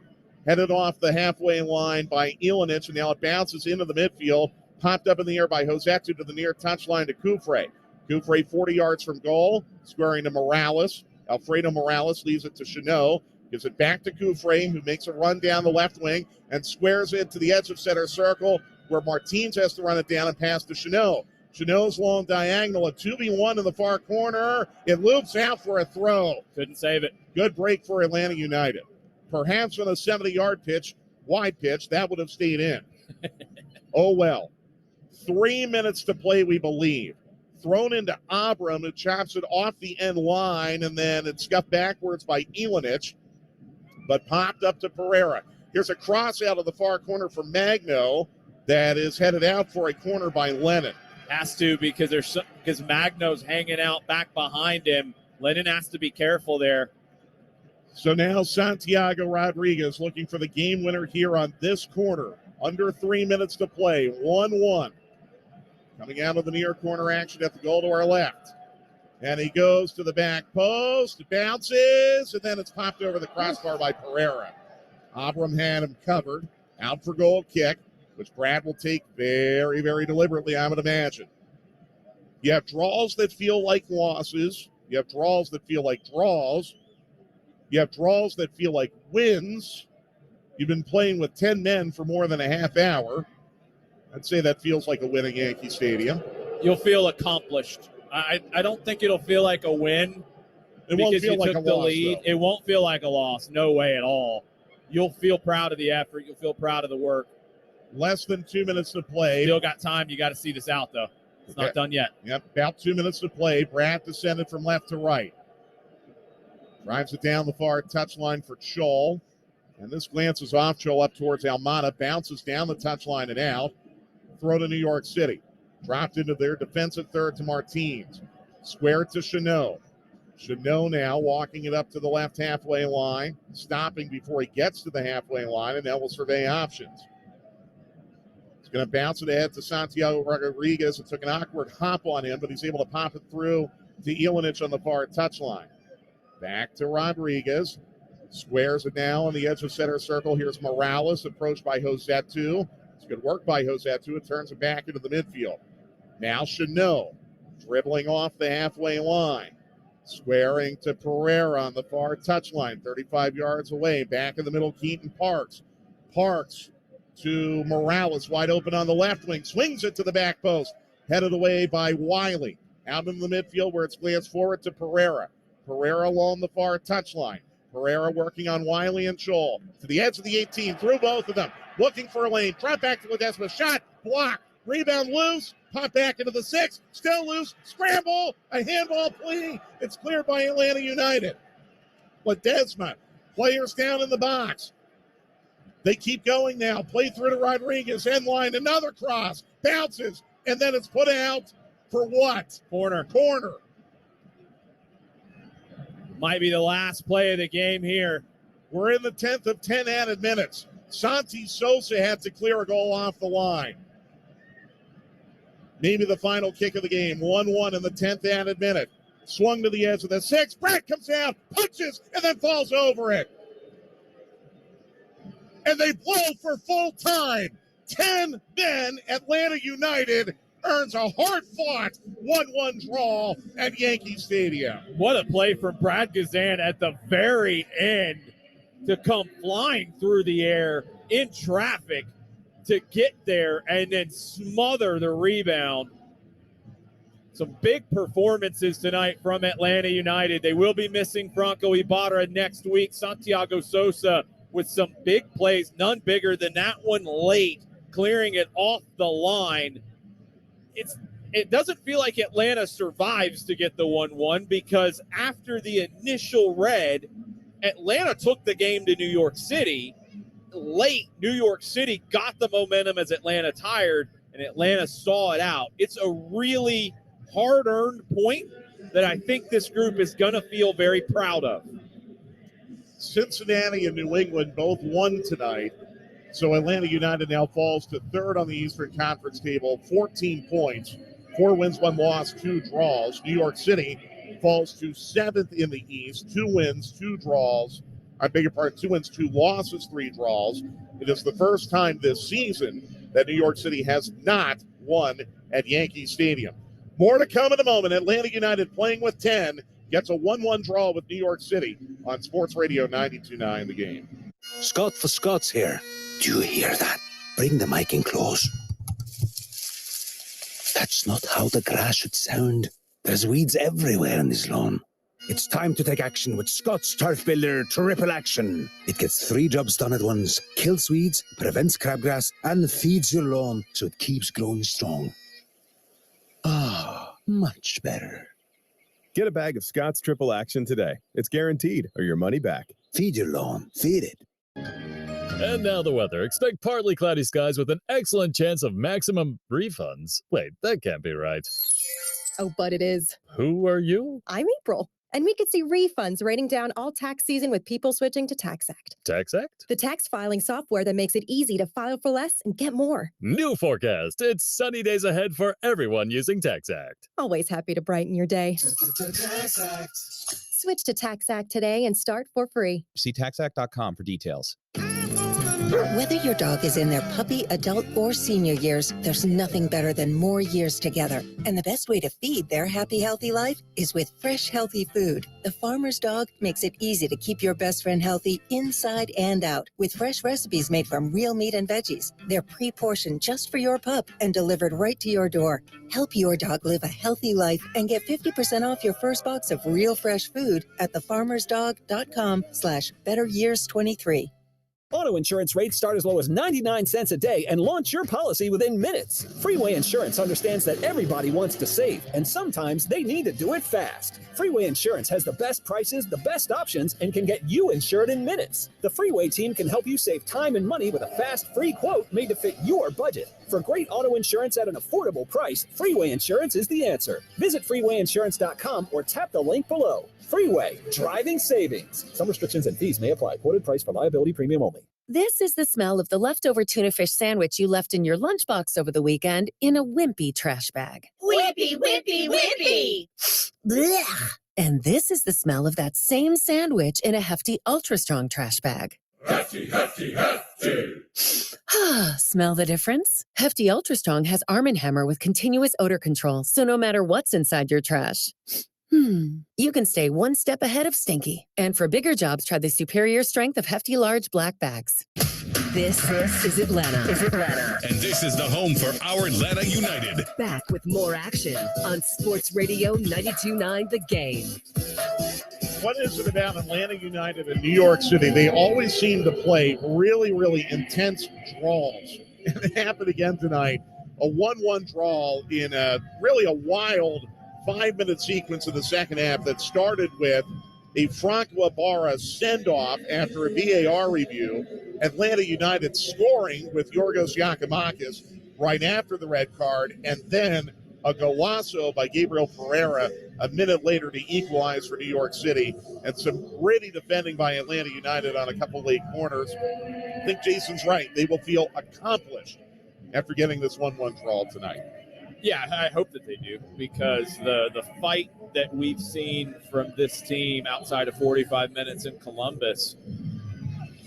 Headed off the halfway line by Ilinich, and now it bounces into the midfield. Popped up in the air by Josetu to the near touchline to Kufre. Kufre 40 yards from goal, squaring to Morales. Alfredo Morales leaves it to Chanot. Gives it back to Kufre, who makes a run down the left wing and squares it to the edge of center circle, where Martins has to run it down and pass to Chanot. Chanot's long diagonal, a 2v1 in the far corner. It loops out for a throw. Couldn't save it. Good break for Atlanta United. Perhaps on a 70-yard pitch, wide pitch, that would have stayed in. Oh, well. 3 minutes to play, we believe. Thrown into Abram, who chops it off the end line, and then it's scuffed backwards by Ilinich, but popped up to Pereira. Here's a cross out of the far corner for Magno that is headed out for a corner by Lennon. Has to, because Magno's hanging out back behind him. Lennon has to be careful there. So now Santiago Rodriguez looking for the game winner here on this corner. Under 3 minutes to play, 1-1. Coming out of the near corner action at the goal to our left. And he goes to the back post, bounces, and then it's popped over the crossbar by Pereira. Abram had him covered, out for goal kick, which Brad will take very, very deliberately, I would imagine. You have draws that feel like losses. You have draws that feel like draws. You have draws that feel like wins. You've been playing with 10 men for more than a half hour. I'd say that feels like a win at Yankee Stadium. You'll feel accomplished. I don't think it'll feel like a win. It won't because feel you like took a the loss, lead. though. It won't feel like a loss. No way at all. You'll feel proud of the effort. You'll feel proud of the work. Less than 2 minutes to play. Still got time. You got to see this out, though. It's not done yet. Yep, about 2 minutes to play. Bratt descended from left to right. Drives it down the far touchline for Scholl. And this glances off Scholl up towards Almada. Bounces down the touchline and out. Throw to New York City. Dropped into their defensive third to Martins. Square to Chanot. Chanot now walking it up to the left halfway line. Stopping before he gets to the halfway line. And now will survey options. He's going to bounce it ahead to Santiago Rodriguez. It took an awkward hop on him, but he's able to pop it through to Ilinich on the far touchline. Back to Rodriguez. Squares it now on the edge of center circle. Here's Morales, approached by Josetu. It's good work by Josetu. It turns it back into the midfield. Now Chanot, dribbling off the halfway line. Squaring to Pereira on the far touchline, 35 yards away. Back in the middle, Keaton Parks. Parks to Morales, wide open on the left wing. Swings it to the back post. Headed away by Wiley. Out in the midfield where it's glanced forward to Pereira. Pereira along the far touchline. Pereira working on Wiley and Scholl. To the edge of the 18, through both of them. Looking for a lane. Drop back to Ledesma. Shot. Block. Rebound loose. Pop back into the 6. Still loose. Scramble. A handball plea. It's cleared by Atlanta United. Ledesma. Players down in the box. They keep going now. Play through to Rodriguez. End line. Another cross. Bounces. And then it's put out for what? Corner. Might be the last play of the game here. We're in the 10th of 10 added minutes. Santi Sosa had to clear a goal off the line. Maybe the final kick of the game. 1-1 in the 10th added minute. Swung to the edge of the 6. Brett comes down, punches, and then falls over it. And they blow for full time. 10 men. Atlanta United earns a hard-fought 1-1 draw at Yankee Stadium. What a play from Brad Gazan at the very end to come flying through the air in traffic to get there and then smother the rebound. Some big performances tonight from Atlanta United. They will be missing Franco Ibarra next week. Santiago Sosa with some big plays, none bigger than that one late, clearing it off the line. It doesn't feel like Atlanta survives to get the 1-1 because after the initial red, Atlanta took the game to New York City. Late, New York City got the momentum as Atlanta tired, and Atlanta saw it out. It's a really hard-earned point that I think this group is going to feel very proud of. Cincinnati and New England both won tonight. So Atlanta United now falls to third on the Eastern Conference table, 14 points, 4 wins, 1 loss, 2 draws. New York City falls to 7th in the East, 2 wins, 2 draws. 2 wins, 2 losses, 3 draws. It is the first time this season that New York City has not won at Yankee Stadium. More to come in a moment. Atlanta United playing with 10 gets a 1-1 draw with New York City on Sports Radio 92.9 The Game. Scott for Scott's here. Do you hear that? Bring the mic in close. That's not how the grass should sound. There's weeds everywhere in this lawn. It's time to take action with Scott's Turf Builder Triple Action. It gets 3 jobs done at once. Kills weeds, prevents crabgrass, and feeds your lawn so it keeps growing strong. Ah, much better. Get a bag of Scott's Triple Action today. It's guaranteed, or your money back. Feed your lawn. Feed it. And now the weather. Expect partly cloudy skies with an excellent chance of maximum refunds. Wait, that can't be right. Oh, but it is. Who are you? I'm April. And we could see refunds raining down all tax season with people switching to TaxAct. TaxAct? The tax filing software that makes it easy to file for less and get more. New forecast. It's sunny days ahead for everyone using TaxAct. Always happy to brighten your day. TaxAct. Switch to TaxAct today and start for free. See taxact.com for details. Whether your dog is in their puppy, adult, or senior years, there's nothing better than more years together. And the best way to feed their happy, healthy life is with fresh, healthy food. The Farmer's Dog makes it easy to keep your best friend healthy inside and out with fresh recipes made from real meat and veggies. They're pre-portioned just for your pup and delivered right to your door. Help your dog live a healthy life and get 50% off your first box of real fresh food at thefarmersdog.com/betteryears23. Auto insurance rates start as low as 99 cents a day and launch your policy within minutes. Freeway Insurance understands that everybody wants to save, and sometimes they need to do it fast. Freeway Insurance has the best prices, the best options, and can get you insured in minutes. The Freeway team can help you save time and money with a fast, free quote made to fit your budget. For great auto insurance at an affordable price, Freeway Insurance is the answer. Visit freewayinsurance.com or tap the link below. Freeway, driving savings. Some restrictions and fees may apply. Quoted price for liability premium only. This is the smell of the leftover tuna fish sandwich you left in your lunchbox over the weekend in a wimpy trash bag. Whippy, whippy, whippy! Blech. And this is the smell of that same sandwich in a hefty, ultra-strong trash bag. Hefty, hefty, hefty. Smell the difference? Hefty Ultra Strong has Arm & Hammer with continuous odor control, so no matter what's inside your trash, you can stay one step ahead of stinky. And for bigger jobs, try the superior strength of Hefty Large Black Bags. This is Atlanta. And this is the home for our Atlanta United. Back with more action on Sports Radio 92.9 The Game. What is it about Atlanta United and New York City? They always seem to play really, really intense draws. And it happened again tonight. A 1-1 draw in a wild 5-minute sequence in the second half that started with a Franco Ibarra send-off after a VAR review. Atlanta United scoring with Yorgos Giacomakis right after the red card, and then a golazo by Gabriel Pereira a minute later to equalize for New York City, and some gritty defending by Atlanta United on a couple late corners. I think Jason's right. They will feel accomplished after getting this 1-1 draw tonight. Yeah, I hope that they do, because the fight that we've seen from this team outside of 45 minutes in Columbus,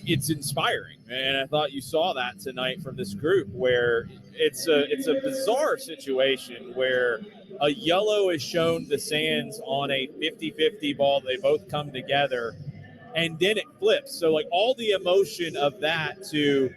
it's inspiring. And I thought you saw that tonight from this group, where it's a bizarre situation where a yellow is shown to Sands on a 50-50 ball. They both come together, and then it flips. So, like, all the emotion of that to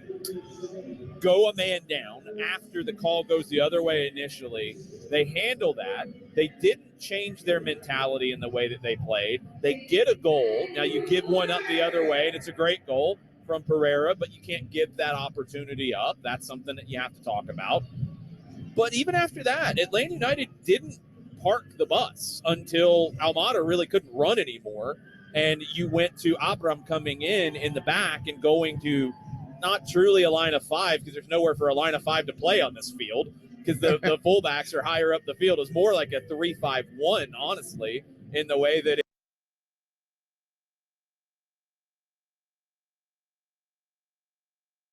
go a man down after the call goes the other way initially. They handle that. They didn't change their mentality in the way that they played. They get a goal. Now you give one up the other way, and it's a great goal from Pereira, but you can't give that opportunity up. That's something that you have to talk about. But even after that, Atlanta United didn't park the bus until Almada really couldn't run anymore. And you went to Abram coming in the back and going to not truly a line of five, because there's nowhere for a line of five to play on this field, because the fullbacks are higher up the field. It's more like a 3-5-1, honestly, in the way that